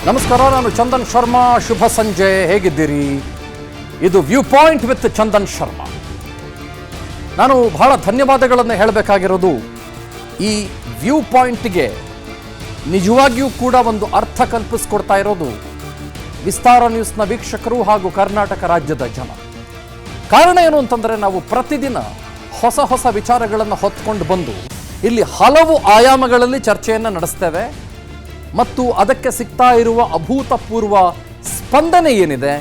ನಮಸ್ಕಾರ, ನಾನು ಚಂದನ್ ಶರ್ಮಾ. ಶುಭ ಸಂಜೆ, ಹೇಗಿದ್ದೀರಿ? ಇದು view point with Chandan Sharma. ನಾನು ಬಹಳ ಧನ್ಯವಾದಗಳನ್ನು ಹೇಳಬೇಕಾಗಿರೋದು ಈ ವ್ಯೂ ಪಾಯಿಂಟ್ಗೆ ನಿಜವಾಗಿಯೂ ಕೂಡ ಒಂದು ಅರ್ಥ ಕಲ್ಪಿಸ್ಕೊಡ್ತಾ ಇರೋದು ವಿಸ್ತಾರ ನ್ಯೂಸ್ನ ವೀಕ್ಷಕರು ಹಾಗೂ ಕರ್ನಾಟಕ ರಾಜ್ಯದ ಜನ. ಕಾರಣ ಏನು ಅಂತಂದರೆ, ನಾವು ಪ್ರತಿದಿನ ಹೊಸ ಹೊಸ ವಿಚಾರಗಳನ್ನು ಹೊತ್ಕೊಂಡು ಬಂದು ಇಲ್ಲಿ ಹಲವು ಆಯಾಮಗಳಲ್ಲಿ ಚರ್ಚೆಯನ್ನು ನಡೆಸ್ತೇವೆ ಮತ್ತು ಅದಕ್ಕೆ ಸಿಗ್ತಾ ಇರುವ ಅಭೂತಪೂರ್ವ ಸ್ಪಂದನೆ ಏನಿದೆ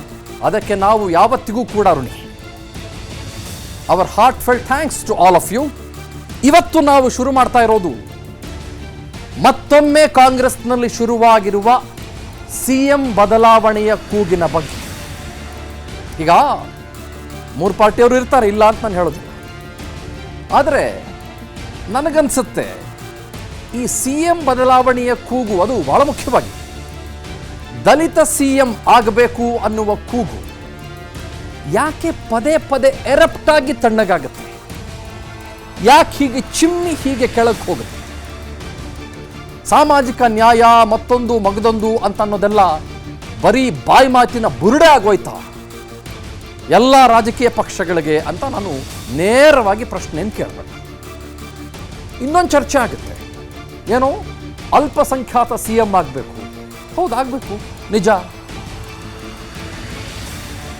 ಅದಕ್ಕೆ ನಾವು ಯಾವತ್ತಿಗೂ ಕೂಡ ಋಣಿ. Our heartfelt thanks to all of you. ಇವತ್ತು ನಾವು ಶುರು ಮಾಡ್ತಾ ಇರೋದು ಮತ್ತೊಮ್ಮೆ ಕಾಂಗ್ರೆಸ್ನಲ್ಲಿ ಶುರುವಾಗಿರುವ ಸಿಎಂ ಬದಲಾವಣೆಯ ಕೂಗಿನ ಬಗ್ಗೆ. ಈಗ ಮೂರು ಪಾರ್ಟಿಯವರು ಇರ್ತಾರೆ, ಇಲ್ಲ ಅಂತ ನಾನು ಹೇಳೋದಿಲ್ಲ. ಆದರೆ ನನಗನ್ಸುತ್ತೆ ಈ ಸಿಎಂ ಬದಲಾವಣೆಯ ಕೂಗು ಅದು ಬಹಳ ಮುಖ್ಯವಾಗಿ ದಲಿತ ಸಿಎಂ ಆಗಬೇಕು ಅನ್ನುವ ಕೂಗು ಯಾಕೆ ಪದೇ ಪದೇ ಎರಪ್ಟ್ ಆಗಿ ತಣ್ಣಗಾಗುತ್ತೆ? ಯಾಕೆ ಹೀಗೆ ಚಿಮ್ಮಿ ಹೀಗೆ ಕೆಳಗೆ ಹೋಗುತ್ತೆ? ಸಾಮಾಜಿಕ ನ್ಯಾಯ ಮತ್ತೊಂದು ಮಗದೊಂದು ಅಂತ ಅನ್ನೋದೆಲ್ಲ ಬರೀ ಬಾಯಿ ಮಾತಿನ ಬುರುಡೆ ಆಗೋಯ್ತಾ ಎಲ್ಲ ರಾಜಕೀಯ ಪಕ್ಷಗಳಿಗೆ ಅಂತ ನಾನು ನೇರವಾಗಿ ಪ್ರಶ್ನೆಯನ್ನು ಕೇಳಬೇಕು. ಇನ್ನೊಂದು ಚರ್ಚೆ ಆಗುತ್ತೆ, ಏನು ಅಲ್ಪಸಂಖ್ಯಾತ ಸಿಎಂ ಆಗಬೇಕು. ಹೌದು, ಆಗಬೇಕು, ನಿಜ.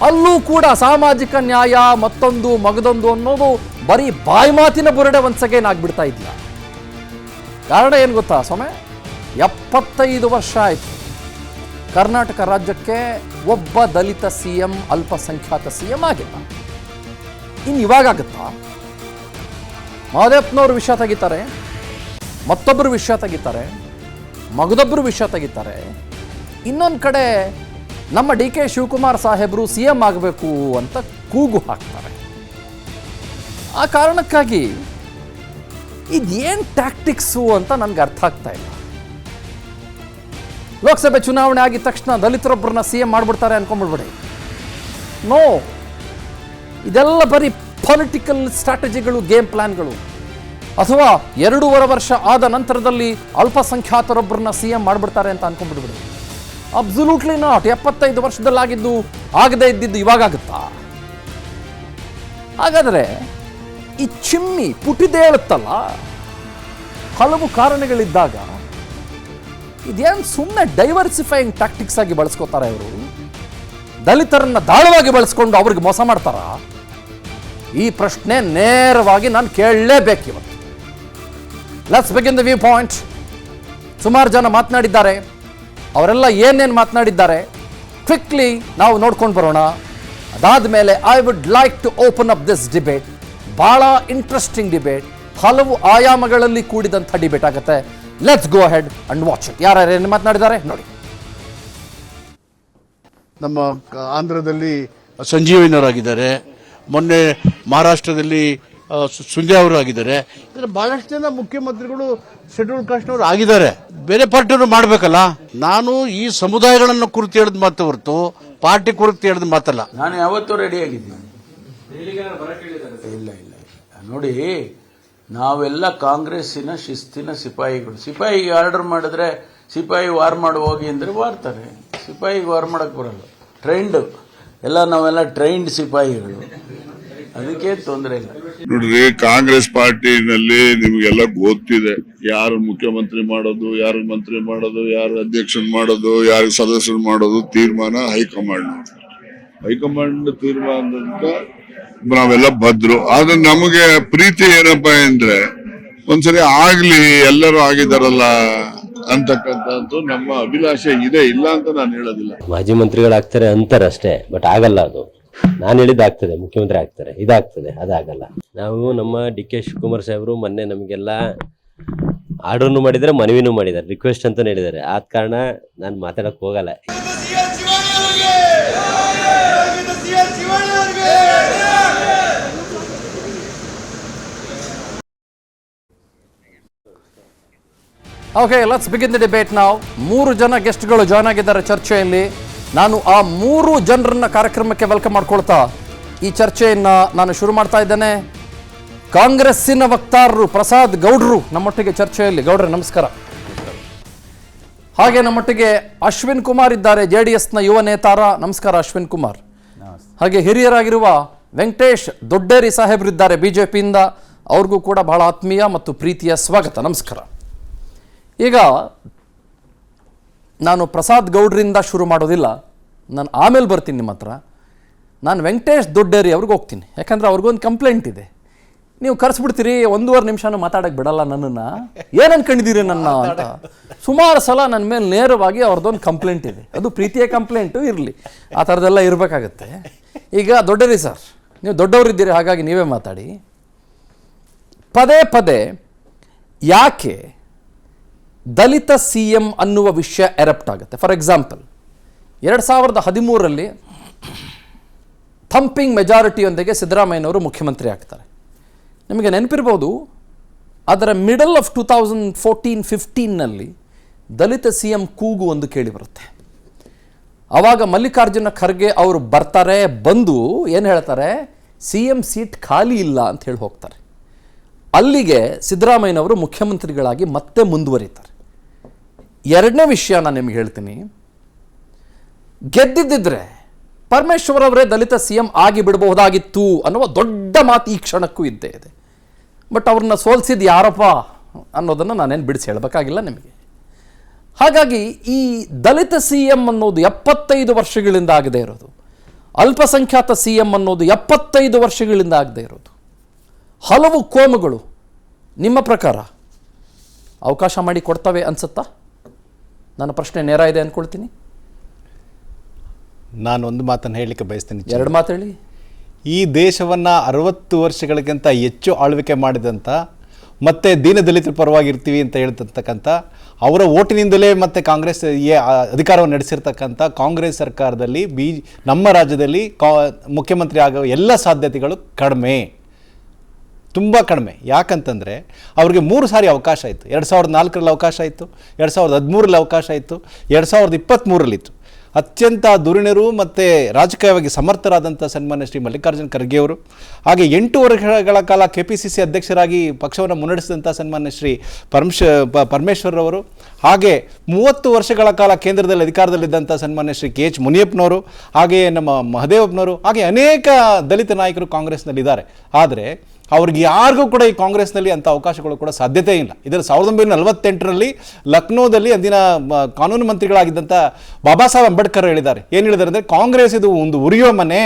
ಅಲ್ಲೂ ಕೂಡ ಸಾಮಾಜಿಕ ನ್ಯಾಯ ಮತ್ತೊಂದು ಮಗದೊಂದು ಅನ್ನೋದು ಬರೀ ಬಾಯಿ ಮಾತಿನ ಬುರುಡೆ ಒನ್ಸ್ ಅಗೇನ್ ಆಗ್ಬಿಡ್ತಾ ಇದೆಯಾ? ಕಾರಣ ಏನು ಗೊತ್ತಾ ಸ್ವಾಮಿ? 75 ವರ್ಷ ಆಯಿತು ಕರ್ನಾಟಕ ರಾಜ್ಯಕ್ಕೆ ಒಬ್ಬ ದಲಿತ ಸಿಎಂ ಅಲ್ಪಸಂಖ್ಯಾತ ಸಿಎಂ ಆಗಿಲ್ಲ. ಇನ್ನು ಇವಾಗುತ್ತಾ? ಮಹದೇವಪ್ಪನವ್ರ ವಿಷಯ ತೆಗಿತಾರೆ, ಮತ್ತೊಬ್ಬರು ವಿಷಯ ತೆಗಿತಾರೆ, ಮಗದೊಬ್ಬರು ವಿಷಯ ತೆಗಿತಾರೆ. ಇನ್ನೊಂದು ಕಡೆ ನಮ್ಮ ಡಿ ಕೆ ಶಿವಕುಮಾರ್ ಸಾಹೇಬರು ಸಿ ಎಂ ಆಗಬೇಕು ಅಂತ ಕೂಗು ಹಾಕ್ತಾರೆ. ಆ ಕಾರಣಕ್ಕಾಗಿ ಇದೇನು ಟ್ಯಾಕ್ಟಿಕ್ಸು ಅಂತ ನನಗೆ ಅರ್ಥ ಆಗ್ತಾ ಇಲ್ಲ. ಲೋಕಸಭೆ ಚುನಾವಣೆ ಆಗಿದ ತಕ್ಷಣ ದಲಿತರೊಬ್ಬರನ್ನ ಸಿ ಎಂ ಮಾಡಿಬಿಡ್ತಾರೆ ಅನ್ಕೊಂಡ್ಬಿಡ್ಬೇಡಿ. ನೋ, ಇದೆಲ್ಲ ಬರೀ ಪೊಲಿಟಿಕಲ್ ಸ್ಟ್ರಾಟಜಿಗಳು, ಗೇಮ್ ಪ್ಲಾನ್ಗಳು. ಅಥವಾ 2.5 ವರ್ಷ ಆದ ನಂತರದಲ್ಲಿ ಅಲ್ಪಸಂಖ್ಯಾತರೊಬ್ಬರನ್ನ ಸಿ ಎಂ ಮಾಡಿಬಿಡ್ತಾರೆ ಅಂತ ಅನ್ಕೊಂಡ್ಬಿಡ್ಬಿಡಿ. Absolutely not. 75 ವರ್ಷದಲ್ಲಾಗಿದ್ದು ಆಗದೇ ಇದ್ದಿದ್ದು ಇವಾಗುತ್ತಾ? ಹಾಗಾದರೆ ಈ ಚಿಮ್ಮಿ ಪುಟಿದೇಳುತ್ತಲ್ಲ, ಹಲವು ಕಾರಣಗಳಿದ್ದಾಗ ಇದೇನು ಸುಮ್ಮನೆ ಡೈವರ್ಸಿಫೈಯಿಂಗ್ ಟ್ಯಾಕ್ಟಿಕ್ಸ್ ಆಗಿ ಬಳಸ್ಕೋತಾರೆ ಇವರು? ದಲಿತರನ್ನ ದಾಳವಾಗಿ ಬಳಸ್ಕೊಂಡು ಅವ್ರಿಗೆ ಮೋಸ ಮಾಡ್ತಾರ? ಈ ಪ್ರಶ್ನೆ ನೇರವಾಗಿ ನಾನು ಕೇಳಲೇಬೇಕು ಇವತ್ತು. Let's begin the view point. ಸುಮಾರು ಜನ ಮಾತನಾಡಿದ್ದಾರೆ. ಅವರೆಲ್ಲ ಏನೇನು ಮಾತನಾಡಿದ್ದಾರೆ ಕ್ವಿಕ್ಲಿ ನಾವು ನೋಡ್ಕೊಂಡು ಬರೋಣ. ಅದಾದ ಮೇಲೆ I would like to open up this debate. ಭಾಳ ಇಂಟ್ರೆಸ್ಟಿಂಗ್ ಡಿಬೇಟ್, ಹಲವು ಆಯಾಮಗಳಲ್ಲಿ ಕೂಡಿದಂಥ ಡಿಬೇಟ್ ಆಗುತ್ತೆ. Let's go ahead and watch it. ಯಾರ್ಯಾರೇನು ಮಾತನಾಡಿದ್ದಾರೆ ನೋಡಿ. ನಮ್ಮ ಆಂಧ್ರದಲ್ಲಿ ಸಂಜೀವಿನವರಾಗಿದ್ದಾರೆ, ಮೊನ್ನೆ ಮಹಾರಾಷ್ಟ್ರದಲ್ಲಿ ಸುಂದ್ಯಾ ಅವರು ಆಗಿದ್ದಾರೆ. ಇದರ ಬಹಳಷ್ಟು ಜನ ಮುಖ್ಯಮಂತ್ರಿಗಳು ಶೆಡ್ಯೂಲ್ ಕಾಸ್ಟ್ನವರು ಆಗಿದ್ದಾರೆ. ಬೇರೆ ಪಾರ್ಟಿಯವರು ಮಾಡಬೇಕಲ್ಲ. ನಾನು ಈ ಸಮುದಾಯಗಳನ್ನು ಕುರಿತು ಹೇಳಿದ ಮಾತು ಹೊರತು ಪಾರ್ಟಿ ಕುರಿತು ಹೇಳಿದ ಮಾತಲ್ಲ. ನಾನು ಯಾವತ್ತೂ ರೆಡಿ ಆಗಿದ್ದೀನಿ. ಇಲ್ಲ ನೋಡಿ, ನಾವೆಲ್ಲ ಕಾಂಗ್ರೆಸ್ಸಿನ ಶಿಸ್ತಿನ ಸಿಪಾಯಿಗಳು. ಸಿಪಾಯಿಗೆ ಆರ್ಡರ್ ಮಾಡಿದ್ರೆ ಸಿಪಾಯಿ ವಾರ್ ಮಾಡಿ ಹೋಗಿ ಅಂದ್ರೆ ವಾರ್ತಾರೆ. ಸಿಪಾಯಿಗೆ ವಾರ್ ಮಾಡಕ್ ಬರಲ್ಲ. ಟ್ರೈನ್ಡ್ ಎಲ್ಲ ನಾವೆಲ್ಲ ಟ್ರೈನ್ಡ್ ಸಿಪಾಯಿಗಳು, ಅದಕ್ಕೆ ತೊಂದರೆ ಇಲ್ಲ. ನೋಡ್ರಿ, ಕಾಂಗ್ರೆಸ್ ಪಾರ್ಟಿನಲ್ಲಿ ನಿಮ್ಗೆಲ್ಲ ಗೊತ್ತಿದೆ ಯಾರು ಮುಖ್ಯಮಂತ್ರಿ ಮಾಡೋದು, ಯಾರು ಮಂತ್ರಿ ಮಾಡೋದು, ಯಾರು ಅಧ್ಯಕ್ಷನ್ ಮಾಡೋದು, ಯಾರು ಸದಸ್ಯರು ಮಾಡೋದು ತೀರ್ಮಾನ ಹೈಕಮಾಂಡ್. ಹೈಕಮಾಂಡ್ ತೀರ್ಮಾನದಂತ ನಾವೆಲ್ಲ ಬದ್ರು. ಆದ್ರೆ ನಮಗೆ ಪ್ರೀತಿ ಏನಪ್ಪಾ ಅಂದ್ರೆ ಒಂದ್ಸರಿ ಆಗ್ಲಿ, ಎಲ್ಲರೂ ಆಗಿದಾರಲ್ಲ ಅಂತಕ್ಕಂಥದ್ದು ನಮ್ಮ ಅಭಿಲಾಷೆ ಇದೆ. ಇಲ್ಲ ಅಂತ ನಾನು ಹೇಳೋದಿಲ್ಲ. ಮಾಜಿ ಮಂತ್ರಿಗಳಾಗ್ತಾರೆ ಅಂತಾರೆ ಅಷ್ಟೇ, ಬಟ್ ಆಗಲ್ಲ. ಅದು ನಾನು ಹೇಳಿದ್ದಾಗ್ತದೆ, ಮುಖ್ಯಮಂತ್ರಿ ಆಗ್ತಾರೆ, ಇದಾಗ್ತದೆ, ಅದಾಗಲ್ಲ. ನಾವು ನಮ್ಮ ಡಿ ಕೆ ಶಿವಕುಮಾರ್ ಸಾಹೇಬರು ಮೊನ್ನೆ ನಮಗೆಲ್ಲ ಆರ್ಡರ್ನು ಮಾಡಿದ್ದಾರೆ, ಮನವಿನೂ ಮಾಡಿದ್ದಾರೆ, ರಿಕ್ವೆಸ್ಟ್ ಅಂತ ಹೇಳಿದ್ದಾರೆ. ಆದ ಕಾರಣ ನಾನು ಮಾತಾಡಕ್ ಹೋಗಲ್ಲ. Okay, let's begin the debate ನಾವು. 3 ಜನ ಗೆಸ್ಟ್ಗಳು ಜಾಯ್ನ್ ಆಗಿದ್ದಾರೆ ಚರ್ಚೆಯಲ್ಲಿ. ನಾನು ಆ 3 ಜನರನ್ನ ಕಾರ್ಯಕ್ರಮಕ್ಕೆ ವೆಲ್ಕಮ್ ಮಾಡ್ಕೊಳ್ತಾ ಈ ಚರ್ಚೆಯನ್ನು ನಾನು ಶುರು ಮಾಡ್ತಾ ಇದ್ದೇನೆ. ಕಾಂಗ್ರೆಸ್ಸಿನ ವಕ್ತಾರರು ಪ್ರಸಾದ್ ಗೌಡ್ರು ನಮ್ಮೊಟ್ಟಿಗೆ ಚರ್ಚೆಯಲ್ಲಿ. ಗೌಡ್ರೆ ನಮಸ್ಕಾರ. ಹಾಗೆ ನಮ್ಮೊಟ್ಟಿಗೆ ಅಶ್ವಿನ್ ಕುಮಾರ್ ಇದ್ದಾರೆ, JDSನ ಯುವ ನೇತಾರ. ನಮಸ್ಕಾರ ಅಶ್ವಿನ್ ಕುಮಾರ್. ಹಾಗೆ ಹಿರಿಯರಾಗಿರುವ ವೆಂಕಟೇಶ್ ದೊಡ್ಡೇರಿ ಸಾಹೇಬ್ರಿದ್ದಾರೆ BJPಯಿಂದ. ಅವ್ರಿಗೂ ಕೂಡ ಬಹಳ ಆತ್ಮೀಯ ಮತ್ತು ಪ್ರೀತಿಯ ಸ್ವಾಗತ. ನಮಸ್ಕಾರ. ಈಗ ನಾನು ಪ್ರಸಾದ್ ಗೌಡ್ರಿಂದ ಶುರು ಮಾಡೋದಿಲ್ಲ, ನಾನು ಆಮೇಲೆ ಬರ್ತೀನಿ ನಿಮ್ಮ ಹತ್ರ. ನಾನು ವೆಂಕಟೇಶ್ ದೊಡ್ಡೇರಿ ಅವ್ರಿಗೆ ಹೋಗ್ತೀನಿ, ಯಾಕಂದರೆ ಅವ್ರಿಗೊಂದು ಕಂಪ್ಲೇಂಟ್ ಇದೆ. ನೀವು ಕರೆಸ್ಬಿಡ್ತೀರಿ, 1.5 ನಿಮಿಷನೂ ಮಾತಾಡೋಕ್ಕೆ ಬಿಡಲ್ಲ ನನ್ನನ್ನು, ಏನು ಅನ್ಕೊಂಡಿದ್ದೀರಿ ನನ್ನ ಅಂತ ಸುಮಾರು ಸಲ ನನ್ನ ಮೇಲೆ ನೇರವಾಗಿ ಅವ್ರದ್ದೊಂದು ಕಂಪ್ಲೇಂಟ್ ಇದೆ. ಅದು ಪ್ರೀತಿಯ ಕಂಪ್ಲೇಂಟು ಇರಲಿ, ಆ ಥರದ್ದೆಲ್ಲ ಇರಬೇಕಾಗತ್ತೆ. ಈಗ ದೊಡ್ಡೇರಿ ಸರ್, ನೀವು ದೊಡ್ಡವರಿದ್ದೀರಿ, ಹಾಗಾಗಿ ನೀವೇ ಮಾತಾಡಿ. ಪದೇ ಪದೇ ಯಾಕೆ ದಲಿತ CM ಅನ್ನುವ ವಿಷಯ ಎರಪ್ಟ್ ಆಗುತ್ತೆ? ಫಾರ್ ಎಕ್ಸಾಂಪಲ್ 2013ರಲ್ಲಿ ಥಂಪಿಂಗ್ ಮೆಜಾರಿಟಿಯೊಂದಿಗೆ ಸಿದ್ದರಾಮಯ್ಯನವರು ಮುಖ್ಯಮಂತ್ರಿ ಆಗ್ತಾರೆ. ನಿಮಗೆ ನೆನಪಿರ್ಬೋದು, ಅದರ ಮಿಡಲ್ ಆಫ್ 2014-15ನಲ್ಲಿ ದಲಿತ CM ಕೂಗು ಒಂದು ಕೇಳಿ ಬರುತ್ತೆ. ಆವಾಗ ಮಲ್ಲಿಕಾರ್ಜುನ ಖರ್ಗೆ ಅವರು ಬರ್ತಾರೆ, ಬಂದು ಏನು ಹೇಳ್ತಾರೆ, CM ಸೀಟ್ ಖಾಲಿ ಇಲ್ಲ ಅಂತ ಹೇಳಿ ಹೋಗ್ತಾರೆ. ಅಲ್ಲಿಗೆ ಸಿದ್ದರಾಮಯ್ಯನವರು ಮುಖ್ಯಮಂತ್ರಿಗಳಾಗಿ ಮತ್ತೆ ಮುಂದುವರಿತಾರೆ. ಎರಡನೇ ವಿಷಯ ನಾನು ನಿಮಗೆ ಹೇಳ್ತೀನಿ, ಗೆದ್ದಿದ್ದರೆ ಪರಮೇಶ್ವರ್ ಅವರೇ ದಲಿತ CM ಆಗಿ ಬಿಡಬಹುದಾಗಿತ್ತು ಅನ್ನುವ ದೊಡ್ಡ ಮಾತು ಈ ಕ್ಷಣಕ್ಕೂ ಇದ್ದೇ ಇದೆ. ಬಟ್ ಅವ್ರನ್ನ ಸೋಲಿಸಿದ್ದು ಯಾರಪ್ಪ ಅನ್ನೋದನ್ನು ನಾನೇನು ಬಿಡಿಸಿ ಹೇಳಬೇಕಾಗಿಲ್ಲ ನಿಮಗೆ. ಹಾಗಾಗಿ ಈ ದಲಿತ CM ಅನ್ನೋದು 75 ವರ್ಷಗಳಿಂದ ಆಗದೇ ಇರೋದು, ಅಲ್ಪಸಂಖ್ಯಾತ CM ಅನ್ನೋದು 75 ವರ್ಷಗಳಿಂದ ಆಗದೇ ಇರೋದು, ಹಲವು ಕೋಮುಗಳು ನಿಮ್ಮ ಪ್ರಕಾರ ಅವಕಾಶ ಮಾಡಿ ಕೊಡ್ತವೆ ಅನ್ಸುತ್ತಾ? ನನ್ನ ಪ್ರಶ್ನೆ ನೇರ ಇದೆ ಅಂದ್ಕೊಳ್ತೀನಿ. ನಾನು ಒಂದು ಮಾತನ್ನು ಹೇಳಲಿಕ್ಕೆ ಬಯಸ್ತೀನಿ. 2 ಮಾತು ಹೇಳಿ. ಈ ದೇಶವನ್ನು 60 ವರ್ಷಗಳಿಗಿಂತ ಹೆಚ್ಚು ಆಳ್ವಿಕೆ ಮಾಡಿದಂಥ ಮತ್ತು ದೀನದಲಿತರ ಪರವಾಗಿರ್ತೀವಿ ಅಂತ ಹೇಳ್ತಿರ್ತಕ್ಕಂಥ, ಅವರ ಓಟಿನಿಂದಲೇ ಮತ್ತು ಕಾಂಗ್ರೆಸ್ ಅಧಿಕಾರವನ್ನು ನಡೆಸಿರ್ತಕ್ಕಂಥ ಕಾಂಗ್ರೆಸ್ ಸರ್ಕಾರದಲ್ಲಿ ನಮ್ಮ ರಾಜ್ಯದಲ್ಲಿ ಮುಖ್ಯಮಂತ್ರಿ ಆಗೋ ಎಲ್ಲ ಸಾಧ್ಯತೆಗಳು ಕಡಿಮೆ, ತುಂಬ ಕಡಿಮೆ. ಯಾಕಂತಂದರೆ ಅವ್ರಿಗೆ 3 ಸಾರಿ ಅವಕಾಶ ಇತ್ತು. 2004ರಲ್ಲಿ ಅವಕಾಶ ಇತ್ತು, 2013ರಲ್ಲಿ ಅವಕಾಶ ಇತ್ತು, 2023ರಲ್ಲಿತ್ತು. ಅತ್ಯಂತ ಧುರೀಣರು ಮತ್ತು ರಾಜಕೀಯವಾಗಿ ಸಮರ್ಥರಾದಂಥ ಸನ್ಮಾನ್ಯ ಶ್ರೀ ಮಲ್ಲಿಕಾರ್ಜುನ ಖರ್ಗೆ ಅವರು, ಹಾಗೆ 8 ವರ್ಷಗಳ ಕಾಲ KPCC ಅಧ್ಯಕ್ಷರಾಗಿ ಪಕ್ಷವನ್ನು ಮುನ್ನಡೆಸಿದಂಥ ಸನ್ಮಾನ್ಯ ಶ್ರೀ ಪರಮೇಶ್ವರ್ ಅವರು, ಹಾಗೆ 30 ವರ್ಷಗಳ ಕಾಲ ಕೇಂದ್ರದಲ್ಲಿ ಅಧಿಕಾರದಲ್ಲಿದ್ದಂಥ ಸನ್ಮಾನ್ಯ ಶ್ರೀ KH ಮುನಿಯಪ್ಪನವರು, ಹಾಗೆಯೇ ನಮ್ಮ ಮಹದೇವಪ್ಪನವರು, ಹಾಗೆ ಅನೇಕ ದಲಿತ ನಾಯಕರು ಕಾಂಗ್ರೆಸ್ನಲ್ಲಿದ್ದಾರೆ. ಆದರೆ ಅವ್ರಿಗೆ ಯಾರಿಗೂ ಕೂಡ ಈ ಕಾಂಗ್ರೆಸ್ನಲ್ಲಿ ಅಂಥ ಅವಕಾಶಗಳು ಕೂಡ ಸಾಧ್ಯತೆ ಇಲ್ಲ. ಇದರ 1948ರಲ್ಲಿ ಲಕ್ನೋದಲ್ಲಿ ಅಂದಿನ ಕಾನೂನು ಮಂತ್ರಿಗಳಾಗಿದ್ದಂಥ ಬಾಬಾ ಸಾಹೇಬ್ ಅಂಬೇಡ್ಕರ್ ಹೇಳಿದ್ದಾರೆ. ಏನು ಹೇಳಿದ್ದಾರೆ ಅಂದರೆ, ಕಾಂಗ್ರೆಸ್ ಇದು ಒಂದು ಉರಿಯೋ ಮನೆ,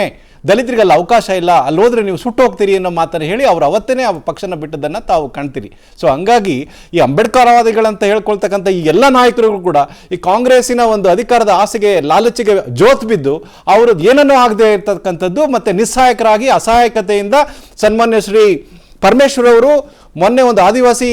ದಲಿತರಿಗೆ ಅಲ್ಲಿ ಅವಕಾಶ ಇಲ್ಲ, ಅಲ್ಲಿ ಹೋದರೆ ನೀವು ಸುಟ್ಟು ಹೋಗ್ತೀರಿ ಅನ್ನೋ ಮಾತನ್ನು ಹೇಳಿ ಅವರು ಅವತ್ತೇ ಆ ಪಕ್ಷನ ಬಿಟ್ಟದ್ದನ್ನು ತಾವು ಕಾಣ್ತೀರಿ. ಸೊ ಹಂಗಾಗಿ ಈ ಅಂಬೇಡ್ಕರ್ವಾದಿಗಳಂತ ಹೇಳ್ಕೊಳ್ತಕ್ಕಂಥ ಈ ಎಲ್ಲ ನಾಯಕರುಗಳು ಕೂಡ ಈ ಕಾಂಗ್ರೆಸ್ಸಿನ ಒಂದು ಅಧಿಕಾರದ ಆಸೆಗೆ ಲಾಲಚಿಗೆ ಜೋತ್ ಬಿದ್ದು ಅವರು ಏನನ್ನೂ ಆಗದೆ ಇರ್ತಕ್ಕಂಥದ್ದು ಮತ್ತು ನಿಸ್ಸಹಾಯಕರಾಗಿ ಅಸಹಾಯಕತೆಯಿಂದ ಸನ್ಮಾನ್ಯ ಶ್ರೀ ಪರಮೇಶ್ವರ್ ಅವರು ಮೊನ್ನೆ ಒಂದು ಆದಿವಾಸಿ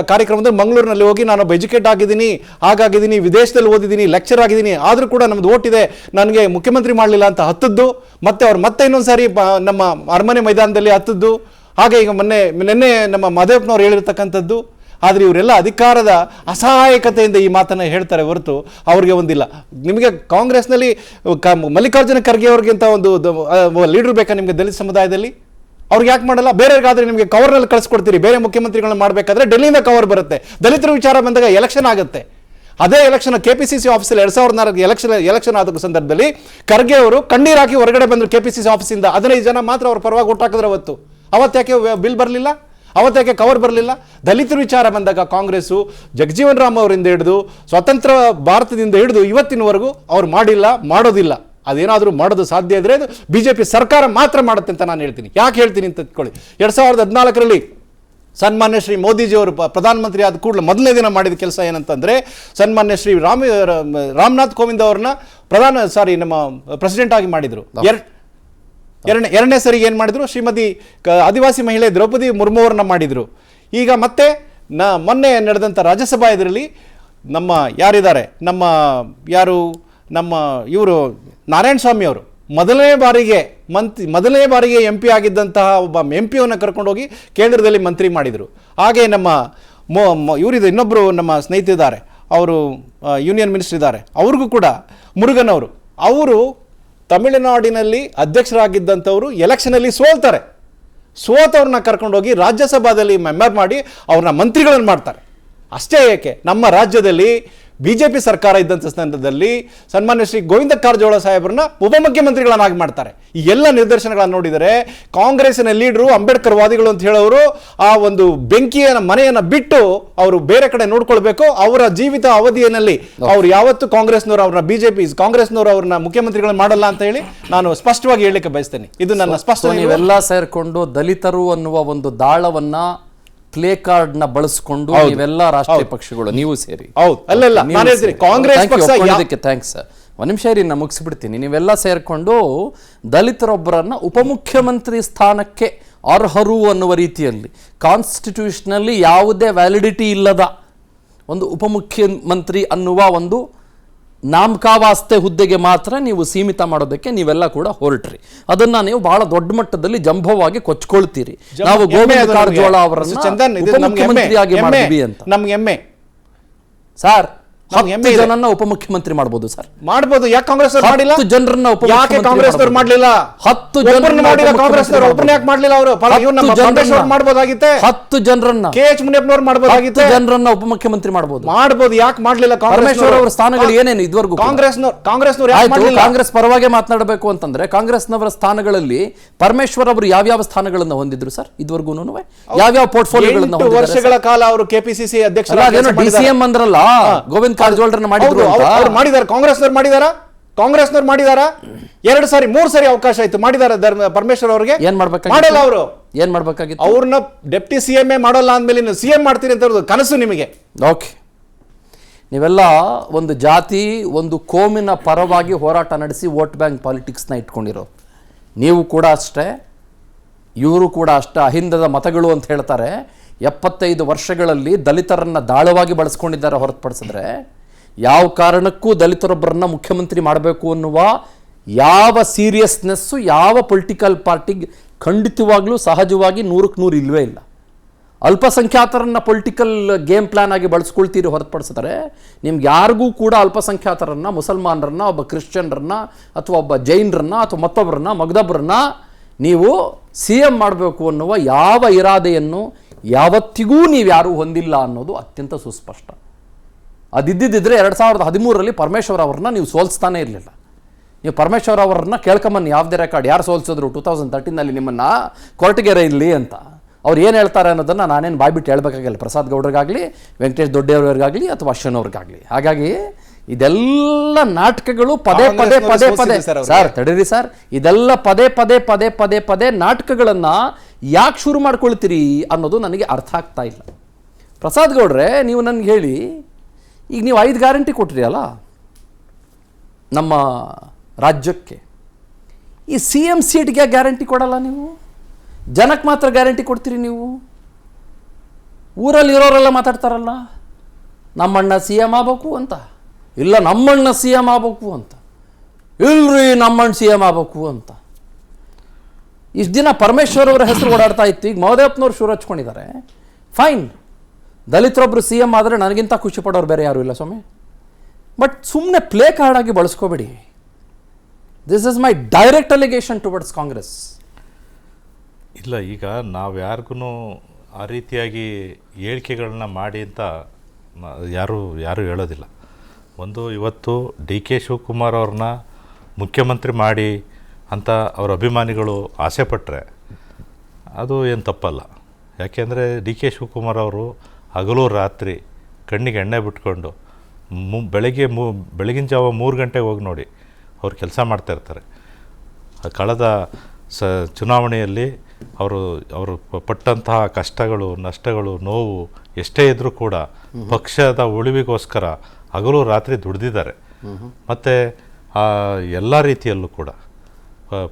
ಕಾರ್ಯಕ್ರಮದಲ್ಲಿ ಮಂಗಳೂರಿನಲ್ಲಿ ಹೋಗಿ ನಾನೊಬ್ಬ ಎಜುಕೇಟ್ ಆಗಿದ್ದೀನಿ, ಹಾಗಾಗಿದ್ದೀನಿ, ವಿದೇಶದಲ್ಲಿ ಓದಿದ್ದೀನಿ, ಲೆಕ್ಚರ್ ಆಗಿದ್ದೀನಿ, ಆದರೂ ಕೂಡ ನಮ್ಮದು ಓಟಿದೆ, ನನಗೆ ಮುಖ್ಯಮಂತ್ರಿ ಮಾಡಲಿಲ್ಲ ಅಂತ ಹತ್ತದ್ದು, ಮತ್ತು ಅವ್ರು ಮತ್ತೆ ಇನ್ನೊಂದು ಸಾರಿ ನಮ್ಮ ಅರಮನೆ ಮೈದಾನದಲ್ಲಿ ಹತ್ತದ್ದು, ಹಾಗೆ ಈಗ ನಿನ್ನೆ ನಮ್ಮ ಮಹದೇವಪ್ಪನವ್ರು ಹೇಳಿರ್ತಕ್ಕಂಥದ್ದು. ಆದರೆ ಇವರೆಲ್ಲ ಅಧಿಕಾರದ ಅಸಹಾಯಕತೆಯಿಂದ ಈ ಮಾತನ್ನು ಹೇಳ್ತಾರೆ ಹೊರತು ಅವ್ರಿಗೆ ಒಂದಿಲ್ಲ. ನಿಮಗೆ ಕಾಂಗ್ರೆಸ್ನಲ್ಲಿ ಮಲ್ಲಿಕಾರ್ಜುನ ಖರ್ಗೆ ಅವ್ರಿಗಿಂತ ಒಂದು ಲೀಡರ್ ಬೇಕಾ ನಿಮಗೆ ದಲಿತ ಸಮುದಾಯದಲ್ಲಿ? ಅವ್ರಿಗೆ ಯಾಕೆ ಮಾಡಲ್ಲ? ಬೇರೆಯವ್ರಿಗಾದ್ರೆ ನಿಮಗೆ ಕವರ್ನಲ್ಲಿ ಕಳಿಸ್ಕೊಡ್ತೀರಿ, ಬೇರೆ ಮುಖ್ಯಮಂತ್ರಿಗಳನ್ನ ಮಾಡಬೇಕಾದ್ರೆ ಡೆಲ್ಲಿಯಿಂದ ಕವರ್ ಬರುತ್ತೆ. ದಲಿತರ ವಿಚಾರ ಬಂದಾಗ ಎಲೆಕ್ಷನ್ ಆಗುತ್ತೆ. ಅದೇ ಎಲೆಕ್ಷನ್ KPCC ಆಫೀಸಲ್ಲಿ 2004 ಎಲೆಕ್ಷನ್ ಆದ ಸಂದರ್ಭದಲ್ಲಿ ಖರ್ಗೆ ಅವರು ಕಣ್ಣೀರು ಹಾಕಿ ಹೊರಗಡೆ ಬಂದರು KPCC ಆಫೀಸಿಂದ. 15 ಜನ ಮಾತ್ರ ಅವ್ರ ಪರವಾಗಿ ಓಟ್ ಹಾಕಿದ್ರೆ ಅವತ್ತಾಕೆ ಬಿಲ್ ಬರಲಿಲ್ಲ, ಅವತ್ತಾಕೆ ಕವರ್ ಬರಲಿಲ್ಲ. ದಲಿತರ ವಿಚಾರ ಬಂದಾಗ ಕಾಂಗ್ರೆಸ್ಸು ಜಗಜೀವನ್ ರಾಮ್ ಅವರಿಂದ ಹಿಡಿದು ಸ್ವತಂತ್ರ ಭಾರತದಿಂದ ಹಿಡಿದು ಇವತ್ತಿನವರೆಗೂ ಅವ್ರು ಮಾಡಿಲ್ಲ, ಮಾಡೋದಿಲ್ಲ. ಅದೇನಾದರೂ ಮಾಡೋದು ಸಾಧ್ಯ ಇದ್ದರೆ ಅದು BJP ಸರ್ಕಾರ ಮಾತ್ರ ಮಾಡುತ್ತೆ ಅಂತ ನಾನು ಹೇಳ್ತೀನಿ. ಯಾಕೆ ಹೇಳ್ತೀನಿ ಅಂತ ತಿಳ್ಕೊಳ್ಳಿ. 2014ರಲ್ಲಿ ಸನ್ಮಾನ್ಯ ಶ್ರೀ ಮೋದಿಜಿಯವರು ಪ್ರಧಾನಮಂತ್ರಿ ಆದ ಕೂಡಲೇ ಮೊದಲನೇ ದಿನ ಮಾಡಿದ ಕೆಲಸ ಏನಂತಂದರೆ, ಸನ್ಮಾನ್ಯ ಶ್ರೀ ರಾಮನಾಥ್ ಕೋವಿಂದ್ ಅವ್ರನ್ನ ನಮ್ಮ ಪ್ರೆಸಿಡೆಂಟ್ ಆಗಿ ಮಾಡಿದರು. ಎರಡನೇ ಸರಿಗೆ ಏನು ಮಾಡಿದ್ರು, ಶ್ರೀಮತಿ ಆದಿವಾಸಿ ಮಹಿಳೆ ದ್ರೌಪದಿ ಮುರ್ಮು ಅವ್ರನ್ನ ಮಾಡಿದರು. ಈಗ ಮತ್ತೆ ಮೊನ್ನೆ ನಡೆದಂಥ ರಾಜ್ಯಸಭಾ ಇದರಲ್ಲಿ ನಮ್ಮ ಯಾರಿದ್ದಾರೆ, ನಮ್ಮ ಇವರು ನಾರಾಯಣ ಸ್ವಾಮಿ ಅವರು ಮೊದಲನೇ ಬಾರಿಗೆ MP ಆಗಿದ್ದಂತಹ ಒಬ್ಬ MP-ಯನ್ನು ಕರ್ಕೊಂಡೋಗಿ ಕೇಂದ್ರದಲ್ಲಿ ಮಂತ್ರಿ ಮಾಡಿದರು. ಹಾಗೆ ನಮ್ಮ ಇವರಿದೆ ಇನ್ನೊಬ್ಬರು ನಮ್ಮ ಸ್ನೇಹಿತರಿದ್ದಾರೆ, ಅವರು ಯೂನಿಯನ್ ಮಿನಿಸ್ಟರ್ ಇದ್ದಾರೆ, ಅವ್ರಿಗೂ ಕೂಡ ಮುರುಗನ್ ಅವರು ತಮಿಳುನಾಡಿನಲ್ಲಿ ಅಧ್ಯಕ್ಷರಾಗಿದ್ದಂಥವರು ಎಲೆಕ್ಷನಲ್ಲಿ ಸೋತವ್ರನ್ನ ಕರ್ಕೊಂಡೋಗಿ ರಾಜ್ಯಸಭಾದಲ್ಲಿ ಮೆಂಬರ್ ಮಾಡಿ ಅವ್ರನ್ನ ಮಂತ್ರಿಗಳನ್ನು ಮಾಡ್ತಾರೆ. ಅಷ್ಟೇ ಏಕೆ, ನಮ್ಮ ರಾಜ್ಯದಲ್ಲಿ ಬಿಜೆಪಿ ಸರ್ಕಾರ ಇದ್ದಂಥ ಸಂದರ್ಭದಲ್ಲಿ ಸನ್ಮಾನ್ಯ ಶ್ರೀ ಗೋವಿಂದ ಕಾರಜೋಳ ಸಾಹೇಬ್ರನ್ನ ಉಪಮುಖ್ಯಮಂತ್ರಿಗಳನ್ನಾಗಿ ಮಾಡ್ತಾರೆ. ಈ ಎಲ್ಲ ನಿದರ್ಶನಗಳನ್ನು ನೋಡಿದರೆ ಕಾಂಗ್ರೆಸ್ಸಿನ ಲೀಡರು ಅಂಬೇಡ್ಕರ್ ವಾದಿಗಳು ಅಂತ ಹೇಳೋರು ಆ ಒಂದು ಬೆಂಕಿಯ ಮನೆಯನ್ನ ಬಿಟ್ಟು ಅವರು ಬೇರೆ ಕಡೆ ನೋಡ್ಕೊಳ್ಬೇಕು. ಅವರ ಜೀವಿತ ಅವಧಿಯಲ್ಲಿ ಅವ್ರು ಯಾವತ್ತು ಕಾಂಗ್ರೆಸ್ನವರು ಅವ್ರನ್ನ ಬಿಜೆಪಿ ಕಾಂಗ್ರೆಸ್ನವರು ಅವ್ರನ್ನ ಮುಖ್ಯಮಂತ್ರಿಗಳನ್ನ ಮಾಡಲ್ಲ ಅಂತ ಹೇಳಿ ನಾನು ಸ್ಪಷ್ಟವಾಗಿ ಹೇಳಲಿಕ್ಕೆ ಬಯಸ್ತೇನೆ. ಇದು ನನ್ನ ಸ್ಪಷ್ಟ. ನೀವೆಲ್ಲ ಸೇರ್ಕೊಂಡು ದಲಿತರು ಅನ್ನುವ ಒಂದು ದಾಳವನ್ನ ಪ್ಲೇ ಕಾರ್ಡ್ ನ ಬಳಸಿಕೊಂಡು ನೀವೆಲ್ಲ ರಾಷ್ಟ್ರೀಯ ಪಕ್ಷಗಳು ನೀವು ಸೇರಿ ಕಾಂಗ್ರೆಸ್ ಥ್ಯಾಂಕ್ಸ್. ಒಂದ್ ನಿಮಿಷ ಇರಿ, ನಾನು ಮುಗಿಸ್ಬಿಡ್ತೀನಿ. ನೀವೆಲ್ಲ ಸೇರ್ಕೊಂಡು ದಲಿತರೊಬ್ಬರನ್ನ ಉಪಮುಖ್ಯಮಂತ್ರಿ ಸ್ಥಾನಕ್ಕೆ ಅರ್ಹರು ಅನ್ನುವ ರೀತಿಯಲ್ಲಿ ಕಾನ್ಸ್ಟಿಟ್ಯೂಷನಲ್ಲಿ ಯಾವುದೇ ವ್ಯಾಲಿಡಿಟಿ ಇಲ್ಲದ ಒಂದು ಉಪಮುಖ್ಯಮಂತ್ರಿ ಅನ್ನುವ ಒಂದು ನಾಮಕಾವಾಸ್ತೆ ಹುದ್ದೆಗೆ ಮಾತ್ರ ನೀವು ಸೀಮಿತ ಮಾಡೋದಕ್ಕೆ ನೀವೆಲ್ಲ ಕೂಡ ಹೊರಟ್ರಿ. ಅದನ್ನ ನೀವು ಬಹಳ ದೊಡ್ಡ ಮಟ್ಟದಲ್ಲಿ ಜಂಭವಾಗಿ ಕೊಚ್ಕೊಳ್ತೀರಿ. ನಾವು ಗೋವಿಂದ ಕಾರಜೋಳ ಅವರನ್ನ ಉಪಮುಖ್ಯಮಂತ್ರಿಯಾಗಿ ಮಾಡಿದ್ವಿ ಅಂತ. ನಮ್ಗೆ ಹೆಮ್ಮೆ ಸರ್. 10 ಜನನ್ನ ಉಪಮುಖ್ಯಮಂತ್ರಿ ಮಾಡಬಹುದು ಸರ್, ಮಾಡಬಹುದು. ಯಾಕೆ ಕಾಂಗ್ರೆಸ್ ಮಾಡಿಲ್ಲ? 10 ಜನರನ್ನ ಯಾಕೆ ಕಾಂಗ್ರೆಸ್ ಮಾಡಲಿಲ್ಲ? 10 ಜನರನ್ನ ಮಾಡಿಲ್ಲ. ಕಾಂಗ್ರೆಸ್ ಒಬ್ಬರನ್ನ ಯಾಕೆ ಮಾಡಲಿಲ್ಲ? ಅವರು ಮಾಡಬಹುದಾಗಿತ್ತೆ. 10 ಜನರನ್ನ KH ಮುನಿಯಪ್ಪನವರು ಮಾಡಬಹುದಾಗಿತ್ತೆ. 10 ಜನರನ್ನ ಉಪಮುಖ್ಯಮಂತ್ರಿ ಮಾಡಬಹುದು. ಯಾಕೆ ಮಾಡಲಿಲ್ಲ? ಪರಮೇಶ್ವರ್ ಅವರ ಸ್ಥಾನಗಳು ಏನೇನು ಇದುವರೆಗೂ? ಕಾಂಗ್ರೆಸ್ನವರು ಕಾಂಗ್ರೆಸ್ ಪರವಾಗಿ ಮಾತನಾಡಬೇಕು ಅಂತಂದ್ರೆ ಕಾಂಗ್ರೆಸ್ನವರ ಸ್ಥಾನಗಳಲ್ಲಿ ಪರಮೇಶ್ವರ್ ಅವರು ಯಾವ್ಯಾವ ಸ್ಥಾನಗಳನ್ನ ಹೊಂದಿದ್ರು ಸರ್ ಇದುವರೆಗೂ? ಯಾವ್ಯಾವ ಪೋರ್ಟ್ಫೋಲಿಯೋಗಳನ್ನ ಹೊಂದಿದ್ರು? ವರ್ಷಗಳ ಕಾಲ ಅವರು ಕೆಪಿಸಿಸಿ ಅಧ್ಯಕ್ಷರಾಗಿ DCM ಅಂದ್ರಲ್ಲ, ಗೋವಿಂದ ಕಾರಜೋಳರನ್ನ ಮಾಡಿದ್ರು ಅಂತ ಮಾಡಿದ್ದಾರೆ. ಕಾಂಗ್ರೆಸ್ನವ್ರು ಮಾಡಿದಾರ 2 ಸಾರಿ 3 ಸಾರಿ ಅವಕಾಶ ಆಯ್ತು. ಮಾಡಿದಾರ ಪರಮೇಶ್ವರ್ ಅವ್ರಿಗೆ? ಏನ್ ಮಾಡ್ಬೇಕಾಗಿತ್ತು? ಮಾಡಲ್ಲ. ಅವರು ಏನ್ ಮಾಡ್ಬೇಕಾಗಿತ್ತು? ಅವ್ರನ್ನ ಡೆಪ್ಟಿ CM ಮಾಡಲ್ಲ ಅಂದ್ಮೇಲೆ ಇನ್ನು CM ಮಾಡ್ತೀರಿ ಅಂತ ಕನಸು ನಿಮಗೆ. ಓಕೆ, ನೀವೆಲ್ಲ ಒಂದು ಜಾತಿ ಒಂದು ಕೋಮಿನ ಪರವಾಗಿ ಹೋರಾಟ ನಡೆಸಿ ವೋಟ್ ಬ್ಯಾಂಕ್ ಪಾಲಿಟಿಕ್ಸ್ನ ಇಟ್ಕೊಂಡಿರೋ ನೀವು ಕೂಡ ಅಷ್ಟೇ, ಇವರು ಕೂಡ ಅಷ್ಟೇ. ಅಹಿಂದದ ಮತಗಳು ಅಂತ ಹೇಳ್ತಾರೆ. 75 ವರ್ಷಗಳಲ್ಲಿ ದಲಿತರನ್ನ ದಾಳವಾಗಿ ಬಳಸ್ಕೊಂಡಿದ್ದಾರೆ ಹೊರತುಪಡಿಸಿದ್ರೆ ಯಾವ ಕಾರಣಕ್ಕೂ ದಲಿತರೊಬ್ಬರನ್ನ ಮುಖ್ಯಮಂತ್ರಿ ಮಾಡಬೇಕು ಅನ್ನುವ ಯಾವ ಸೀರಿಯಸ್ನೆಸ್ಸು ಯಾವ ಪೊಲಿಟಿಕಲ್ ಪಾರ್ಟಿಗೆ ಖಂಡಿತವಾಗ್ಲೂ ಸಹಜವಾಗಿ 100ಕ್ಕೆ 100 ಇಲ್ವೇ ಇಲ್ಲ. ಅಲ್ಪಸಂಖ್ಯಾತರನ್ನ ಪೊಲಿಟಿಕಲ್ ಗೇಮ್ ಪ್ಲಾನ್ ಆಗಿ ಬಳಸ್ಕೊಳ್ತೀರಿ ಹೊರತುಪಡಿಸಿದ್ರೆ ನಿಮ್ಗೆ ಯಾರಿಗೂ ಕೂಡ ಅಲ್ಪಸಂಖ್ಯಾತರನ್ನ, ಮುಸಲ್ಮಾನರನ್ನ, ಒಬ್ಬ ಕ್ರಿಶ್ಚಿಯನ್ರನ್ನ ಅಥವಾ ಒಬ್ಬ ಜೈನರನ್ನ ಅಥವಾ ಮತ್ತೊಬ್ಬರನ್ನ ಮಗದೊಬ್ಬರನ್ನ ನೀವು CM ಮಾಡಬೇಕು ಅನ್ನುವ ಯಾವ ಇರಾದೆಯನ್ನು ಯಾವತ್ತಿಗೂ ನೀವು ಯಾರೂ ಹೊಂದಿಲ್ಲ ಅನ್ನೋದು ಅತ್ಯಂತ ಸುಸ್ಪಷ್ಟ. ಅದಿದ್ದಿದ್ರೆ 2013ರಲ್ಲಿ ಪರಮೇಶ್ವರ್ ಅವರನ್ನ ನೀವು ಸೋಲ್ಸ್ತಾನೆ ಇರಲಿಲ್ಲ. ನೀವು ಪರಮೇಶ್ವರ್ ಅವರನ್ನ ಕೇಳ್ಕೊಂಬನ್ನಿ, ಯಾವುದೇ ರೆಕಾರ್ಡ್ ಯಾರು ಸೋಲ್ಸಿದ್ರು 2013ನಲ್ಲಿ ನಿಮ್ಮನ್ನ ಕೊರಟಗೆರೆ ಇಲ್ಲಿ ಅಂತ. ಅವ್ರು ಏನು ಹೇಳ್ತಾರೆ ಅನ್ನೋದನ್ನು ನಾನೇನು ಬಾಯ್ಬಿಟ್ಟು ಹೇಳ್ಬೇಕಾಗಿಲ್ಲ, ಪ್ರಸಾದ್ ಗೌಡ್ರಿಗಾಗಲಿ, ವೆಂಕಟೇಶ್ ದೊಡ್ಡೇವ್ರಿಗಾಗಲಿ ಅಥವಾ ಅಶ್ವನವ್ರಿಗಾಗಲಿ. ಹಾಗಾಗಿ ಇದೆಲ್ಲ ನಾಟಕಗಳು ಪದೇ ಪದೇ ಪದೇ ಪದೇ ಸರ್ ತಡೀರಿ ಸರ್, ಇದೆಲ್ಲ ಪದೇ ಪದೇ ಪದೇ ಪದೇ ಪದೇ ನಾಟಕಗಳನ್ನು ಯಾಕೆ ಶುರು ಮಾಡ್ಕೊಳ್ತೀರಿ ಅನ್ನೋದು ನನಗೆ ಅರ್ಥ ಆಗ್ತಾ ಇಲ್ಲ. ಪ್ರಸಾದ್ ಗೌಡ್ರೆ, ನೀವು ನನಗೆ ಹೇಳಿ, ಈಗ ನೀವು 5 ಗ್ಯಾರಂಟಿ ಕೊಟ್ಟಿರಿ ಅಲ್ಲ ನಮ್ಮ ರಾಜ್ಯಕ್ಕೆ, ಈ CM ಸೀಟ್ಗೆ ಗ್ಯಾರಂಟಿ ಕೊಡಲ್ಲ ನೀವು, ಜನಕ್ಕೆ ಮಾತ್ರ ಗ್ಯಾರಂಟಿ ಕೊಡ್ತೀರಿ ನೀವು. ಊರಲ್ಲಿ ಇರೋರೆಲ್ಲ ಮಾತಾಡ್ತಾರಲ್ಲ, ನಮ್ಮಣ್ಣ CM ಆಗಬೇಕು ಅಂತ, ಇಲ್ಲ ನಮ್ಮಣ್ಣ CM ಆಗಬೇಕು ಅಂತ, ಇಲ್ರಿ ನಮ್ಮಣ್ಣ CM ಆಗಬೇಕು ಅಂತ. ಇಷ್ಟು ದಿನ ಪರಮೇಶ್ವರ್ ಅವರ ಹೆಸರು ಓಡಾಡ್ತಾ ಇತ್ತು, ಈಗ ಮಹದೇವಪ್ಪನವ್ರು ಶುರು ಹಚ್ಕೊಂಡಿದ್ದಾರೆ. ಫೈನ್, ದಲಿತರೊಬ್ಬರು CM ಆದರೆ ನನಗಿಂತ ಖುಷಿ ಪಡೋರು ಬೇರೆ ಯಾರೂ ಇಲ್ಲ ಸ್ವಾಮಿ. ಬಟ್ ಸುಮ್ಮನೆ ಪ್ಲೇ ಕಾರ್ಡ್ ಆಗಿ ಬಳಸ್ಕೋಬೇಡಿ. This is my direct allegation towards Congress. ಇಲ್ಲ, ಈಗ ನಾವು ಯಾರಿಗೂ ಆ ರೀತಿಯಾಗಿ ಹೇಳಿಕೆಗಳನ್ನ ಮಾಡಿ ಅಂತ ಯಾರೂ ಹೇಳೋದಿಲ್ಲ. ಒಂದು ಇವತ್ತು DK ಶಿವಕುಮಾರ್ ಅವ್ರನ್ನ ಮುಖ್ಯಮಂತ್ರಿ ಮಾಡಿ ಅಂತ ಅವ್ರ ಅಭಿಮಾನಿಗಳು ಆಸೆ ಪಟ್ಟರೆ ಅದು ಏನು ತಪ್ಪಲ್ಲ. ಯಾಕೆಂದರೆ DK ಶಿವಕುಮಾರ್ ಅವರು ಹಗಲು ರಾತ್ರಿ ಕಣ್ಣಿಗೆ ಎಣ್ಣೆ ಬಿಟ್ಕೊಂಡು ಬೆಳಗಿನ ಜಾವ 3 ಗಂಟೆಗೆ ಹೋಗಿ ನೋಡಿ ಅವ್ರು ಕೆಲಸ ಮಾಡ್ತಾಯಿರ್ತಾರೆ. ಕಳೆದ ಚುನಾವಣೆಯಲ್ಲಿ ಅವರು ಪಟ್ಟಂತಹ ಕಷ್ಟಗಳು, ನಷ್ಟಗಳು, ನೋವು ಎಷ್ಟೇ ಇದ್ದರೂ ಕೂಡ ಪಕ್ಷದ ಉಳಿವಿಗೋಸ್ಕರ ಹಗಲು ರಾತ್ರಿ ದುಡಿದಿದ್ದಾರೆ. ಮತ್ತು ಎಲ್ಲ ರೀತಿಯಲ್ಲೂ ಕೂಡ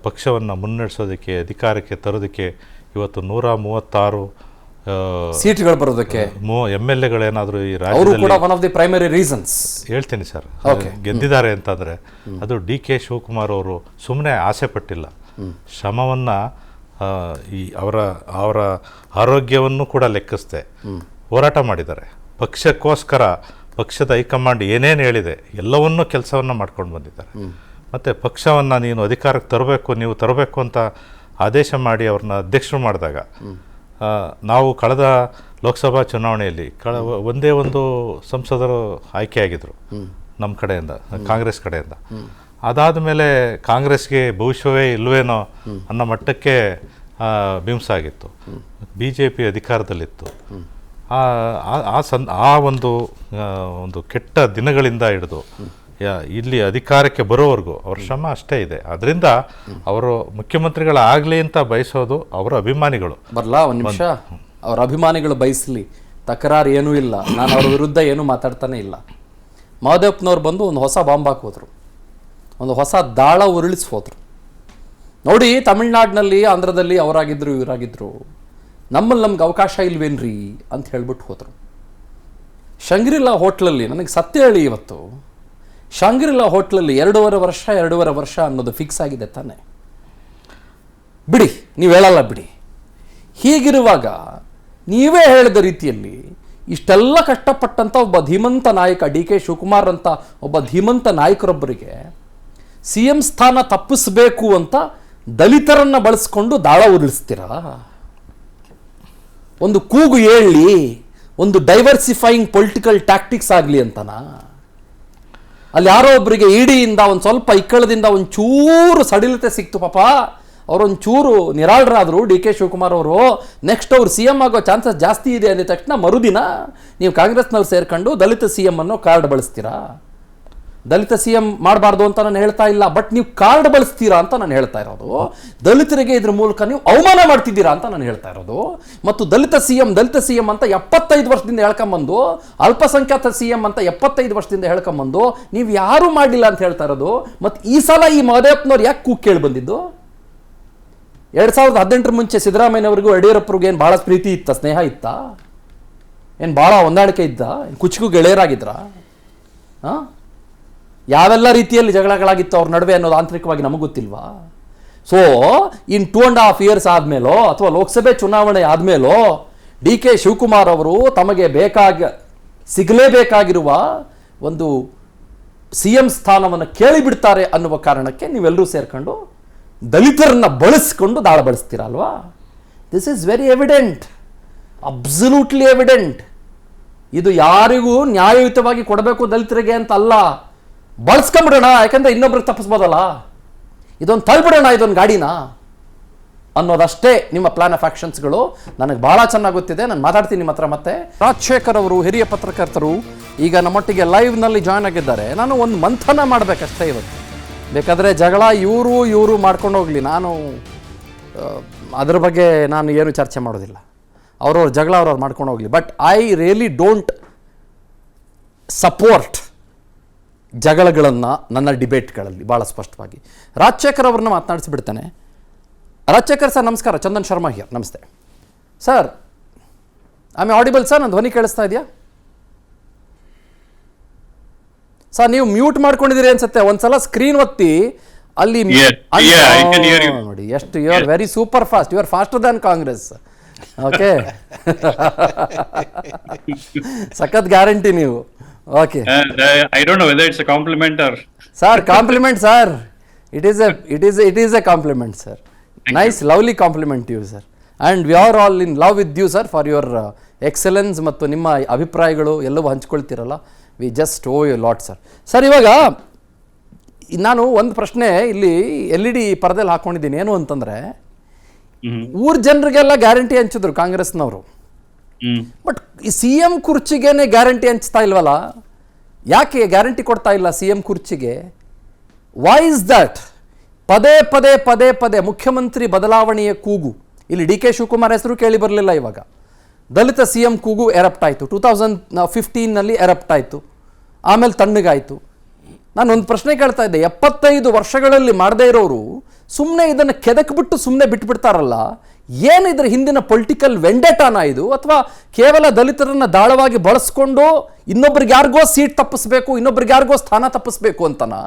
ಪಕ್ಷವನ್ನು ಮುನ್ನಡೆಸೋದಕ್ಕೆ, ಅಧಿಕಾರಕ್ಕೆ ತರೋದಕ್ಕೆ ಇವತ್ತು 136 ಸೀಟ್ಗಳು ಬರೋದಕ್ಕೆ MLAಗಳೇನಾದರೂ ಈ ರಾಜ್ಯದಲ್ಲಿ ಹೇಳ್ತೀನಿ ಸರ್ ಗೆದ್ದಿದ್ದಾರೆ ಅಂತಂದರೆ ಅದು DK ಶಿವಕುಮಾರ್ ಅವರು ಸುಮ್ಮನೆ ಆಸೆ ಪಟ್ಟಿಲ್ಲ. ಶ್ರಮವನ್ನು ಈ ಅವರ ಆರೋಗ್ಯವನ್ನು ಕೂಡ ಲೆಕ್ಕಿಸದೆ ಹೋರಾಟ ಮಾಡಿದ್ದಾರೆ. ಪಕ್ಷಕ್ಕೋಸ್ಕರ ಪಕ್ಷದ ಹೈಕಮಾಂಡ್ ಏನೇನು ಹೇಳಿದೆ ಎಲ್ಲವನ್ನೂ ಕೆಲಸವನ್ನು ಮಾಡ್ಕೊಂಡು ಬಂದಿದ್ದಾರೆ. ಮತ್ತು ಪಕ್ಷವನ್ನು ನೀನು ಅಧಿಕಾರಕ್ಕೆ ನೀವು ತರಬೇಕು ಅಂತ ಆದೇಶ ಮಾಡಿ ಅವ್ರನ್ನ ಅಧ್ಯಕ್ಷರು ಮಾಡಿದಾಗ ನಾವು ಕಳೆದ ಲೋಕಸಭಾ ಚುನಾವಣೆಯಲ್ಲಿ ಒಂದೇ ಒಂದು ಸಂಸದರು ಆಯ್ಕೆಯಾಗಿದ್ದರು ನಮ್ಮ ಕಡೆಯಿಂದ, ಕಾಂಗ್ರೆಸ್ ಕಡೆಯಿಂದ. ಅದಾದ ಮೇಲೆ ಕಾಂಗ್ರೆಸ್ಗೆ ಭವಿಷ್ಯವೇ ಇಲ್ವೇನೋ ಅನ್ನೋ ಮಟ್ಟಕ್ಕೆ ಬಿಂಸ ಆಗಿತ್ತು. BJP ಅಧಿಕಾರದಲ್ಲಿತ್ತು. ಆ ಒಂದು ಕೆಟ್ಟ ದಿನಗಳಿಂದ ಹಿಡಿದು ಇಲ್ಲಿ ಅಧಿಕಾರಕ್ಕೆ ಬರೋವರೆಗೂ ಅವ್ರ ಶ್ರಮ ಅಷ್ಟೇ ಇದೆ. ಅದರಿಂದ ಅವರು ಮುಖ್ಯಮಂತ್ರಿಗಳಾಗಲಿ ಅಂತ ಬಯಸೋದು ಅವರ ಅಭಿಮಾನಿಗಳು. ಬರಲಾ ಒಂದು ನಿಮಿಷ, ಅವ್ರ ಅಭಿಮಾನಿಗಳು ಬಯಸಲಿ, ತಕರಾರು ಏನೂ ಇಲ್ಲ. ನಾನು ಅವ್ರ ವಿರುದ್ಧ ಏನೂ ಮಾತಾಡ್ತಾನೆ ಇಲ್ಲ. ಮಹದೇವಪ್ಪನವ್ರು ಬಂದು ಒಂದು ಹೊಸ ಬಾಂಬ್ ಹಾಕೋದ್ರು, ಒಂದು ಹೊಸ ದಾಳ ಉರುಳಿಸಿ ಹೋದ್ರು. ನೋಡಿ, ತಮಿಳ್ನಾಡಿನಲ್ಲಿ, ಆಂಧ್ರದಲ್ಲಿ ಅವರಾಗಿದ್ರು ಇವರಾಗಿದ್ರು, ನಮ್ಮಲ್ಲಿ ನಮ್ಗೆ ಅವಕಾಶ ಇಲ್ವೇನ್ರಿ ಅಂತ ಹೇಳ್ಬಿಟ್ಟು ಹೋದರು. ಶಂಗ್ರಿಲಾ ಹೋಟ್ಲಲ್ಲಿ, ನನಗೆ ಸತ್ಯ ಹೇಳಿ, ಇವತ್ತು ಶಂಗ್ರಿಲಾ ಹೋಟ್ಲಲ್ಲಿ 2.5 ವರ್ಷ ಅನ್ನೋದು ಫಿಕ್ಸ್ ಆಗಿದೆ ತಾನೆ. ಬಿಡಿ, ನೀವು ಹೇಳಲ್ಲ ಬಿಡಿ. ಹೀಗಿರುವಾಗ ನೀವೇ ಹೇಳಿದ ರೀತಿಯಲ್ಲಿ ಇಷ್ಟೆಲ್ಲ ಕಷ್ಟಪಟ್ಟಂಥ ಒಬ್ಬ ಧೀಮಂತ ನಾಯಕ DK ಶಿವಕುಮಾರ್ ಅಂತ ಒಬ್ಬ ಧೀಮಂತ ನಾಯಕರೊಬ್ಬರಿಗೆ CM ಸ್ಥಾನ ತಪ್ಪಿಸಬೇಕು ಅಂತ ದಲಿತರನ್ನ ಬಳಸ್ಕೊಂಡು ದಾಳ ಉರುಳಿಸ್ತೀರಾ? ಒಂದು ಕೂಗು ಹೇಳಿ, ಒಂದು ಡೈವರ್ಸಿಫೈಯಿಂಗ್ ಪೊಲಿಟಿಕಲ್ ಟ್ಯಾಕ್ಟಿಕ್ಸ್ ಆಗಲಿ ಅಂತನಾ? ಅಲ್ಲಿ ಯಾರೋ ಒಬ್ಬರಿಗೆ ಇಡಿಯಿಂದ ಒಂದು ಸ್ವಲ್ಪ ಇಕ್ಕಳದಿಂದ ಒಂದು ಚೂರು ಸಡಿಲತೆ ಸಿಕ್ತು, ಪಾಪ ಅವರೊಂದು ಚೂರು ನಿರಾಳರಾದರು DK ಶಿವಕುಮಾರ್ ಅವರು. ನೆಕ್ಸ್ಟ್ ಅವ್ರು CM ಆಗೋ ಚಾನ್ಸಸ್ ಜಾಸ್ತಿ ಇದೆ ಅಂದ ತಕ್ಷಣ ಮರುದಿನ ನೀವು ಕಾಂಗ್ರೆಸ್ನವ್ರು ಸೇರ್ಕೊಂಡು ದಲಿತ CM ಅನ್ನೋ ಕಾರ್ಡ್ ಬಳಸ್ತೀರಾ? ದಲಿತ CM ಮಾಡಬಾರ್ದು ಅಂತ ನಾನು ಹೇಳ್ತಾ ಇಲ್ಲ, ಬಟ್ ನೀವು ಕಾರ್ಡ್ ಬಳಸ್ತೀರಾ ಅಂತ ನಾನು ಹೇಳ್ತಾ ಇರೋದು. ದಲಿತರಿಗೆ ಇದ್ರ ಮೂಲಕ ನೀವು ಅವಮಾನ ಮಾಡ್ತಿದ್ದೀರಾ ಅಂತ ನಾನು ಹೇಳ್ತಾ ಇರೋದು. ಮತ್ತು ದಲಿತ CM ಅಂತ 75 ವರ್ಷದಿಂದ ಹೇಳ್ಕೊಂಬಂದು, ಅಲ್ಪಸಂಖ್ಯಾತ CM ಅಂತ 75 ವರ್ಷದಿಂದ ಹೇಳ್ಕೊಂಬಂದು ನೀವು ಯಾರೂ ಮಾಡಿಲ್ಲ ಅಂತ ಹೇಳ್ತಾ ಇರೋದು. ಮತ್ತು ಈ ಸಲ ಈ ಮಹದೇವಪ್ಪನವ್ರು ಯಾಕೆ ಕೂಗ್ ಕೇಳಿ ಬಂದಿದ್ದು? 2018 ಮುಂಚೆ ಸಿದ್ದರಾಮಯ್ಯನವರಿಗೂ ಯಡಿಯೂರಪ್ಪರಿಗೂ ಏನು ಭಾಳ ಪ್ರೀತಿ ಇತ್ತ, ಸ್ನೇಹ ಇತ್ತ, ಏನು ಭಾಳ ಹೊಂದಾಣಿಕೆ ಇದ್ದ, ಕುಚಿಗೂ ಗೆಳೆಯರಾಗಿದ್ರ? ಯಾವೆಲ್ಲ ರೀತಿಯಲ್ಲಿ ಜಗಳಗಳಾಗಿತ್ತು ಅವ್ರ ನಡುವೆ ಅನ್ನೋದು ಆಂತರಿಕವಾಗಿ ನಮಗೆ ಗೊತ್ತಿಲ್ವಾ? ಸೊ ಇನ್ 2.5 years ಆದಮೇಲೋ ಅಥವಾ ಲೋಕಸಭೆ ಚುನಾವಣೆ ಆದಮೇಲೋ DK ಶಿವಕುಮಾರ್ ಅವರು ತಮಗೆ ಸಿಗಲೇಬೇಕಾಗಿರುವ ಒಂದು CM ಸ್ಥಾನವನ್ನು ಕೇಳಿಬಿಡ್ತಾರೆ ಅನ್ನುವ ಕಾರಣಕ್ಕೆ ನೀವೆಲ್ಲರೂ ಸೇರ್ಕೊಂಡು ದಲಿತರನ್ನ ಬಳಸ್ಕೊಂಡು ದಾಳ ಬಳಸ್ತೀರ ಅಲ್ವಾ? This is very evident, absolutely evident. ಇದು ಯಾರಿಗೂ ನ್ಯಾಯಯುತವಾಗಿ ಕೊಡಬೇಕು ದಲಿತರಿಗೆ ಅಂತ ಅಲ್ಲ, ಬಳಸ್ಕೊಂಬಿಡೋಣ, ಯಾಕಂದ್ರೆ ಇನ್ನೊಬ್ರಿಗೆ ತಪ್ಪಿಸ್ಬೋದಲ್ಲ, ಇದೊಂದು ತಳ್ಬಿಡೋಣ ಇದೊಂದು ಗಾಡಿನ ಅನ್ನೋದಷ್ಟೇ ನಿಮ್ಮ ಪ್ಲಾನ್ ಆಫ್ ಆಕ್ಷನ್ಸ್ಗಳು. ನನಗೆ ಭಾಳ ಚೆನ್ನಾಗಿ ಗೊತ್ತಿದೆ, ನಾನು ಮಾತಾಡ್ತೀನಿ ನಿಮ್ಮ ಹತ್ರ. ಮತ್ತೆ ರಾಜಶೇಖರ್ ಅವರು ಹಿರಿಯ ಪತ್ರಕರ್ತರು ಈಗ ನಮ್ಮೊಟ್ಟಿಗೆ ಲೈವ್ನಲ್ಲಿ ಜಾಯ್ನ್ ಆಗಿದ್ದಾರೆ. ನಾನು ಒಂದು ಮಂಥನ ಮಾಡಬೇಕಷ್ಟೇ ಇವತ್ತು. ಬೇಕಾದರೆ ಜಗಳ ಇವರು ಮಾಡ್ಕೊಂಡು ಹೋಗಲಿ, ನಾನು ಅದ್ರ ಬಗ್ಗೆ ನಾನು ಏನು ಚರ್ಚೆ ಮಾಡೋದಿಲ್ಲ. ಅವ್ರವ್ರ ಜಗಳ ಅವ್ರವ್ರು ಮಾಡ್ಕೊಂಡು ಹೋಗಲಿ. But I really don't support ಜಗಳಗಳನ್ನು ನನ್ನ ಡಿಬೇಟ್ಗಳಲ್ಲಿ ಭಾಳ ಸ್ಪಷ್ಟವಾಗಿ. ರಾಜಶೇಖರ್ ಅವ್ರನ್ನ ಮಾತನಾಡಿಸಿಬಿಡ್ತಾನೆ. ರಾಜಶೇಖರ್ ಸರ್ ನಮಸ್ಕಾರ, ಚಂದನ್ ಶರ್ಮಾ ಹಿಯರ್. ನಮಸ್ತೆ ಸರ್. ಆಮೇಲೆ ಆಡಿಬಲ್ ಸರ್, ನನ್ನ ಧ್ವನಿ ಕೇಳಿಸ್ತಾ ಇದೆಯಾ ಸರ್? ನೀವು ಮ್ಯೂಟ್ ಮಾಡ್ಕೊಂಡಿದ್ದೀರಿ ಅನ್ಸುತ್ತೆ. ಒಂದ್ಸಲ ಸ್ಕ್ರೀನ್ ಒತ್ತಿ ಅಲ್ಲಿ ನೋಡಿ. ಎಷ್ಟು you are very super fast, you are faster than Congress. Okay, ಸಖತ್ ಗ್ಯಾರಂಟಿ ನೀವು. Okay, I don't know whether it's a compliment or sir, compliment sir, it is a compliment sir. Nice, lovely compliment to you sir, and we are all in love with you sir for your excellence ಮತ್ತು ನಿಮ್ಮ ಅಭಿಪ್ರಾಯಗಳು ಎಲ್ಲವೂ ಹಂಚ್ಕೊಳ್ತಿರಲ್ಲ. We just owe you lot sir. Sir, ಇವಾಗ ನಾನು ಒಂದು ಪ್ರಶ್ನೆ ಇಲ್ಲಿ LED ಪರದೆಯಲ್ಲಿ ಹಾಕೊಂಡಿದ್ದೀನಿ. ಏನು ಅಂತಂದ್ರೆ, ಊರ್ ಜನರಿಗೆಲ್ಲ ಗ್ಯಾರಂಟಿ ಹಂಚಿದ್ರು ಕಾಂಗ್ರೆಸ್ನವರು, ಬಟ್ ಈ CM ಕುರ್ಚಿಗೇನೆ ಗ್ಯಾರಂಟಿ ಹಂಚ್ತಾ ಇಲ್ವಲ್ಲ? ಯಾಕೆ ಗ್ಯಾರಂಟಿ ಕೊಡ್ತಾ ಇಲ್ಲ CM ಕುರ್ಚಿಗೆ? Why is that? ಪದೇ ಮುಖ್ಯಮಂತ್ರಿ ಬದಲಾವಣೆಯ ಕೂಗು. ಇಲ್ಲಿ DK ಶಿವಕುಮಾರ್ ಹೆಸರು ಕೇಳಿ ಬರಲಿಲ್ಲ. ಇವಾಗ ದಲಿತ CM ಕೂಗು ಎರಪ್ಟ್ ಆಯಿತು. 2015ನಲ್ಲಿ ಎರಪ್ಟ್ ಆಯಿತು, ಆಮೇಲೆ ತಣ್ಣಗಾಯಿತು. ನಾನು ಒಂದು ಪ್ರಶ್ನೆ ಕೇಳ್ತಾ ಇದ್ದೆ, 75 ವರ್ಷಗಳಲ್ಲಿ ಮಾಡದೇ ಇರೋರು ಸುಮ್ಮನೆ ಇದನ್ನು ಕೆದಕ್ಬಿಟ್ಟು ಸುಮ್ಮನೆ ಬಿಟ್ಬಿಡ್ತಾರಲ್ಲ, ಏನಿದ್ರ ಹಿಂದಿನ ಪೊಲಿಟಿಕಲ್ ವೆಂಡೆಟಾನ ಇದು? ಅಥವಾ ಕೇವಲ ದಲಿತರನ್ನ ದಾಳವಾಗಿ ಬಳಸ್ಕೊಂಡು ಇನ್ನೊಬ್ರಿಗೆ ಯಾರಿಗೋ ಸೀಟ್ ತಪ್ಪಿಸ್ಬೇಕು, ಇನ್ನೊಬ್ರಿಗೆ ಯಾರಿಗೋ ಸ್ಥಾನ ತಪ್ಪಿಸ್ಬೇಕು ಅಂತನಾ?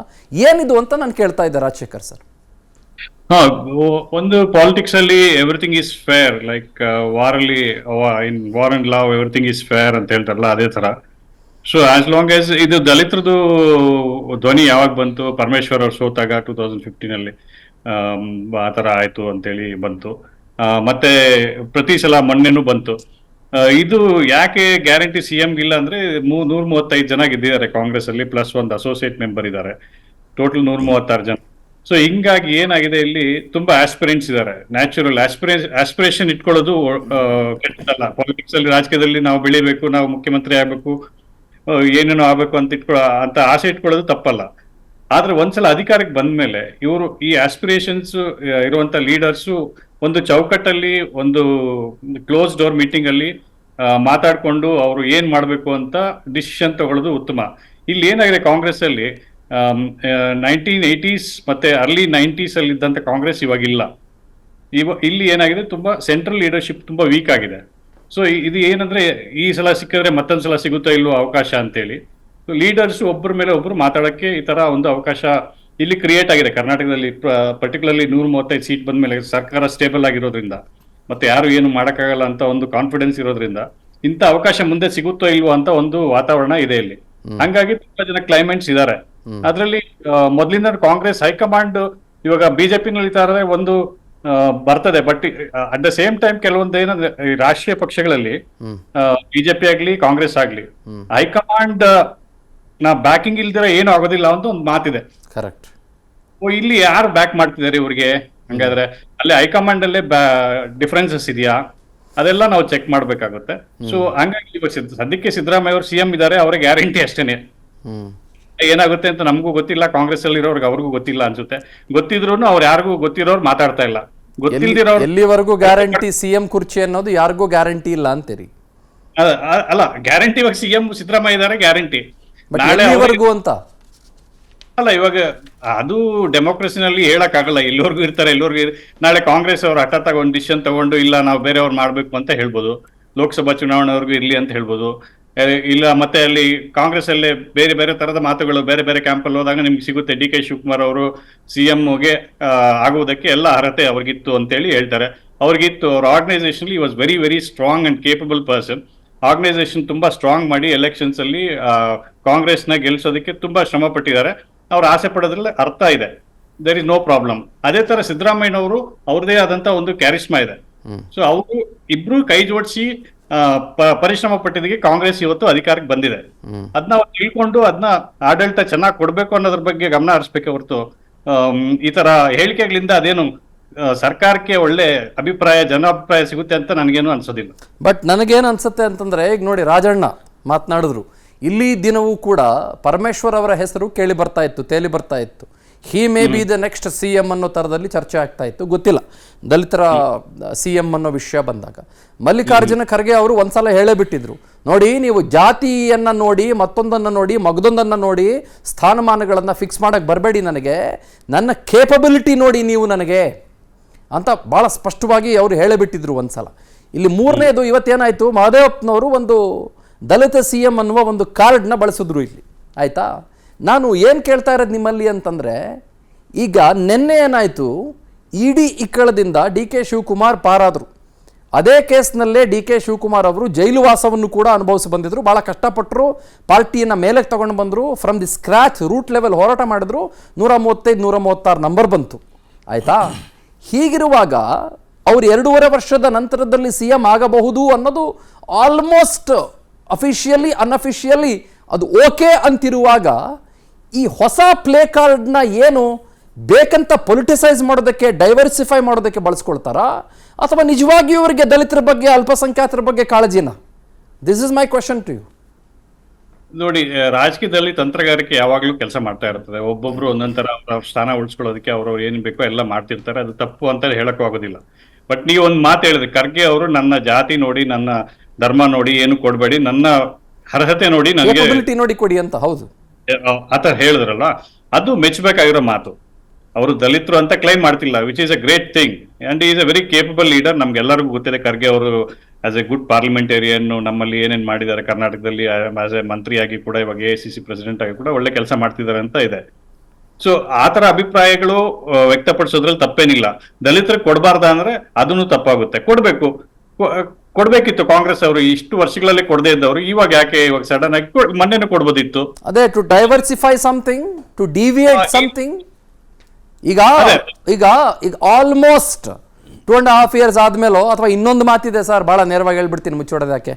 ಏನಿದು ಅಂತ ನಾನು ಕೇಳ್ತಾ ಇದ್ದೆ ರಾಜಶೇಖರ್ ಸರ್. ಒಂದು ಪಾಲಿಟಿಕ್ಸ್ ಅಲ್ಲಿ ಎವ್ರಿಥಿಂಗ್ ಈಸ್ ಫೇರ್, ಲೈಕ್ ವಾರಲ್ಲಿ in war and love everything is fair ಅಂತ ಹೇಳ್ತಾರಲ್ಲ, ಅದೇ ತರ. ಸೊ ಆಸ್ ಲಾಂಗ್ ಆಸ್ ಇದು ದಲಿತರದು ಧ್ವನಿ ಯಾವಾಗ ಬಂತು, ಪರಮೇಶ್ವರ್ ಅವ್ರು ಸೋತಾಗ 2015 ಅಲ್ಲಿ ಆ ತರ ಆಯ್ತು ಅಂತೇಳಿ ಬಂತು. ಮತ್ತೆ ಪ್ರತಿ ಸಲ ಮೊನ್ನೆನೂ ಬಂತು. ಇದು ಯಾಕೆ ಗ್ಯಾರಂಟಿ CM ಇಲ್ಲ ಅಂದ್ರೆ 135 ಜನ ಗೆದ್ದಿದ್ದಾರೆ ಕಾಂಗ್ರೆಸ್ ಅಲ್ಲಿ, ಪ್ಲಸ್ ಒಂದು ಅಸೋಸಿಯೇಟ್ ಮೆಂಬರ್ ಇದ್ದಾರೆ, ಟೋಟಲ್ 136 ಜನ. ಸೊ ಹಿಂಗಾಗಿ ಏನಾಗಿದೆ, ಇಲ್ಲಿ ತುಂಬಾ ಆಸ್ಪಿರೆಂಟ್ಸ್ ಇದ್ದಾರೆ. ನ್ಯಾಚುರಲ್ ಆಸ್ಪಿರೇಷನ್ ಇಟ್ಕೊಳ್ಳೋದು ಕೆಟ್ಟದಲ್ಲ. ಪಾಲಿಟಿಕ್ಸ್ ಅಲ್ಲಿ, ರಾಜಕೀಯದಲ್ಲಿ ನಾವು ಬೆಳಿಬೇಕು, ನಾವು ಮುಖ್ಯಮಂತ್ರಿ ಆಗ್ಬೇಕು, ಏನೇನೋ ಆಗ್ಬೇಕು ಅಂತ ಆಸೆ ಇಟ್ಕೊಳ್ಳೋದು ತಪ್ಪಲ್ಲ. ಆದ್ರೆ ಒಂದ್ಸಲ ಅಧಿಕಾರಕ್ಕೆ ಬಂದ್ಮೇಲೆ ಇವರು ಈ ಆಸ್ಪಿರೇಷನ್ಸ್ ಇರುವಂತ ಲೀಡರ್ಸು ಒಂದು ಚೌಕಟ್ಟಲ್ಲಿ, ಒಂದು ಕ್ಲೋಸ್ ಡೋರ್ ಮೀಟಿಂಗ್ ಅಲ್ಲಿ ಮಾತಾಡ್ಕೊಂಡು ಅವರು ಏನ್ ಮಾಡ್ಬೇಕು ಅಂತ ಡಿಸಿಷನ್ ತಗೊಳ್ಳೋದು ಉತ್ತಮ. ಇಲ್ಲಿ ಏನಾಗಿದೆ, ಕಾಂಗ್ರೆಸ್ ಅಲ್ಲಿ 1980s ಮತ್ತೆ ಅರ್ಲಿ 90s ಅಲ್ಲಿ ಇದ್ದಂತ ಕಾಂಗ್ರೆಸ್ ಇವಾಗಿಲ್ಲ. ಇಲ್ಲಿ ಏನಾಗಿದೆ, ತುಂಬಾ ಸೆಂಟ್ರಲ್ ಲೀಡರ್ಶಿಪ್ ತುಂಬಾ ವೀಕ್ ಆಗಿದೆ. ಸೊ ಇದು ಏನಂದ್ರೆ, ಈ ಸಲ ಸಿಕ್ಕಿದ್ರೆ ಮತ್ತೊಂದ್ಸಲ ಸಿಗುತ್ತಾ ಇಲ್ವೋ ಅವಕಾಶ ಅಂತೇಳಿ ಲೀಡರ್ಸ್ ಒಬ್ಬರ ಮೇಲೆ ಒಬ್ರು ಮಾತಾಡಕ್ಕೆ ಈ ತರ ಒಂದು ಅವಕಾಶ ಇಲ್ಲಿ ಕ್ರಿಯೇಟ್ ಆಗಿದೆ ಕರ್ನಾಟಕದಲ್ಲಿ. ಪರ್ಟಿಕ್ಯುಲರ್ಲಿ 135 ಸೀಟ್ ಬಂದ್ಮೇಲೆ ಸರ್ಕಾರ ಸ್ಟೇಬಲ್ ಆಗಿರೋದ್ರಿಂದ, ಮತ್ತೆ ಯಾರು ಏನು ಮಾಡಕ್ಕಾಗಲ್ಲ ಅಂತ ಒಂದು ಕಾನ್ಫಿಡೆನ್ಸ್ ಇರೋದ್ರಿಂದ ಇಂಥ ಅವಕಾಶ ಮುಂದೆ ಸಿಗುತ್ತೋ ಇಲ್ವೋ ಅಂತ ಒಂದು ವಾತಾವರಣ ಇದೆ ಇಲ್ಲಿ. ಹಂಗಾಗಿ ತುಂಬಾ ಜನ ಕ್ಲೈಮೆಂಟ್ಸ್ ಇದ್ದಾರೆ. ಅದರಲ್ಲಿ ಮೊದಲಿಂದ ಕಾಂಗ್ರೆಸ್ ಹೈಕಮಾಂಡ್ ಇವಾಗ ಬಿಜೆಪಿನಲ್ಲಿ ಇದ್ದಾರೆ ಒಂದು ಬರ್ತದೆ. But at the same time ಕೆಲವೊಂದು ಏನಂದ್ರೆ, ಈ ರಾಷ್ಟ್ರೀಯ ಪಕ್ಷಗಳಲ್ಲಿ ಬಿಜೆಪಿ ಆಗ್ಲಿ ಕಾಂಗ್ರೆಸ್ ಆಗ್ಲಿ ಹೈಕಮಾಂಡ್ ನಾ ಬ್ಯಾಕಿಂಗ್ ಇಲ್ದಿರ ಏನು ಆಗೋದಿಲ್ಲ ಅಂತ ಒಂದು ಮಾತಿದೆ. ಕರೆಕ್ಟ್. ಇಲ್ಲಿ ಯಾರು ಬ್ಯಾಕ್ ಮಾಡ್ತಿದ್ದಾರೆ ಇವ್ರಿಗೆ? ಹಂಗಾದ್ರೆ ಅಲ್ಲಿ ಹೈಕಮಾಂಡ್ ಅಲ್ಲೇ ಡಿಫರೆನ್ಸಸ್ ಇದೆಯಾ? ಅದೆಲ್ಲ ನಾವು ಚೆಕ್ ಮಾಡ್ಬೇಕಾಗುತ್ತೆ. ಸೊ ಹಂಗಾಗಿ ಸದ್ಯಕ್ಕೆ ಸಿದ್ದರಾಮಯ್ಯ ಅವರು CM ಇದ್ದಾರೆ, ಅವ್ರಿಗೆ ಗ್ಯಾರಂಟಿ ಅಷ್ಟೇನೆ. ಏನಾಗುತ್ತೆ ಅಂತ ನಮಗೂ ಗೊತ್ತಿಲ್ಲ, ಕಾಂಗ್ರೆಸ್ ಅಲ್ಲಿ ಇರೋರ್ಗೆ ಅವ್ರಿಗೂ ಗೊತ್ತಿಲ್ಲ ಅನ್ಸುತ್ತೆ. ಗೊತ್ತಿದ್ರು ಅವ್ರು ಯಾರಿಗೂ ಗೊತ್ತಿರೋರು ಮಾತಾಡ್ತಾ ಇಲ್ಲ. ಗೊತ್ತಿಲ್ದಿರೋರು ಎಲ್ಲಿವರೆಗೂ ಗ್ಯಾರಂಟಿ CM ಕುರ್ಚಿ ಅನ್ನೋದು ಯಾರಿಗೂ ಗ್ಯಾರಂಟಿ ಇಲ್ಲ ಅಂತೀರಿ? ಅಲ್ಲ, ಗ್ಯಾರಂಟಿ ಇವಾಗ CM ಸಿದ್ದರಾಮಯ್ಯ ಇದಾರೆ, ಗ್ಯಾರಂಟಿ. ಅಂತ ಅಲ್ಲ, ಇವಾಗ ಅದು ಡೆಮೋಕ್ರಸಿನಲ್ಲಿ ಹೇಳಕ್ ಆಗಲ್ಲ, ಎಲ್ಲರಿಗೂ ಇರ್ತಾರೆ, ಎಲ್ಲರಿಗೂ. ನಾಳೆ ಕಾಂಗ್ರೆಸ್ ಅವರು ಹಠ ತಗೊಂಡು ಡಿಸಿಷನ್ ತಗೊಂಡು ಇಲ್ಲ ನಾವು ಬೇರೆಯವ್ರು ಮಾಡ್ಬೇಕು ಅಂತ ಹೇಳ್ಬೋದು, ಲೋಕಸಭಾ ಚುನಾವಣೆವರೆಗೂ ಇರ್ಲಿ ಅಂತ ಹೇಳ್ಬೋದು. ಇಲ್ಲ ಮತ್ತೆ ಅಲ್ಲಿ ಕಾಂಗ್ರೆಸ್ ಅಲ್ಲೇ ಬೇರೆ ಬೇರೆ ತರದ ಮಾತುಗಳು ಬೇರೆ ಬೇರೆ ಕ್ಯಾಂಪಲ್ಲಿ ಹೋದಾಗ ನಿಮ್ಗೆ ಸಿಗುತ್ತೆ. DK ಶಿವಕುಮಾರ್ ಅವರು CMಗೆ ಆಗುವುದಕ್ಕೆ ಎಲ್ಲ ಅರ್ಹತೆ ಅವ್ರಿಗಿತ್ತು ಅಂತೇಳಿ ಹೇಳ್ತಾರೆ. ಅವ್ರಿಗಿತ್ತು. ಅವ್ರ organisation was very very strong and capable person. Organisation ತುಂಬಾ ಸ್ಟ್ರಾಂಗ್ ಮಾಡಿ ಎಲೆಕ್ಷನ್ಸ್ ಅಲ್ಲಿ ಕಾಂಗ್ರೆಸ್ನ ಗೆಲ್ಸೋದಕ್ಕೆ ತುಂಬಾ ಶ್ರಮ ಪಟ್ಟಿದ್ದಾರೆ. ಅವ್ರು ಆಸೆ ಪಡೋದ್ರಲ್ಲಿ ಅರ್ಥ ಇದೆ, ದೇರ್ ಇಸ್ ನೋ ಪ್ರಾಬ್ಲಮ್. ಅದೇ ತರ ಸಿದ್ದರಾಮಯ್ಯನವರು ಅವ್ರದೇ ಆದಂತ ಒಂದು ಕ್ಯಾರಿಸ್ಮಾ ಇದೆ. ಸೊ ಅವರು ಇಬ್ರು ಕೈ ಜೋಡಿಸಿ ಪರಿಶ್ರಮ ಪಟ್ಟಿದ್ದಕ್ಕೆ ಕಾಂಗ್ರೆಸ್ ಇವತ್ತು ಅಧಿಕಾರಕ್ಕೆ ಬಂದಿದೆ. ಅದನ್ನ ತಿಳ್ಕೊಂಡು ಅದನ್ನ ಆಡಳಿತ ಚೆನ್ನಾಗಿ ಕೊಡ್ಬೇಕು ಅನ್ನೋದ್ರ ಬಗ್ಗೆ ಗಮನ ಹರಿಸ್ಬೇಕೆ ಹೊರತು ಈ ತರ ಹೇಳಿಕೆಗಳಿಂದ ಅದೇನು ಸರ್ಕಾರಕ್ಕೆ ಒಳ್ಳೆ ಅಭಿಪ್ರಾಯ, ಜನಾಭಿಪ್ರಾಯ ಸಿಗುತ್ತೆ ಅಂತ ನನಗೇನು ಅನ್ಸೋದಿಲ್ಲ. ಬಟ್ ನನಗೇನು ಅನ್ಸುತ್ತೆ ಅಂತಂದ್ರೆ, ಈಗ ನೋಡಿ ರಾಜಣ್ಣ ಮಾತನಾಡಿದ್ರು, ಇಲ್ಲಿ ದಿನವೂ ಕೂಡ ಪರಮೇಶ್ವರ್ ಅವರ ಹೆಸರು ಕೇಳಿ ಬರ್ತಾ ಇತ್ತು, ತೇಲಿ ಬರ್ತಾ ಇತ್ತು. He may be the next CM ಅನ್ನೋ ಥರದಲ್ಲಿ ಚರ್ಚೆ ಆಗ್ತಾ ಇತ್ತು. ಗೊತ್ತಿಲ್ಲ, ದಲಿತರ CM ಅನ್ನೋ ವಿಷಯ ಬಂದಾಗ ಮಲ್ಲಿಕಾರ್ಜುನ ಖರ್ಗೆ ಅವರು ಒಂದ್ಸಲ ಹೇಳೇ ಬಿಟ್ಟಿದ್ರು, ನೋಡಿ ನೀವು ಜಾತಿಯನ್ನು ನೋಡಿ, ಮತ್ತೊಂದನ್ನು ನೋಡಿ, ಮಗದೊಂದನ್ನು ನೋಡಿ ಸ್ಥಾನಮಾನಗಳನ್ನು ಫಿಕ್ಸ್ ಮಾಡಕ್ಕೆ ಬರಬೇಡಿ, ನನಗೆ ನನ್ನ ಕೇಪಬಿಲಿಟಿ ನೋಡಿ ನೀವು ನನಗೆ ಅಂತ ಭಾಳ ಸ್ಪಷ್ಟವಾಗಿ ಅವರು ಹೇಳೇ ಬಿಟ್ಟಿದ್ರು ಒಂದ್ಸಲ. ಇಲ್ಲಿ ಮೂರನೇದು ಇವತ್ತೇನಾಯಿತು, ಮಹದೇವಪ್ಪನವರು ಒಂದು ದಲಿತ CM ಅನ್ನುವ ಒಂದು ಕಾರ್ಡ್ನ ಬಳಸಿದ್ರು ಇಲ್ಲಿ. ಆಯಿತಾ? ನಾನು ಏನು ಕೇಳ್ತಾ ಇರೋದು ನಿಮ್ಮಲ್ಲಿ ಅಂತಂದರೆ, ಈಗ ನಿನ್ನೆ ಏನಾಯಿತು, ಇಡಿ ಇಕ್ಕಳದಿಂದ DK ಶಿವಕುಮಾರ್ ಪಾರಾದರು. ಅದೇ ಕೇಸ್ನಲ್ಲೇ DK ಶಿವಕುಮಾರ್ ಅವರು ಜೈಲು ವಾಸವನ್ನು ಕೂಡ ಅನುಭವಿಸಿ ಬಂದಿದ್ರು. ಭಾಳ ಕಷ್ಟಪಟ್ಟರು, ಪಾರ್ಟಿಯನ್ನು ಮೇಲಕ್ಕೆ ತಗೊಂಡು ಬಂದರು, from the scratch root level ಹೋರಾಟ ಮಾಡಿದ್ರು. 135 136 ನಂಬರ್ ಬಂತು. ಆಯಿತಾ? ಹೀಗಿರುವಾಗ ಅವರು 2.5 ವರ್ಷದ ನಂತರದಲ್ಲಿ CM ಆಗಬಹುದು ಅನ್ನೋದು ಆಲ್ಮೋಸ್ಟ್ ಅಫಿಷಿಯಲಿ ಅನ್ಅಫಿಷಿಯಲಿ ಅದು ಓಕೆ ಅಂತಿರುವಾಗ, ಈ ಹೊಸ ಪ್ಲೇ ಕಾರ್ಡ್ನ ಏನು ಬೇಕಂತ ಪೊಲಿಟಿಸೈಸ್ ಮಾಡೋದಕ್ಕೆ, ಡೈವರ್ಸಿಫೈ ಮಾಡೋದಕ್ಕೆ ಬಳಸ್ಕೊಳ್ತಾರಾ, ಅಥವಾ ನಿಜವಾಗಿಯೂ ಇವರಿಗೆ ದಲಿತರ ಬಗ್ಗೆ, ಅಲ್ಪಸಂಖ್ಯಾತರ ಬಗ್ಗೆ ಕಾಳಜಿನ? This is my question to you. ನೋಡಿ, ರಾಜಕೀಯದಲ್ಲಿ ತಂತ್ರಗಾರಿಕೆ ಯಾವಾಗಲೂ ಕೆಲಸ ಮಾಡ್ತಾ ಇರ್ತದೆ. ಒಬ್ಬೊಬ್ರು ಒಂದೊಂದರ ಅವ್ರ ಸ್ಥಾನ ಉಳಿಸ್ಕೊಳ್ಳೋದಕ್ಕೆ ಅವ್ರು ಏನ್ ಬೇಕೋ ಎಲ್ಲ ಮಾಡ್ತಿರ್ತಾರೆ. ಅದು ತಪ್ಪು ಅಂತ ಹೇಳಕ್ಕೂ ಆಗೋದಿಲ್ಲ. ಬಟ್ ನೀವು ಒಂದು ಮಾತು ಹೇಳಿದ್ರಿ, ಖರ್ಗೆ ಅವರು ನನ್ನ ಜಾತಿ ನೋಡಿ, ನನ್ನ ಧರ್ಮ ನೋಡಿ ಏನು ಕೊಡ್ಬೇಡಿ, ನನ್ನ ಅರ್ಹತೆ ನೋಡಿ ನನಗೆ ನೋಡಿ ಕೊಡಿ ಅಂತ. ಹೌದು, ಆತರ ಹೇಳಿದ್ರಲ್ಲ, ಅದು ಮೆಚ್ಚಬೇಕಾಗಿರೋ ಮಾತು. ಅವರು ದಲಿತರು ಅಂತ ಕ್ಲೈಮ್ ಮಾಡ್ತಿಲ್ಲ, which is a great thing. And is a very capable leader. ನಮ್ಗೆಲ್ಲರಿಗೂ ಗೊತ್ತಿದೆ ಖರ್ಗೆ ಅವರು ಆಸ್ ಎ ಗುಡ್ ಪಾರ್ಲಿಮೆಂಟೇರಿಯನ್, ನಮ್ಮಲ್ಲಿ ಏನೇನ್ ಮಾಡಿದ್ದಾರೆ ಕರ್ನಾಟಕದಲ್ಲಿ ಆಸ್ ಎ ಮಂತ್ರಿಯಾಗಿ ಕೂಡ, ಇವಾಗ AICC ಪ್ರೆಸಿಡೆಂಟ್ ಆಗಿ ಕೂಡ ಒಳ್ಳೆ ಕೆಲಸ ಮಾಡ್ತಿದ್ದಾರೆ ಅಂತ ಇದೆ. ಸೊ ಆತರ ಅಭಿಪ್ರಾಯಗಳು ವ್ಯಕ್ತಪಡಿಸೋದ್ರಲ್ಲಿ ತಪ್ಪೇನಿಲ್ಲ. ದಲಿತರಿಗೆ ಕೊಡಬಾರ್ದ ಅಂದ್ರೆ ಅದನ್ನು ತಪ್ಪಾಗುತ್ತೆ. ಕೊಡ್ಬೇಕಿತ್ತು. ಕಾಂಗ್ರೆಸ್ ಅವರು ಇಷ್ಟು ವರ್ಷಗಳಲ್ಲಿ ಕೊಡದೇ ಇದ್ದವರು ಇವಾಗ ಯಾಕೆ ಇವಾಗ ಸಡನ್ ಆಗಿ ಮೊನ್ನೆನೂ ಕೊಡ್ಬೋದಿತ್ತು. ಅದೇ to diversify something, to deviate something. ಈಗ ಆಲ್ಮೋಸ್ಟ್ 2.5 years ಆದಮೇಲೋ ಅಥವಾ ಇನ್ನೊಂದು ಮಾತಿದೆ ಸರ್, ಭಾಳ ನೇರವಾಗಿ ಹೇಳ್ಬಿಡ್ತೀನಿ ಮುಚ್ಚೋಡೋದಕ್ಕೆ,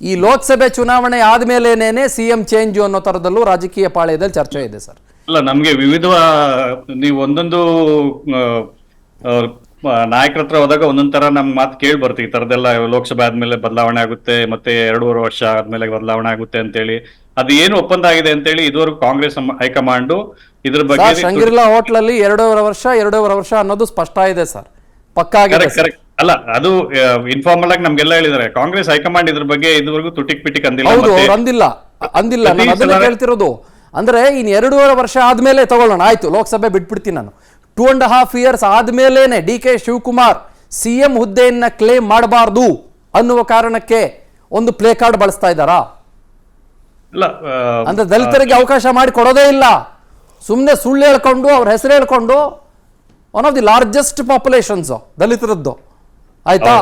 ಈ ಲೋಕಸಭೆ ಚುನಾವಣೆ ಆದಮೇಲೇನೇ CM ಚೇಂಜು ಅನ್ನೋ ಥರದಲ್ಲೂ ರಾಜಕೀಯ ಪಾಳ್ಯದಲ್ಲಿ ಚರ್ಚೆ ಇದೆ ಸರ್. ಅಲ್ಲ, ನಮ್ಗೆ ವಿವಿಧ ನೀವು ಒಂದೊಂದು ನಾಯಕರ ಹತ್ರ ಹೋದಾಗ ಒಂದೊಂದ್ ತರ ನಮ್ ಮಾತು ಕೇಳಿ ಬರ್ತೀವಿ. ಈ ತರದೆಲ್ಲ ಲೋಕಸಭೆ ಆದ್ಮೇಲೆ ಬದಲಾವಣೆ ಆಗುತ್ತೆ, ಮತ್ತೆ 2.5 ವರ್ಷ ಆದ್ಮೇಲೆ ಬದಲಾವಣೆ ಆಗುತ್ತೆ ಅಂತೇಳಿ, ಅದು ಏನು ಒಪ್ಪಂದ ಆಗಿದೆ ಅಂತೇಳಿ ಇದುವರೆಗೂ ಕಾಂಗ್ರೆಸ್ ಹೈಕಮಾಂಡ್ ಇದ್ರ ಬಗ್ಗೆ ಶಂಗ್ರಿಲಾ ಹೋಟ್ಲಲ್ಲಿ 2.5 ವರ್ಷ ಅನ್ನೋದು ಸ್ಪಷ್ಟ ಇದೆ ಸರ್, ಪಕ್ಕಾ ಆಗಿದೆ. ಕರೆಕ್ಟ್. ಅಲ್ಲ, ಅದು ಇನ್ಫಾರ್ಮಲ್ ಆಗಿ ನಮ್ಗೆಲ್ಲ ಹೇಳಿದ್ದಾರೆ. ಕಾಂಗ್ರೆಸ್ ಹೈಕಮಾಂಡ್ ಇದ್ರ ಬಗ್ಗೆ ಇದುವರೆಗೂ ತುಟಿಕ್ ಪಿಟಿಕ್ ಅಂದಿಲ್ಲ. ಹೌದು, ಅವ್ರು ಅಂದಿಲ್ಲ. ನಾನು ಅದನ್ನ ಹೇಳ್ತಿರೋದು. ಅಂದ್ರೆ ಇನ್ 2.5 ವರ್ಷ ಆದ್ಮೇಲೆ ತಗೊಳ್ಳೋಣ, ಆಯ್ತು ಲೋಕಸಭೆ ಬಿಟ್ಬಿಡ್ತೀನಿ ನಾನು. 2.5 years ಆದ್ಮೇಲೇನೆ DK ಶಿವಕುಮಾರ್ CM ಹುದ್ದೆಯನ್ನ ಕ್ಲೇಮ್ ಮಾಡಬಾರ್ದು ಅನ್ನುವ ಕಾರಣಕ್ಕೆ ಒಂದು ಪ್ಲೇ ಕಾರ್ಡ್ ಬಳಸ್ತಾ ಇದ್ದಾರಾ? ಅಂದ್ರೆ ದಲಿತರಿಗೆ ಅವಕಾಶ ಮಾಡಿ ಕೊಡೋದೇ ಇಲ್ಲ. ಸುಮ್ಮನೆ ಸುಳ್ಳು ಹೇಳ್ಕೊಂಡು ಅವ್ರ ಹೆಸರು ಹೇಳ್ಕೊಂಡು, one of the largest populations ದಲಿತರದ್ದು, ಆಯ್ತಾ?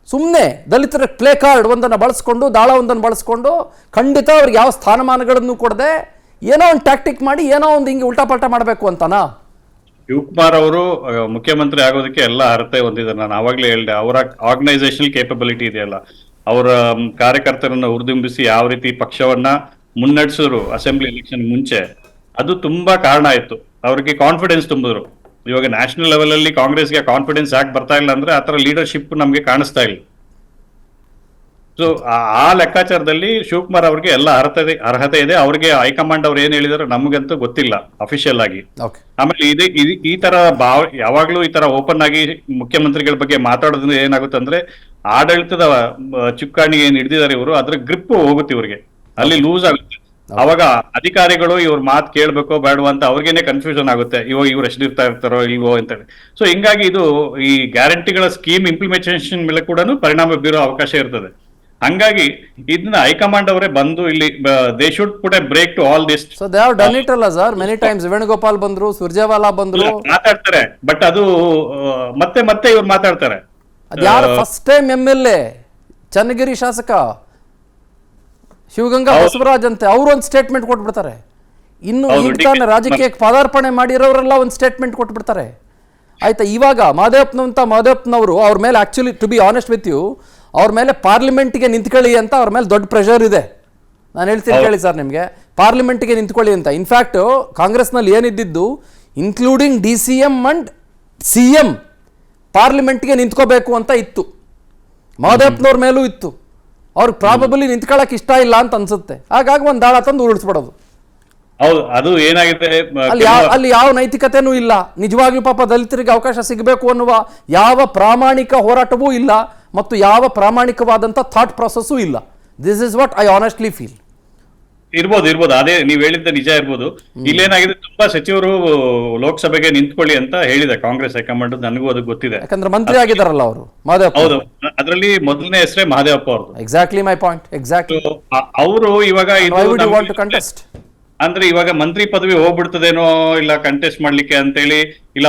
ಸುಮ್ಮನೆ ದಲಿತರ ಪ್ಲೇ ಕಾರ್ಡ್ ಒಂದನ್ನು ಬಳಸ್ಕೊಂಡು, ದಾಳ ಒಂದನ್ನು ಬಳಸ್ಕೊಂಡು, ಖಂಡಿತ ಅವ್ರಿಗೆ ಯಾವ ಸ್ಥಾನಮಾನಗಳನ್ನು ಕೊಡದೆ ಏನೋ ಒಂದು ಟ್ಯಾಕ್ಟಿಕ್ ಮಾಡಿ ಏನೋ ಒಂದು ಹಿಂಗೆ ಉಲ್ಟಾ ಪಲ್ಟಾ ಮಾಡಬೇಕು ಅಂತನಾ? ಶಿವಕುಮಾರ್ ಅವರು ಮುಖ್ಯಮಂತ್ರಿ ಆಗೋದಕ್ಕೆ ಎಲ್ಲ ಅರ್ಹತೆ ಹೊಂದಿದ್ದಾರೆ. ನಾನು ಆವಾಗಲೇ ಹೇಳಿದೆ, ಅವರ ಆರ್ಗನೈಸೇಷನಲ್ ಕೇಪಬಿಲಿಟಿ ಇದೆಯಲ್ಲ, ಅವರ ಕಾರ್ಯಕರ್ತರನ್ನ ಹುರಿದುಂಬಿಸಿ ಯಾವ ರೀತಿ ಪಕ್ಷವನ್ನ ಮುನ್ನಡೆಸಿದ್ರು ಅಸೆಂಬ್ಲಿ ಎಲೆಕ್ಷನ್ ಮುಂಚೆ, ಅದು ತುಂಬಾ ಕಾರಣ ಆಯ್ತು. ಅವ್ರಿಗೆ ಕಾನ್ಫಿಡೆನ್ಸ್ ತುಂಬಿದ್ರು. ಇವಾಗ ನ್ಯಾಷನಲ್ ಲೆವೆಲ್ ಅಲ್ಲಿ ಕಾಂಗ್ರೆಸ್ಗೆ ಕಾನ್ಫಿಡೆನ್ಸ್ ಯಾಕೆ ಬರ್ತಾ ಇಲ್ಲ ಅಂದ್ರೆ ಆತರ ಲೀಡರ್ಶಿಪ್ ನಮ್ಗೆ ಕಾಣಿಸ್ತಾ ಇಲ್ಲ. ಸೊ ಆ ಲೆಕ್ಕಾಚಾರದಲ್ಲಿ ಶಿವಕುಮಾರ್ ಅವ್ರಿಗೆ ಎಲ್ಲ ಅರ್ಹತೆ ಇದೆ. ಅವ್ರಿಗೆ ಹೈಕಮಾಂಡ್ ಅವ್ರು ಏನ್ ಹೇಳಿದಾರೆ ನಮಗಂತೂ ಗೊತ್ತಿಲ್ಲ ಅಫಿಷಿಯಲ್ ಆಗಿ. ಆಮೇಲೆ ಈ ತರ ಯಾವಾಗ್ಲೂ ಈ ತರ ಓಪನ್ ಆಗಿ ಮುಖ್ಯಮಂತ್ರಿಗಳ ಬಗ್ಗೆ ಮಾತಾಡೋದ್ರಿಂದ ಏನಾಗುತ್ತೆ ಅಂದ್ರೆ, ಆಡಳಿತದ ಚುಕ್ಕಾಣಿ ಏನ್ ಹಿಡಿದಿದ್ದಾರೆ ಇವರು, ಅದ್ರ ಗ್ರಿಪ್ ಹೋಗುತ್ತೆ ಇವ್ರಿಗೆ, ಅಲ್ಲಿ ಲೂಸ್ ಆಗುತ್ತೆ. ಅವಾಗ ಅಧಿಕಾರಿಗಳು ಇವ್ರ ಮಾತು ಕೇಳ್ಬೇಕೋ ಬೇಡವೋ ಅಂತ ಅವ್ರಿಗೇನೆ ಕನ್ಫ್ಯೂಷನ್ ಆಗುತ್ತೆ, ಇವ್ರು ಎಷ್ಟಿರ್ತಾ ಇರ್ತಾರೋ ಇಲ್ವೋ ಅಂತೇಳಿ. ಸೊ ಹಿಂಗಾಗಿ ಇದು ಈ ಗ್ಯಾರಂಟಿಗಳ ಸ್ಕೀಮ್ ಇಂಪ್ಲಿಮೆಂಟೇಷನ್ ಮೇಲೆ ಕೂಡ ಪರಿಣಾಮ ಬೀರೋ ಅವಕಾಶ ಇರ್ತದೆ. ಹಂಗಾಗಿ ಇದನ್ನ ಹೈಕಮಾಂಡ್ ಅವರೇ ಬಂದು ಇಲ್ಲಿ they should put a brake to all this. So they have done it ಅಲ್ಲ ಸರ್, ಮೆನಿ ಟೈಮ್ಸ್. ವೇಣುಗೋಪಾಲ್ ಬಂದ್ರು, ಸುರ್ಜೇವಾಲಾ ಬಂದ್ರು, ಮಾತಾಡ್ತಾರೆ. ಬಟ್ ಅದು ಮತ್ತೆ ಇವ್ರು ಮಾತಾಡ್ತಾರೆ. ಅದ್ಯಾರು ಫಸ್ಟ್ ಟೈಮ್ MLA ಚನ್ನಗಿರಿ ಶಾಸಕ ಶಿವಗಂಗಾ ಬಸವರಾಜ್ ಅಂತೆ, ಅವರು ಒಂದು ಸ್ಟೇಟ್ಮೆಂಟ್ ಕೊಟ್ಬಿಡ್ತಾರೆ. ಇನ್ನು ಈಗ ತಾನೇ ರಾಜಕೀಯಕ್ಕೆ ಪದಾರ್ಪಣೆ ಮಾಡಿರೋರೆಲ್ಲ ಒಂದು ಸ್ಟೇಟ್ಮೆಂಟ್ ಕೊಟ್ಬಿಡ್ತಾರೆ, ಆಯ್ತಾ? ಇವಾಗ ಮಾದೇವಪ್ಪನವರು ಅವ್ರ ಮೇಲೆ, actually to be honest with you, ಅವ್ರ ಮೇಲೆ ಪಾರ್ಲಿಮೆಂಟ್ಗೆ ನಿಂತ್ಕೊಳ್ಳಿ ಅಂತ ಅವ್ರ ಮೇಲೆ ದೊಡ್ಡ ಪ್ರೆಷರ್ ಇದೆ. ನಾನು ಹೇಳ್ತೀನಿ ಕೇಳಿ ಸರ್, ನಿಮಗೆ ಪಾರ್ಲಿಮೆಂಟ್ಗೆ ನಿಂತ್ಕೊಳ್ಳಿ ಅಂತ. ಇನ್ಫ್ಯಾಕ್ಟ್ ಕಾಂಗ್ರೆಸ್ನಲ್ಲಿ ಏನಿದ್ದು, ಇನ್ಕ್ಲೂಡಿಂಗ್ DCM ಅಂಡ್ CM ಪಾರ್ಲಿಮೆಂಟ್ಗೆ ನಿಂತ್ಕೋಬೇಕು ಅಂತ ಇತ್ತು. ಮಾದೇವಪ್ಪನವ್ರ ಮೇಲೂ ಇತ್ತು. ಅವ್ರಿಗೆ ಪ್ರಾಬಬಲಿ ನಿಂತ್ಕೊಳ್ಳೋಕೆ ಇಷ್ಟ ಇಲ್ಲ ಅಂತ ಅನ್ಸುತ್ತೆ. ಹಾಗಾಗಿ ಒಂದು ದಾಳ ತಂದು ಉರುಳಿಸ್ಬಿಡೋದು. ಹೌದು, ಅದು ಏನಾಗಿದೆ, ಅಲ್ಲಿ ಯಾವ ನೈತಿಕತೆನೂ ಇಲ್ಲ. ನಿಜವಾಗಿಯೂ ಪಾಪ ದಲಿತರಿಗೆ ಅವಕಾಶ ಸಿಗಬೇಕು ಅನ್ನುವ ಯಾವ ಪ್ರಾಮಾಣಿಕ ಹೋರಾಟವೂ ಇಲ್ಲ, ಮತ್ತು ಯಾವ ಪ್ರಾಮಾಣಿಕವಾದಂಥ ಥಾಟ್ ಪ್ರಾಸೆಸ್ಸೂ ಇಲ್ಲ. This is what I honestly feel. ಇರ್ಬೋದು, ಅದೇ ನೀವ್ ಹೇಳಿದ್ದ ನಿಜ ಇರ್ಬೋದು. ಇಲ್ಲೇನಾಗಿದೆ, ತುಂಬಾ ಸಚಿವರು ಲೋಕಸಭೆಗೆ ನಿಂತ್ಕೊಳ್ಳಿ ಅಂತ ಹೇಳಿದೆ ಕಾಂಗ್ರೆಸ್ ಹೈಕಮಾಂಡ್, ನನಗೂ ಅದು ಗೊತ್ತಿದೆ. ಯಾಕಂದ್ರೆ ಮಂತ್ರಿ ಆಗಿದಾರಲ್ಲ ಅವರು, ಮಾದೇವಪ್ಪ. ಹೌದು, ಅದರಲ್ಲಿ ಮೊದಲನೇ ಹೆಸರೇ ಮಹದೇವಪ್ಪ ಅವ್ರದ್ದು. Exactly my point. ಎಕ್ಸಾಕ್ಟ್ಲಿ. ಅವರು ಇವಾಗ ಕಂಟೆಸ್ಟ್ ಅಂದ್ರೆ ಇವಾಗ ಮಂತ್ರಿ ಪದವಿ ಹೋಗ್ಬಿಡ್ತದೇನೋ, ಇಲ್ಲ ಕಂಟೆಸ್ಟ್ ಮಾಡ್ಲಿಕ್ಕೆ ಅಂತೇಳಿ, ಇಲ್ಲ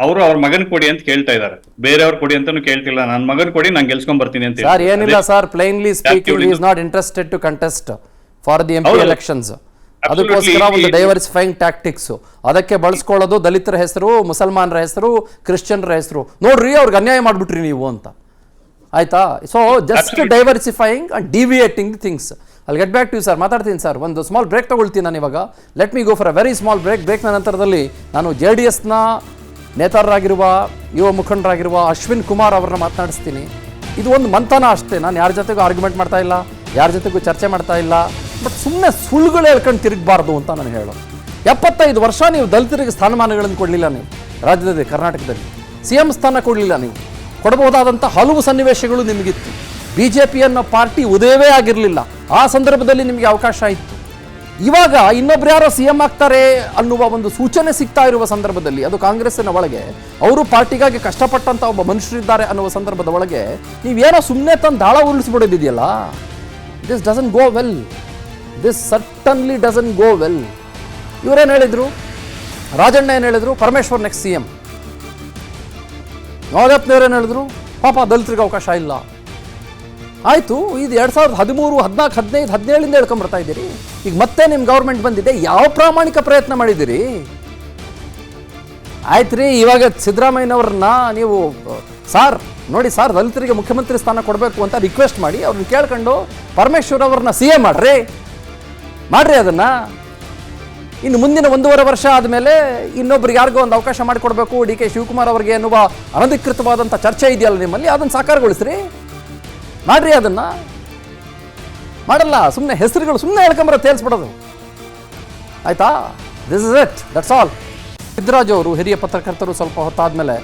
ಅವರು ಅವ್ರ ಮಗನ್ ಕೊಡಿ ಅಂತ ಕೇಳ್ತಾ ಇದಾರೆ. ಬೇರೆಯವ್ರು ಕೊಡಿ ಅಂತಾನು ಕೇಳ್ತಿಲ್ಲ, ನನ್ ಮಗನ್ ಕೊಡಿ, ನಾನು ಗೆಲ್ಸ್ಕೊಂಡ್ ಬರ್ತೀನಿ ಅಂತ. ಸರ್ ಏನಿಲ್ಲ sir, plainly speaking, he is not interested to contest for the MP elections. ಅದಕ್ಕೋಸ್ಕರ ಒಂದು ಡೈವರ್ಸಿಫೈಯಿಂಗ್ ಟ್ಯಾಕ್ಟಿಕ್ಸ್, ಅದಕ್ಕೆ ಬಳಸ್ಕೊಳ್ಳೋದು ದಲಿತರ ಹೆಸರು, ಮುಸಲ್ಮಾನರ ಹೆಸರು, ಕ್ರಿಶ್ಚಿಯನ್ರ ಹೆಸರು. ನೋಡ್ರಿ ಅವ್ರಿಗೆ ಅನ್ಯಾಯ ಮಾಡ್ಬಿಟ್ರಿ ನೀವು ಅಂತ, ಆಯ್ತಾ? So just diversifying and deviating the things. ಅಲ್ಲಿ get back to you sir, ಮಾತಾಡ್ತೀನಿ ಸರ್. ಒಂದು ಸ್ಮಾಲ್ ಬ್ರೇಕ್ ತಗೊಳ್ತೀನಿ ನಾನು ಇವಾಗ. Let me go for a very small break. ಬ್ರೇಕ್ನ ನಂತರದಲ್ಲಿ ನಾನು JDSನ ನೇತಾರರಾಗಿರುವ, ಯುವ ಮುಖಂಡರಾಗಿರುವ ಅಶ್ವಿನ್ ಕುಮಾರ್ ಅವ್ರನ್ನ ಮಾತನಾಡಿಸ್ತೀನಿ. ಇದು ಒಂದು ಮಂಥನ ಅಷ್ಟೇ, ನಾನು ಯಾರ ಜೊತೆಗೂ ಆರ್ಗ್ಯುಮೆಂಟ್ ಮಾಡ್ತಾ ಇಲ್ಲ, ಯಾರ ಜೊತೆಗೂ ಚರ್ಚೆ ಮಾಡ್ತಾ ಇಲ್ಲ. ಬಟ್ ಸುಮ್ಮನೆ ಸುಳ್ಳುಗಳು ಹೇಳ್ಕೊಂಡು ತಿರುಗಬಾರ್ದು ಅಂತ ನಾನು ಹೇಳೋದು. 75 ವರ್ಷ ನೀವು ದಲಿತರಿಗೆ ಸ್ಥಾನಮಾನಗಳನ್ನು ಕೊಡಲಿಲ್ಲ. ನೀವು ರಾಜ್ಯದಲ್ಲಿ, ಕರ್ನಾಟಕದಲ್ಲಿ CM ಸ್ಥಾನ ಕೊಡಲಿಲ್ಲ. ನೀವು ಕೊಡಬಹುದಾದಂಥ ಹಲವು ಸನ್ನಿವೇಶಗಳು ನಿಮಗಿತ್ತು. BJP ಅನ್ನೋ ಪಾರ್ಟಿ ಉದಯವೇ ಆಗಿರಲಿಲ್ಲ. ಆ ಸಂದರ್ಭದಲ್ಲಿ ನಿಮಗೆ ಅವಕಾಶ ಇತ್ತು. ಇವಾಗ ಇನ್ನೊಬ್ರು ಯಾರೋ CM ಆಗ್ತಾರೆ ಅನ್ನುವ ಒಂದು ಸೂಚನೆ ಸಿಗ್ತಾ ಇರುವ ಸಂದರ್ಭದಲ್ಲಿ, ಅದು ಕಾಂಗ್ರೆಸ್ಸಿನ ಒಳಗೆ ಅವರು ಪಾರ್ಟಿಗಾಗಿ ಕಷ್ಟಪಟ್ಟಂಥ ಒಬ್ಬ ಮನುಷ್ಯರಿದ್ದಾರೆ ಅನ್ನುವ ಸಂದರ್ಭದ ಒಳಗೆ ನೀವೇನೋ ಸುಮ್ಮನೆ ತಂದು ದಾಳ ಉರುಳಿಸ್ಬಿಡೋದಿದೆಯಲ್ಲ, this doesn't go well. This certainly doesn't go well. ಇವರೇನು ಹೇಳಿದ್ರು, ರಾಜಣ್ಣ ಏನು ಹೇಳಿದ್ರು, ಪರಮೇಶ್ವರ್ ನೆಕ್ಸ್ಟ್ CM. ಮಾದೇವಪ್ಪನವ್ರೇನು ಹೇಳಿದ್ರು, ಪಾಪ ದಲಿತರಿಗೆ ಅವಕಾಶ ಇಲ್ಲ. ಆಯಿತು, ಇದು 2013, 14, 15, 17 ಹೇಳ್ಕೊಂಬರ್ತಾ ಇದ್ದೀರಿ. ಈಗ ಮತ್ತೆ ನಿಮ್ಮ ಗೌರ್ಮೆಂಟ್ ಬಂದಿದೆ, ಯಾವ ಪ್ರಾಮಾಣಿಕ ಪ್ರಯತ್ನ ಮಾಡಿದ್ದೀರಿ? ಆಯ್ತು ರೀ, ಇವಾಗ ಸಿದ್ದರಾಮಯ್ಯನವ್ರನ್ನ ನೀವು ಸಾರ್ ನೋಡಿ ಸರ್, ದಲಿತರಿಗೆ ಮುಖ್ಯಮಂತ್ರಿ ಸ್ಥಾನ ಕೊಡಬೇಕು ಅಂತ ರಿಕ್ವೆಸ್ಟ್ ಮಾಡಿ ಅವ್ರನ್ನ ಕೇಳ್ಕೊಂಡು ಪರಮೇಶ್ವರ್ ಅವ್ರನ್ನ CM ಮಾಡ್ರಿ ಅದನ್ನ. ಇನ್ನು ಮುಂದಿನ 1.5 ವರ್ಷ ಆದಮೇಲೆ ಇನ್ನೊಬ್ರಿಗೆ ಯಾರಿಗೋ ಒಂದು ಅವಕಾಶ ಮಾಡಿಕೊಡ್ಬೇಕು DK ಶಿವಕುಮಾರ್ ಅವರಿಗೆ ಎನ್ನುವ ಅನಧಿಕೃತವಾದಂಥ ಚರ್ಚೆ ಇದೆಯಲ್ಲ ನಿಮ್ಮಲ್ಲಿ, ಅದನ್ನು ಸಾಕಾರಗೊಳಿಸ್ರಿ, ಮಾಡ್ರಿ ಅದನ್ನ. ಮಾಡಲ್ಲ, ಸುಮ್ಮನೆ ಹೆಸರುಗಳು ಸುಮ್ಮನೆ ಹೇಳ್ಕೊಂಬರೋ ತೇಲ್ಸ್ಬಿಡೋದು. ಆಯ್ತಾ? This is it, that's all. Siddaraju ಅವರು ಹಿರಿಯ ಪತ್ರಕರ್ತರು, ಸ್ವಲ್ಪ ಹೊತ್ತಾದ್ಮೇಲೆ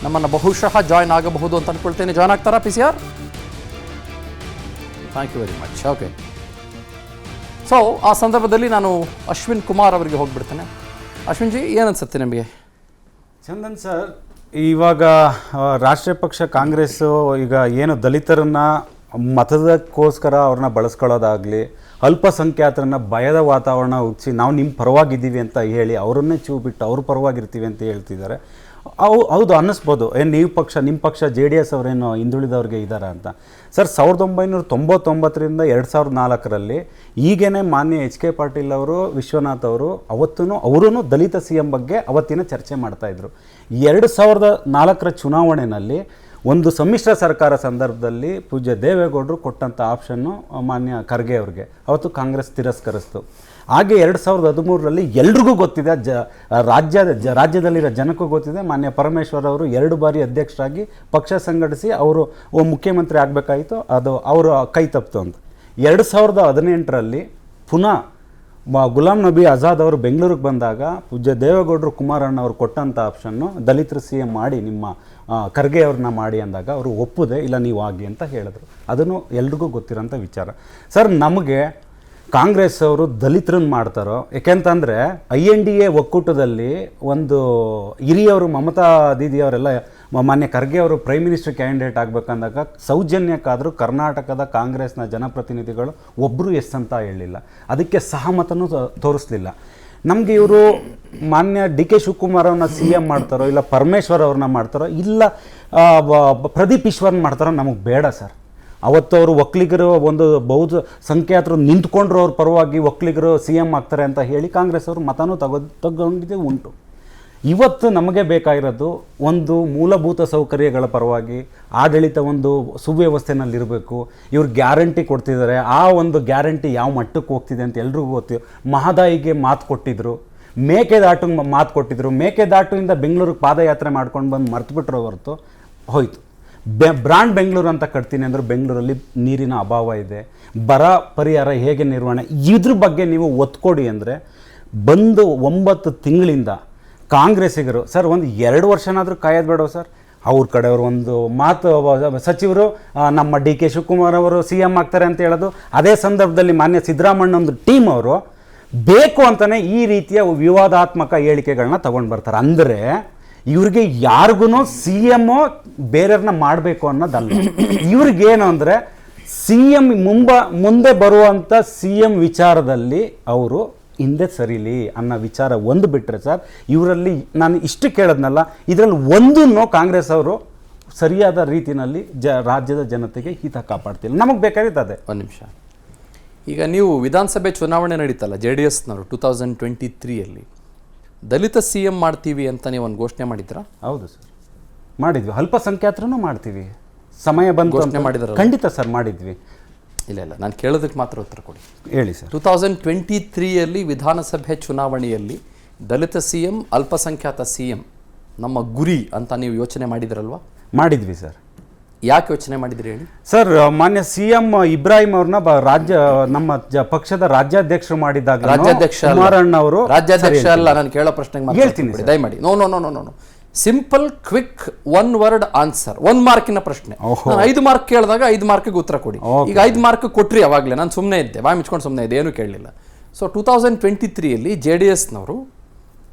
ನಮ್ಮನ್ನು ಬಹುಶಃ ಜಾಯ್ನ್ ಆಗಬಹುದು ಅಂತ ಅನ್ಕೊಳ್ತೇನೆ. ಜಾಯ್ನ್ ಆಗ್ತಾರಾ PCR? Thank you very much. Okay, so ಆ ಸಂದರ್ಭದಲ್ಲಿ ನಾನು ಅಶ್ವಿನ್ ಕುಮಾರ್ ಅವರಿಗೆ ಹೋಗ್ಬಿಡ್ತೇನೆ. ಅಶ್ವಿನ್ ಜಿ, ಏನನ್ಸುತ್ತೆ ನಿಮಗೆ? ಚಂದನ್ ಸರ್, ಇವಾಗ ರಾಷ್ಟ್ರೀಯ ಪಕ್ಷ ಕಾಂಗ್ರೆಸ್ಸು ಈಗ ಏನು ದಲಿತರನ್ನ ಮತದಕ್ಕೋಸ್ಕರ ಅವ್ರನ್ನ ಬಳಸ್ಕೊಳ್ಳೋದಾಗಲಿ, ಅಲ್ಪಸಂಖ್ಯಾತರನ್ನ ಭಯದ ವಾತಾವರಣ ಹುಟ್ಟಿಸಿ ನಾವು ನಿಮ್ಮ ಪರವಾಗಿದ್ದೀವಿ ಅಂತ ಹೇಳಿ ಅವರನ್ನೇ ಚೂ ಬಿಟ್ಟು ಅವ್ರ ಪರವಾಗಿರ್ತೀವಿ ಅಂತ ಹೇಳ್ತಿದ್ದಾರೆ. ಹೌದು ಅನ್ನಿಸ್ಬೋದು, ಏನು ನಿಮ್ಮ ಪಕ್ಷ JDS ಅವರೇನು ಹಿಂದುಳಿದವ್ರಿಗೆ ಇದ್ದಾರೆ ಅಂತ. ಸರ್, 1999ರಿಂದ 2004ರಲ್ಲಿ ಈಗೇನೆ ಮಾನ್ಯ HK ಪಾಟೀಲ್ ಅವರು, ವಿಶ್ವನಾಥ್ ಅವರು ಅವರೂ ದಲಿತ CM ಬಗ್ಗೆ ಅವತ್ತಿನ ಚರ್ಚೆ ಮಾಡ್ತಾಯಿದ್ರು. 2004ರ ಚುನಾವಣೆಯಲ್ಲಿ ಒಂದು ಸಮ್ಮಿಶ್ರ ಸರ್ಕಾರ ಸಂದರ್ಭದಲ್ಲಿ ಪೂಜ್ಯ ದೇವೇಗೌಡರು ಕೊಟ್ಟಂಥ ಆಪ್ಷನ್ನು ಮಾನ್ಯ ಖರ್ಗೆ ಅವ್ರಿಗೆ ಅವತ್ತು ಕಾಂಗ್ರೆಸ್ ತಿರಸ್ಕರಿಸ್ತು. ಹಾಗೆ 2013ರಲ್ಲಿ ಎಲ್ರಿಗೂ ಗೊತ್ತಿದೆ, ರಾಜ್ಯದಲ್ಲಿರೋ ಜನಕ್ಕೂ ಗೊತ್ತಿದೆ, ಮಾನ್ಯ ಪರಮೇಶ್ವರ್ ಅವರು 2 ಬಾರಿ ಅಧ್ಯಕ್ಷರಾಗಿ ಪಕ್ಷ ಸಂಘಟಿಸಿ ಅವರು ಮುಖ್ಯಮಂತ್ರಿ ಆಗಬೇಕಾಯಿತು, ಅದು ಅವರು ಕೈ ತಪ್ಪಿತು ಅಂತ. 2018ರಲ್ಲಿ ಪುನಃ ಗುಲಾಂ ನಬಿ ಆಜಾದ್ ಅವರು ಬೆಂಗಳೂರಿಗೆ ಬಂದಾಗ ಪೂಜ್ಯ ದೇವೇಗೌಡರು ಕುಮಾರಣ್ಣ ಅವರು ಕೊಟ್ಟಂಥ ಆಪ್ಷನ್ನು ದಲಿತರು CM ಮಾಡಿ ನಿಮ್ಮ ಖರ್ಗೆ ಅವ್ರನ್ನ ಮಾಡಿ ಅಂದಾಗ ಅವರು ಒಪ್ಪುದೆ, ಇಲ್ಲ ನೀವು ಆಗಿ ಅಂತ ಹೇಳಿದ್ರು. ಅದನ್ನು ಎಲ್ರಿಗೂ ಗೊತ್ತಿರೋಂಥ ವಿಚಾರ. ಸರ್, ನಮಗೆ ಕಾಂಗ್ರೆಸ್ ಅವರು ದಲಿತರನ್ನು ಮಾಡ್ತಾರೋ, ಯಾಕೆಂತಂದರೆ INDA ಒಕ್ಕೂಟದಲ್ಲಿ ಒಂದು ಹಿರಿಯವರು ಮಮತಾ ದೀದಿ ಅವರೆಲ್ಲ ಮಾನ್ಯ ಖರ್ಗೆ ಅವರು ಪ್ರೈಮ್ ಮಿನಿಸ್ಟರ್ ಕ್ಯಾಂಡಿಡೇಟ್ ಆಗಬೇಕಂದಾಗ ಸೌಜನ್ಯಕ್ಕಾದರೂ ಕರ್ನಾಟಕದ ಕಾಂಗ್ರೆಸ್ನ ಜನಪ್ರತಿನಿಧಿಗಳು ಒಬ್ಬರು ಎಸ್ ಅಂತ ಹೇಳಿಲ್ಲ, ಅದಕ್ಕೆ ಸಹಮತನೂ ತೋರಿಸ್ಲಿಲ್ಲ. ನಮಗೆ ಇವರು ಮಾನ್ಯ DK ಶಿವಕುಮಾರ್ ಅವ್ರನ್ನ CM ಮಾಡ್ತಾರೋ, ಇಲ್ಲ ಪರಮೇಶ್ವರ್ ಅವ್ರನ್ನ ಮಾಡ್ತಾರೋ, ಇಲ್ಲ ಪ್ರದೀಪ್ ಈಶ್ವರ್ನ ಮಾಡ್ತಾರೋ ನಮಗೆ ಬೇಡ ಸರ್. ಅವತ್ತು ಅವರು ಒಕ್ಕಲಿಗರು ಒಂದು ಬೌದ್ಧ ಸಂಖ್ಯಾತರು ನಿಂತ್ಕೊಂಡ್ರು, ಅವ್ರ ಪರವಾಗಿ ಒಕ್ಕಲಿಗರು CM ಆಗ್ತಾರೆ ಅಂತ ಹೇಳಿ ಕಾಂಗ್ರೆಸ್ ಅವರು ಮತನೂ ತಗೊಂಡಿದ್ದೇ ಉಂಟು. ಇವತ್ತು ನಮಗೆ ಬೇಕಾಗಿರೋದು ಒಂದು ಮೂಲಭೂತ ಸೌಕರ್ಯಗಳ ಪರವಾಗಿ ಆಡಳಿತ ಒಂದು ಸುವ್ಯವಸ್ಥೆನಲ್ಲಿರಬೇಕು. ಇವ್ರು ಗ್ಯಾರಂಟಿ ಕೊಡ್ತಿದ್ದಾರೆ, ಆ ಒಂದು ಗ್ಯಾರಂಟಿ ಯಾವ ಮಟ್ಟಕ್ಕೆ ಹೋಗ್ತಿದೆ ಅಂತ ಎಲ್ರಿಗೂ ಗೊತ್ತಿದೆ. ಮಹದಾಯಿಗೆ ಮಾತು ಕೊಟ್ಟಿದ್ರು, ಮೇಕೆದಾಟು ಮಾತು ಕೊಟ್ಟಿದ್ರು, ಮೇಕೆದಾಟುವಿಂದ ಬೆಂಗಳೂರಿಗೆ ಪಾದಯಾತ್ರೆ ಮಾಡ್ಕೊಂಡು ಬಂದು ಮರ್ತುಬಿಟ್ರೋ ಹೊರತು ಹೋಯಿತು. ಬ್ರಾಂಡ್ ಬೆಂಗಳೂರು ಅಂತ ಕಟ್ತೀನಿ ಅಂದ್ರೆ ಬೆಂಗಳೂರಲ್ಲಿ ನೀರಿನ ಅಭಾವ ಇದೆ, ಬರ ಪರಿಹಾರ ಹೇಗೆ ನಿರ್ವಹಣೆ, ಇದ್ರ ಬಗ್ಗೆ ನೀವು ಒತ್ತು ಕೊಡಿ ಅಂದರೆ ಬಂದು 9 ತಿಂಗಳಿಂದ ಕಾಂಗ್ರೆಸ್ಸಿಗರು ಸರ್ ಒಂದು 2 ವರ್ಷನಾದರೂ ಕಾಯೋದು ಬೇಡ ಸರ್. ಅವ್ರ ಕಡೆಯವರು ಒಂದು ಮಾತು, ಸಚಿವರು ನಮ್ಮ DK ಶಿವಕುಮಾರ್ ಅವರು CM ಆಗ್ತಾರೆ ಅಂತ ಹೇಳೋದು, ಅದೇ ಸಂದರ್ಭದಲ್ಲಿ ಮಾನ್ಯ ಸಿದ್ದರಾಮಣ್ಣ ಒಂದು ಟೀಮ್ ಅವರು ಬೇಕು ಅಂತಲೇ ಈ ರೀತಿಯ ವಿವಾದಾತ್ಮಕ ಹೇಳಿಕೆಗಳನ್ನ ತಗೊಂಡು ಬರ್ತಾರೆ. ಅಂದರೆ ಇವ್ರಿಗೆ ಯಾರಿಗೂ CM ಬೇರೆಯವ್ರನ್ನ ಮಾಡಬೇಕು ಅನ್ನೋದಲ್ಲ, ಇವ್ರಿಗೇನು ಅಂದರೆ CM ಮುಂದೆ ಬರುವಂಥ CM ವಿಚಾರದಲ್ಲಿ ಅವರು ಹಿಂದೆ ಸರಿಲಿ ಅನ್ನೋ ವಿಚಾರ ಒಂದು ಬಿಟ್ಟರೆ ಸರ್, ಇವರಲ್ಲಿ ನಾನು ಇಷ್ಟು ಕೇಳೋದ್ನಲ್ಲ, ಇದರಲ್ಲಿ ಒಂದನ್ನು ಕಾಂಗ್ರೆಸ್ ಅವರು ಸರಿಯಾದ ರೀತಿಯಲ್ಲಿ ರಾಜ್ಯದ ಜನತೆಗೆ ಹಿತ ಕಾಪಾಡ್ತಿಲ್ಲ. ನಮಗೆ ಬೇಕಾಗಿತ್ತು ಅದೇ. ಒಂದು ನಿಮಿಷ, ಈಗ ನೀವು ವಿಧಾನಸಭೆ ಚುನಾವಣೆ ನಡೀತಲ್ಲ JDSನವರು 2023ಯಲ್ಲಿ ದಲಿತ CM ಮಾಡ್ತೀವಿ ಅಂತ ನೀವು ಒಂದು ಘೋಷಣೆ ಮಾಡಿದ್ರಾ? ಹೌದು ಸರ್, ಮಾಡಿದ್ವಿ. ಅಲ್ಪಸಂಖ್ಯಾತರನ್ನು ಮಾಡ್ತೀವಿ, ಸಮಯ ಬಂದು ಘೋಷಣೆ ಮಾಡಿದಾರೆ. ಖಂಡಿತ ಸರ್ ಮಾಡಿದ್ವಿ. ಇಲ್ಲ, ನಾನು ಕೇಳೋದಕ್ಕೆ ಮಾತ್ರ ಉತ್ತರ ಕೊಡಿ. ಹೇಳಿ ಸರ್. 2023ಯಲ್ಲಿ ವಿಧಾನಸಭೆ ಚುನಾವಣೆಯಲ್ಲಿ ದಲಿತ CM, ಅಲ್ಪಸಂಖ್ಯಾತ CM ನಮ್ಮ ಗುರಿ ಅಂತ ನೀವು ಯೋಚನೆ ಮಾಡಿದ್ರಲ್ವಾ? ಮಾಡಿದ್ವಿ ಸರ್. ಯಾಕೆ ಯೋಚನೆ ಮಾಡಿದ್ರಿ ಹೇಳಿ? ಸರ್, ಮಾನ್ಯ CM ಇಬ್ರಾಹಿಂ ಅವ್ರನ್ನ ನಮ್ಮ ಪಕ್ಷದ ರಾಜ್ಯಾಧ್ಯಕ್ಷರು ಮಾಡಿದಾಗ ರಾಜ್ಯಾಧ್ಯಕ್ಷ ಕುಮಾರಣ್ಣ ಅವರು ರಾಜ್ಯಾಧ್ಯಕ್ಷ ಅಲ್ಲ, ನಾನು ಕೇಳೋ ಪ್ರಶ್ನೆಗೆ ಹೇಳ್ತೀನಿ ದಯಮಾಡಿ. No, simple quick 1 word answer, 1 ಮಾರ್ಕಿನ ಪ್ರಶ್ನೆ. ನಾನು 5 ಮಾರ್ಕ್ ಕೇಳಿದಾಗ 5 ಮಾರ್ಕಿಗೆ ಉತ್ತರ ಕೊಡಿ. ಈಗ 5 ಮಾರ್ಕ್ ಕೊಟ್ರಿ, ಅವಾಗಲೇ ನಾನು ಸುಮ್ಮನೆ ಇದ್ದೆ, ಬಾಯಿ ಮುಚ್ಕೊಂಡು ಸುಮ್ಮನೆ ಇದ್ದೆ, ಏನೂ ಕೇಳಲಿಲ್ಲ. ಸೊ 2023ಯಲ್ಲಿ JDSನವರು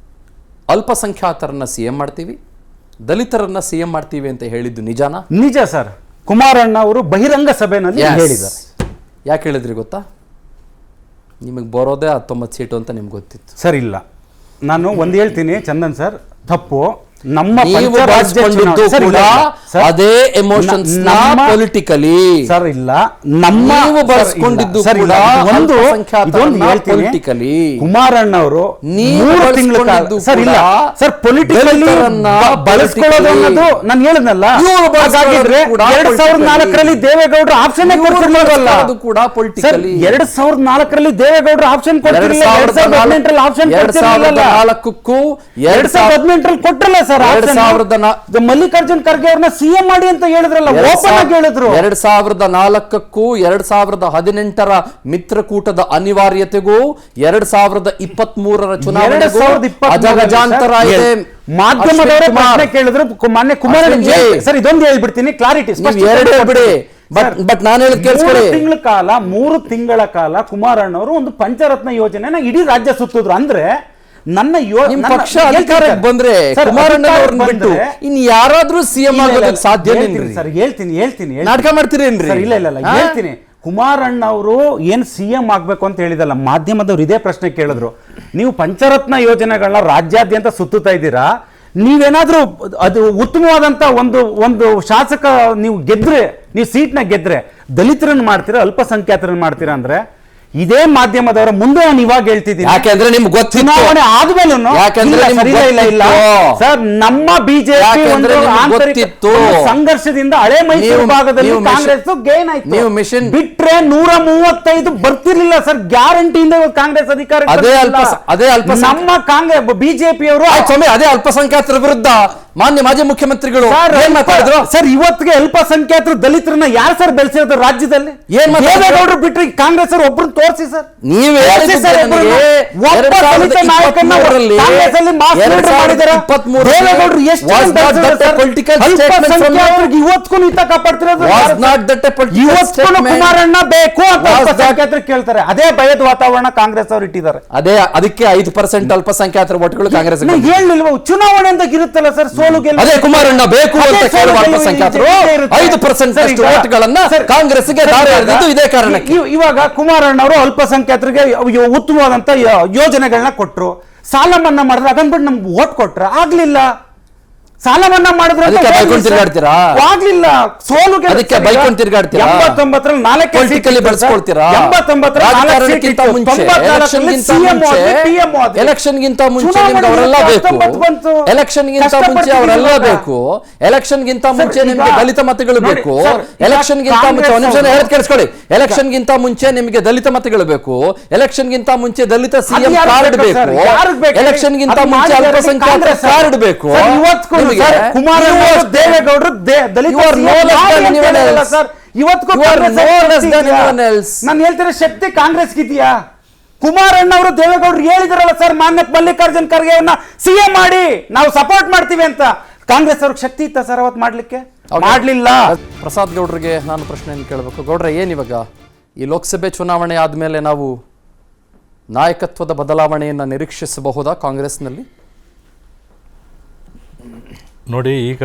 ಅಲ್ಪಸಂಖ್ಯಾತರನ್ನ CM ಮಾಡ್ತೀವಿ, ದಲಿತರನ್ನ CM ಮಾಡ್ತೀವಿ ಅಂತ ಹೇಳಿದ್ದು ನಿಜಾನಾ? ನಿಜ ಸರ್. ಕುಮಾರಣ್ಣ ಅವರು ಬಹಿರಂಗ ಸಭೆಯಲ್ಲಿ ಹೇಳಿದ್ದಾರೆ. ಯಾಕೆ ಹೇಳಿದ್ರಿ ಗೊತ್ತಾ? ನಿಮಗೆ ಬರೋದೇ 19 ಸೀಟು ಅಂತ ನಿಮ್ಗೆ ಗೊತ್ತಿತ್ತು ಸರ್. ಇಲ್ಲ, ನಾನು ಒಂದು ಹೇಳ್ತೀನಿ ಚಂದನ್ ಸರ್, ತಪ್ಪು ನಮ್ಮ ನೀವು ಬಳಸ್ಕೊಂಡಿದ್ದು ಕೂಡ ಅದೇ ಎಮೋಷನ್ಸ್ ಪೊಲಿಟಿಕಲಿ ಸರ್ ಇಲ್ಲ ನೀವು ಬಳಸ್ಕೊಂಡಿದ್ದು ಕೂಡ ಒಂದು ಪೊಲಿಟಿಕಲಿ ಕುಮಾರಣ್ಣವರು 3 ತಿಂಗಳ ಕಾಲ ಸರ್ ಇಲ್ಲ ಸರ್ ಪೊಲಿಟಿಕಲಿ ಬಳಸ್ಕೊಳ್ಳೋದು ಅನ್ನೋದು ನಾನು ಹೇಳಿದ್ನಲ್ಲ. ಹಾಗಾಗಿದ್ರೆ 2004ರಲ್ಲಿ ದೇವೇಗೌಡರು ಆಪ್ಷನ್ ಕೊಡ್ತಿರ್ಲಿಲ್ಲ. ಕೂಡ ಪೊಲಿಟಿಕಲಿ 2004ರಲ್ಲಿ ದೇವೇಗೌಡರು ಆಪ್ಷನ್ ಕೊಡ್ತಿರ್ಲಿಲ್ಲ. 2018ರಲ್ಲಿ ಆಪ್ಷನ್ ಕೊಡ್ತಿರ್ಲಿಲ್ಲ. 2018ರಲ್ಲಿ ಕೊಟ್ಟಿಲ್ಲ ಸರ್. ಮಲ್ಲಿಕಾರ್ಜುನ್ ಖರ್ಗೆ ಅವ್ರನ್ನ ಸಿಎಂ ಮಾಡಿ ಅಂತ ಹೇಳಿದ್ರಲ್ಲ, ಓಪನ್ ಆಗಿ ಹೇಳಿದ್ರು. 2004ಕ್ಕೂ 2018ರ ಮಿತ್ರಕೂಟದ ಅನಿವಾರ್ಯತೆಗೂ 2023ರ ಚುನಾವಣೆಗೂ ಅಜಗಜಾಂತರ ಇದೆ. ಮಾಧ್ಯಮದವರೇ ಪ್ರಶ್ನೆ ಕೇಳಿದ್ರು, ಮಾನ್ಯ ಕುಮಾರಣ್ಣ ಸರ್ ಇದೊಂದು ಹೇಳ್ಬಿಡ್ತೀನಿ, ಕ್ಲಾರಿಟಿ ಎರಡು ಹೇಳ್ಬಿಡಿ. ಬಟ್ ನಾನು ಹೇಳಿ ಕೇಳಿಸ್ಕೊಳ್ಳಿ. 3 ತಿಂಗಳ ಕಾಲ ಕುಮಾರಣ್ಣವರು ಒಂದು ಪಂಚರತ್ನ ಯೋಜನೆನ ಇಡೀ ರಾಜ್ಯ ಸುತ್ತಿದ್ರು. ಅಂದ್ರೆ ನನ್ನ ಪಕ್ಷ ಅಧಿಕಾರಕ್ಕೆ ಬಂದ್ರೆ ಕುಮಾರಣ್ಣನವ್ರನ್ನ ಬಿಟ್ಟು ಇನ್ ಯಾರಾದ್ರೂ ಸಿಎಂ ಆಗೋದಕ್ಕೆ ಸಾಧ್ಯ ಸರ್. ಹೇಳ್ತೀನಿ ನಾಟಕ ಮಾಡ್ತೀರೇನ್ರಿ? ಇಲ್ಲ ಹೇಳ್ತೀನಿ. ಕುಮಾರಣ್ಣ ಅವರು ಏನ್ ಸಿಎಂ ಆಗ್ಬೇಕು ಅಂತ ಹೇಳಿದಲ್ಲ, ಮಾಧ್ಯಮದವ್ರು ಇದೇ ಪ್ರಶ್ನೆ ಕೇಳಿದ್ರು. ನೀವು ಪಂಚರತ್ನ ಯೋಜನೆಗಳನ್ನ ರಾಜ್ಯಾದ್ಯಂತ ಸುತ್ತುತ್ತಾ ಇದ್ದೀರಾ, ನೀವೇನಾದ್ರೂ ಅದು ಉತ್ತಮವಾದಂತ ಒಂದು ಶಾಸಕ ನೀವು ಗೆದ್ರೆ, ನೀವು ಸೀಟ್ನ ಗೆದ್ರೆ ದಲಿತರನ್ನ ಮಾಡ್ತೀರಾ, ಅಲ್ಪಸಂಖ್ಯಾತರನ್ನ ಮಾಡ್ತೀರಾ ಅಂದ್ರೆ ಇದೇ ಮಾಧ್ಯಮದವರ ಮುಂದೆ ನಾನು ಇವಾಗ ಹೇಳ್ತಿದ್ದೀನಿ. ಯಾಕಂದ್ರೆ ನಿಮ್ಗೆ ಗೊತ್ತಿತ್ತು, ಚುನಾವಣೆ ಆದ್ಮೇಲೂ ಇಲ್ಲ ಸರ್, ನಮ್ಮ ಬಿಜೆಪಿ ಸಂಘರ್ಷದಿಂದ ಹಳೆ ಮೈಸೂರು ಭಾಗದಲ್ಲಿ ಕಾಂಗ್ರೆಸ್ ಗೇನ್ ಆಯ್ತು. ನೀವು ಮಿಷನ್ ಬಿಟ್ರೆ 135 ಬರ್ತಿರ್ಲಿಲ್ಲ ಸರ್. ಗ್ಯಾರಂಟಿಯಿಂದ ಕಾಂಗ್ರೆಸ್ ಅಧಿಕಾರ. ನಮ್ಮ ಕಾಂಗ್ರೆಸ್ ಬಿಜೆಪಿಯವರು ಅದೇ ಅಲ್ಪಸಂಖ್ಯಾತರ ವಿರುದ್ಧ ಮಾನ್ಯ ಮಾಜಿ ಮುಖ್ಯಮಂತ್ರಿಗಳು ಏನ್ ಮಾತಾಡಿದ್ರು ಸರ್? ಇವತ್ತಿಗೆ ಅಲ್ಪಸಂಖ್ಯಾತರು ದಲಿತರನ್ನ ಯಾರು ಸರ್ ಬೆಳೆಸಿರೋದು ರಾಜ್ಯದಲ್ಲಿ? ಏನ್ ದೇವೇಗೌಡರು ಬಿಟ್ರೆ ಕಾಂಗ್ರೆಸ್ ಅವರು ಒಬ್ರು ತೋರಿಸಿ ಸರ್. ನೀವೇ ದೇವೇಗೌಡರು ಎಷ್ಟು ಇವತ್ತಿಗೂ ಹಿತ ಕಾಪಾಡ್ತಿರೋದು. ಇವತ್ತಿಗೂ ಕುಮಾರಣ್ಣ ಬೇಕು ಅಂತ ಅಲ್ಪಸಂಖ್ಯಾತರು ಕೇಳ್ತಾರೆ. ಅದೇ ಭಯದ ವಾತಾವರಣ ಕಾಂಗ್ರೆಸ್ ಅವರು ಇಟ್ಟಿದ್ದಾರೆ. ಅದೇ ಅದಕ್ಕೆ 5% ಅಲ್ಪಸಂಖ್ಯಾತರ ಓಟ್ಗಳು ಕಾಂಗ್ರೆಸ್ ಹೇಳಿಲ್ವ? ಚುನಾವಣೆ ಅಂತ ಇರುತ್ತಲ್ಲ ಸರ್, ಸೋಲು ಗೆಲ್ಲ. ಅದೇ ಕುಮಾರಣ್ಣ ಬೇಕು ಅಂತ ಕೇಳುವ ಅಲ್ಪಸಂಖ್ಯಾತರು 5% ಓಟ್ಗಳನ್ನ ಕಾಂಗ್ರೆಸ್ಗೆ ದಾರಿ ಎರೆದಿದ್ದು ಇದೇ ಕಾರಣಕ್ಕೆ. ಇವಾಗ ಕುಮಾರಣ್ಣ ಅವರು ಅಲ್ಪಸಂಖ್ಯಾತರಿಗೆ ಉತ್ತಮವಾದಂತ ಯೋಜನೆಗಳನ್ನ ಕೊಟ್ರು, ಸಾಲ ಮನ್ನಾ ಮಾಡಿದ್ರೆ ಅದನ್ಬಿಟ್ಟು ನಮ್ಗೆ ಓಟ್ ಕೊಟ್ರ ಆಗ್ಲಿಲ್ಲ. ಸಾಲ ಮನ್ನಾ ಮಾಡಿದ್ರೆ ತಿರ್ಗಾಡ್ತೀರಾ? ಆಗ್ಲಿಲ್ಲ. ಸೋಲು ಅದಕ್ಕೆ ಬೈಕೊಂಡು ತಿರ್ಗಾಡ್ತೀರಾ? 89ರಲ್ಲಿ 4 ಪೊಲಿಟಿಕಲಿ ಬೆಳೆಸ್ಕೊಳ್ತೀರಾ? 89ರಲ್ಲಿ ಎಲೆಕ್ಷನ್ಗಿಂತ ಮುಂಚೆ ನಿಮ್ಗೆ ಅವರೆಲ್ಲ ಬೇಕು. ಎಲೆಕ್ಷನ್ಗಿಂತ ಮುಂಚೆ ಅವರೆಲ್ಲ ಬೇಕು. ಎಲೆಕ್ಷನ್ಗಿಂತ ಮುಂಚೆ ನಿಮ್ಗೆ ದಲಿತ ಮತಗಳು ಬೇಕು. ಎಲೆಕ್ಷನ್ಗಿಂತ ಮುಂಚೆ ಒಂದು ನಿಮಿಷ ಹೇಳದ್ ಕೇಳಿಸ್ಕೊಳ್ಳಿ. ಎಲೆಕ್ಷನ್ಗಿಂತ ಮುಂಚೆ ನಿಮಗೆ ದಲಿತ ಮತಗಳು ಬೇಕು. ಎಲೆಕ್ಷನ್ಗಿಂತ ಮುಂಚೆ ದಲಿತ ಸಿಎಂ ಕಾರ್ಡ್ ಬೇಕು. ಎಲೆಕ್ಷನ್ಗಿಂತ ಮುಂಚೆ ಅಲ್ಪಸಂಖ್ಯಾತರ ಕಾರ್ಡ್ ಬೇಕು. ಕುಮಾರಣ್ಣ ದೇವೇಗೌಡರು ಸರ್, ಇವತ್ತು ನಾನು ಹೇಳ್ತಿರೋ ಶಕ್ತಿ ಕಾಂಗ್ರೆಸ್ಗೆ ಇದೆಯಾ? ಕುಮಾರಣ್ಣ ಅವರು ದೇವೇಗೌಡರು ಹೇಳಿದಾರಲ್ಲ ಸರ್, ಮಾನ್ಯ ಮಲ್ಲಿಕಾರ್ಜುನ್ ಖರ್ಗೆ ಅವ್ರನ್ನ ಸಿಎಂ ಮಾಡಿ ನಾವು ಸಪೋರ್ಟ್ ಮಾಡ್ತೀವಿ ಅಂತ. ಕಾಂಗ್ರೆಸ್ ಅವ್ರಿಗೆ ಶಕ್ತಿ ಇತ್ತ ಸರ್ ಅವತ್ತು ಮಾಡ್ಲಿಕ್ಕೆ? ಮಾಡ್ಲಿಲ್ಲ. ಪ್ರಸಾದ್ ಗೌಡ್ರಿಗೆ ನಾನು ಪ್ರಶ್ನೆಯನ್ನು ಕೇಳಬೇಕು. ಗೌಡ್ರೆ, ಏನಿವಾಗ ಈ ಲೋಕಸಭೆ ಚುನಾವಣೆ ಆದ್ಮೇಲೆ ನಾವು ನಾಯಕತ್ವದ ಬದಲಾವಣೆಯನ್ನ ನಿರೀಕ್ಷಿಸಬಹುದಾ ಕಾಂಗ್ರೆಸ್ನಲ್ಲಿ? ನೋಡಿ, ಈಗ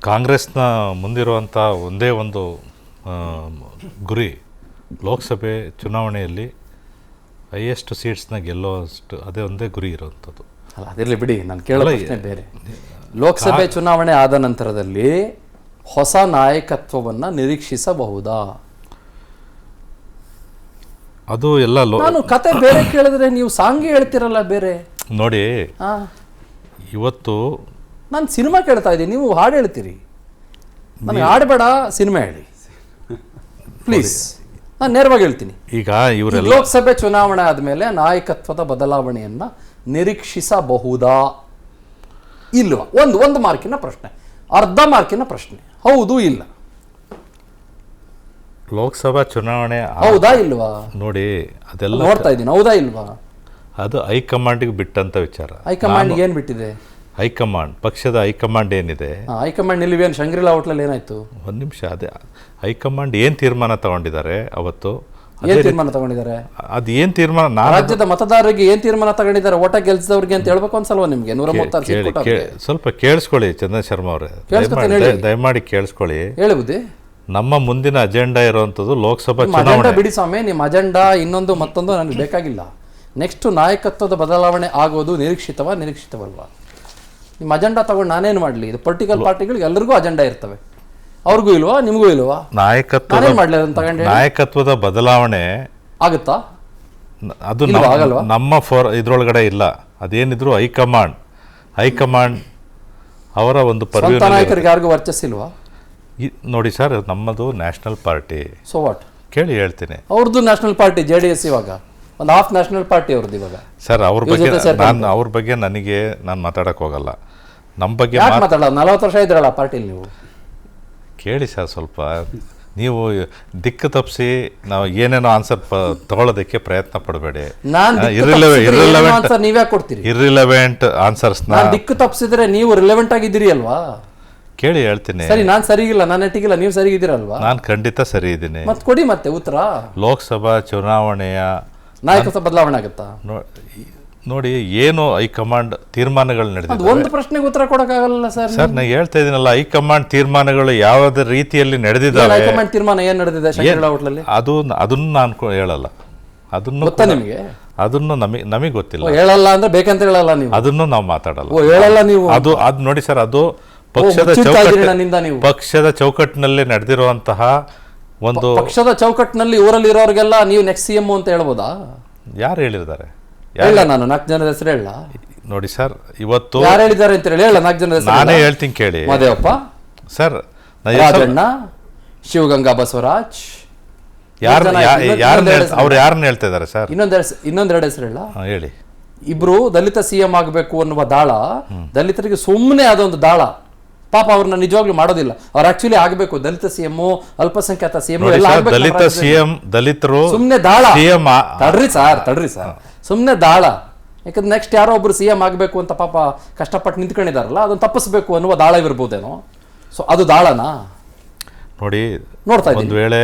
ಕಾಂಗ್ರೆಸ್ನ ಮುಂದಿರುವಂಥ ಒಂದೇ ಒಂದು ಗುರಿ ಲೋಕಸಭೆ ಚುನಾವಣೆಯಲ್ಲಿ ಹೈಯೆಸ್ಟ್ ಸೀಟ್ಸ್ನ ಗೆಲ್ಲೋಷ್ಟು, ಅದೇ ಒಂದೇ ಗುರಿ ಇರುವಂಥದ್ದು. ಅಲ್ಲ, ಅದಿರಲಿ ಬಿಡಿ, ನಾನು ಕೇಳೋ ಪ್ರಶ್ನೆ ಬೇರೆ. ಲೋಕಸಭೆ ಚುನಾವಣೆ ಆದ ನಂತರದಲ್ಲಿ ಹೊಸ ನಾಯಕತ್ವವನ್ನು ನಿರೀಕ್ಷಿಸಬಹುದಾ? ಅದು ಎಲ್ಲ ನಾನು ಕತೆ ಬೇರೆ ಕೇಳಿದ್ರೆ ನೀವು ಸಾಂಗ್ ಹೇಳ್ತಿರಲ್ಲ ಬೇರೆ. ನೋಡಿ, ಇವತ್ತು ನಾನು ಸಿನಿಮಾ ಕೇಳ್ತಾ ಇದ್ದೀನಿ, ನೀವು ಹಾಡು ಹೇಳ್ತೀರಿ. ನನಗೆ ಹಾಡಬೇಡ, ಸಿನಿಮಾ ಹೇಳಿ ಪ್ಲೀಸ್. ನಾನು ನೇರವಾಗಿ ಹೇಳ್ತೀನಿ. ಈಗ ಇವರೆಲ್ಲ ಲೋಕಸಭೆ ಚುನಾವಣೆ ಆದಮೇಲೆ ನಾಯಕತ್ವದ ಬದಲಾವಣೆಯನ್ನ ನಿರೀಕ್ಷಿಸಬಹುದಾ ಇಲ್ವಾ? ಒಂದು ಮಾರ್ಕಿನ ಪ್ರಶ್ನೆ, ಅರ್ಧ ಮಾರ್ಕಿನ ಪ್ರಶ್ನೆ. ಹೌದು ಇಲ್ಲ? ಲೋಕಸಭಾ ಚುನಾವಣೆ ಹೌದಾ ಇಲ್ವಾ? ನೋಡಿ, ಅದೆಲ್ಲ ನೋಡ್ತಾ ಇದ್ದೀನಿ. ಹೌದಾ ಇಲ್ವಾ? ಅದು ಹೈಕಮಾಂಡ್ಗೆ ಬಿಟ್ಟಂತ ವಿಚಾರ. ಹೈಕಮಾಂಡ್ ಏನ್ ಬಿಟ್ಟಿದೆ? ಹೈಕಮಾಂಡ್, ಪಕ್ಷದ ಹೈಕಮಾಂಡ್ ಏನಿದೆ, ಹೈಕಮಾಂಡ್ ನಿಲ್ವೇನು ಶಂಗ್ರಿಲಾ ಹೋಟ್ಲಲ್ಲಿ ಏನಾಯ್ತು? ಒಂದು ನಿಮಿಷ. ಅದೇ ಹೈಕಮಾಂಡ್ ಏನು ತೀರ್ಮಾನ ತಗೊಂಡಿದ್ದಾರೆ ಅವತ್ತು, ಏನ್ ತೀರ್ಮಾನ ತಗೊಂಡಿದ್ದಾರೆ? ಅದು ಏನ್ ತೀರ್ಮಾನ, ರಾಜ್ಯದ ಮತದಾರರಿಗೆ ಏನ್ ತೀರ್ಮಾನ ತಗೊಂಡಿದ್ದಾರೆ ಓಟ ಗೆಲ್ಸಿದವ್ರಿಗೆ ಅಂತ ಹೇಳ್ಬೇಕು ಅನ್ಸಲ್ವಾ ನಿಮ್ಗೆ? 136 ಸ್ವಲ್ಪ ಕೇಳಿಸ್ಕೊಳ್ಳಿ ಚಂದನ್ ಶರ್ಮಾ ಅವರೇ, ದಯಮಾಡಿ ಕೇಳಿಸ್ಕೊಳ್ಳಿ. ಹೇಳುವುದೇ ನಮ್ಮ ಮುಂದಿನ ಅಜೆಂಡಾ ಇರುವಂತದ್ದು ಲೋಕಸಭಾ ಚುನಾವಣೆ. ಬಿಡಿ ಸ್ವಾಮಿ, ನಿಮ್ಮ ಅಜೆಂಡಾ ಇನ್ನೊಂದು ಮತ್ತೊಂದು ನನಗೆ ಬೇಕಾಗಿಲ್ಲ. ನೆಕ್ಸ್ಟ್ ನಾಯಕತ್ವದ ಬದಲಾವಣೆ ಆಗೋದು ನಿರೀಕ್ಷಿತವಲ್ವಾ? ನಿಮ್ಮ ಅಜೆಂಡಾ ತಗೊಂಡು ನಾನೇನು ಮಾಡಲಿ? ಇದು ಪೊಲಿಟಿಕಲ್ ಪಾರ್ಟಿಗಳಿಗೆ ಎಲ್ಲರಿಗೂ ಅಜೆಂಡಾ ಇರ್ತವೆ. ಅವ್ರಿಗೂ ಇಲ್ವಾ, ನಿಮಗೂ ಇಲ್ವಾ? ನಾನೇನು ಮಾಡಲಿ ಅದನ್ನು ತಗೊಂಡು? ನಾಯಕತ್ವದ ಬದಲಾವಣೆ ಆಗುತ್ತಾ? ಅದು ಆಗಲ್ವಾ? ನಮ್ಮ ಇದ್ರೊಳಗಡೆ ಇಲ್ಲ. ಅದೇನಿದ್ರು ಹೈಕಮಾಂಡ್ ಅವರ ಒಂದು ಸ್ವಂತ ನಾಯಕರಿಗೆ ಯಾರಿಗೂ ವರ್ಚಸ್ಸಿಲ್ವಾ? ನೋಡಿ ಸರ್, ನಮ್ಮದು ನ್ಯಾಷನಲ್ ಪಾರ್ಟಿ. So what? ಕೇಳಿ ಹೇಳ್ತೀನಿ. ಅವ್ರದ್ದು ನ್ಯಾಷನಲ್ ಪಾರ್ಟಿ JDS, ಇವಾಗ ಒಂದು ಹಾಫ್ ನ್ಯಾಷನಲ್ ಪಾರ್ಟಿ ಅವ್ರದ್ದು ಇವಾಗ. ಸರ್ ಅವ್ರ ಬಗ್ಗೆ ನಾನು ಮಾತಾಡಕ್ ಹೋಗಲ್ಲ. ನಮ್ಮ ಬಗ್ಗೆ ಮಾತಾಡೋದು. 40 ವರ್ಷ ಇದ್ರಲ್ಲ ಪಾರ್ಟಿಲಿ ನೀವು. ಕೇಳಿ ಸರ್, ಸ್ವಲ್ಪ ನೀವು ದಿಕ್ಕು ತಪ್ಪಿಸಿ ನಾವು ಏನೇನೋ ಆನ್ಸರ್ ತಗೊಳ್ಳೋದಕ್ಕೆ ಪ್ರಯತ್ನ ಪಡಬೇಡಿ. ನೀವ್ಯಾಕೆ ಕೊಡ್ತೀರಿ ಇರ್ರಿಲೆವೆಂಟ್ ಆನ್ಸರ್ಸ್? ದಿಕ್ಕು ತಪ್ಪಿಸಿದ್ರೆ ನೀವು ರಿಲೆವೆಂಟ್ ಆಗಿದ್ದೀರಿ ಅಲ್ವಾ? ಕೇಳಿ ಹೇಳ್ತೀನಿ. ಸರಿ, ನಾನು ಸರಿಗಿಲ್ಲ, ನಾನು ನೆಟ್ಟಿಗಿಲ್ಲ, ನೀವು ಸರಿಗಿದ್ದೀರಲ್ವಾ? ನಾನು ಖಂಡಿತ ಸರಿ ಇದ್ದೀನಿ. ಮತ್ತೆ ಕೊಡಿ ಮತ್ತೆ ಉತ್ತರ. ಲೋಕಸಭಾ ಚುನಾವಣೆಯ ನಾಯಕತ್ವ ಬದಲಾವಣೆ ಆಗುತ್ತಾ? ನೋಡಿ, ಏನು ಹೈಕಮಾಂಡ್ ತೀರ್ಮಾನಗಳು ನಡೆದಿದೆ. ಒಂದು ಪ್ರಶ್ನೆಗೆ ಉತ್ತರ ಕೊಡಕ್ಕಾಗಲ್ಲ ಸರ್. ಸರ್, ನಾನು ಹೇಳ್ತಾ ಇದ್ದೀನಲ್ಲ, ಹೈಕಮಾಂಡ್ ತೀರ್ಮಾನಗಳು ಯಾವ ರೀತಿಯಲ್ಲಿ ನಡೆದಿದ್ದಾವೆ. ಹೈಕಮಾಂಡ್ ತೀರ್ಮಾನ ಏನ್ ನಡೆದಿದೆ ಹೋಟ್ಲಲ್ಲಿ? ಅದನ್ನು ನಾನು ಹೇಳಲ್ಲ. ಅದನ್ನು ಗೊತ್ತಾ ನಿಮಗೆ? ಅದನ್ನು ನಮಗೆ ಗೊತ್ತಿಲ್ಲ. ಹೇಳಲ್ಲ ಅಂದ್ರೆ ಬೇಕಂತ ಹೇಳಲ್ಲ ನೀವು. ಅದನ್ನು ನಾವು ಮಾತಾಡಲ್ಲ. ಹೇಳಲ್ಲ ನೀವು. ಅದು ನೋಡಿ ಸರ್, ಅದು ಪಕ್ಷದ ಚೌಕಟ್ಟಿನಲ್ಲಿ ನಡೆದಿರುವಂತಹ ಒಂದು ಪಕ್ಷದ ಚೌಕಟ್ಟಿನಲ್ಲಿ ಊರಲ್ಲಿ ಇರೋರಿಗೆಲ್ಲ ನೀವು ನೆಕ್ಸ್ಟ್ CM ಅಂತ ಹೇಳ್ಬೋದಾ? ಯಾರು ಹೇಳಿದ್ದಾರೆ? ಹೇಳ, ನಾನು 4 ಜನರ ಹೆಸರು ಹೇಳ. ನೋಡಿ ಸರ್, ಇವತ್ತು ಯಾರು ಹೇಳಿದ್ದಾರೆ ಅಂತ ಹೇಳಿ. ಹೇಳ 4 ಜನರ ಹೆಸರು. ನಾನೇ ಹೇಳ್ತೀನಿ ಕೇಳಿ. ಮದೇವಪ್ಪ ಸರ್, ರಾಜಣ್ಣ, ಶಿವಗಂಗಾ ಬಸವರಾಜ್. ಅವ್ರು ಯಾರನ್ನ ಹೇಳ್ತಾ ಇದ್ದಾರೆ ಸರ್? ಇನ್ನೊಂದೆರಡು ಹೆಸರು ಹೇಳ. ಹೇಳಿ. ಇಬ್ರು ದಲಿತ CM ಆಗಬೇಕು ಅನ್ನುವ ದಾಳ ದಲಿತರಿಗೆ ಸುಮ್ಮನೆ ಅದೊಂದು ದಾಳ. ಪಾಪ ಅವ್ರನ್ನ ನಿಜವಾಗ್ಲೂ ಮಾಡೋದಿಲ್ಲ. ಅವ್ರು ಆಕ್ಚುಲಿ ಆಗಬೇಕು ದಲಿತ CM, ಅಲ್ಪಸಂಖ್ಯಾತ CM ಎಲ್ಲ ಆಗಬೇಕು. ದಲಿತ CM, ದಲಿತರು ಸುಮ್ಮನೆ ದಾಳ. ತಡ್ರಿ ಸರ್, ಸುಮ್ಮನೆ ದಾಳ. ಯಾಕಂದ್ರೆ ನೆಕ್ಸ್ಟ್ ಯಾರೋ ಒಬ್ರು CM ಆಗಬೇಕು ಅಂತ ಪಾಪ ಕಷ್ಟಪಟ್ಟು ನಿಂತ್ಕೊಂಡಿದಾರಲ್ಲ, ಅದನ್ನ ತಪ್ಪಿಸ್ಬೇಕು ಅನ್ನುವ ದಾಳವಿರ್ಬೋದೇನೋ. ಸೊ ಅದು ದಾಳನಾ? ನೋಡಿ, ನೋಡ್ತಾ ಇದ್ದೀನಿ. ಒಂದು ವೇಳೆ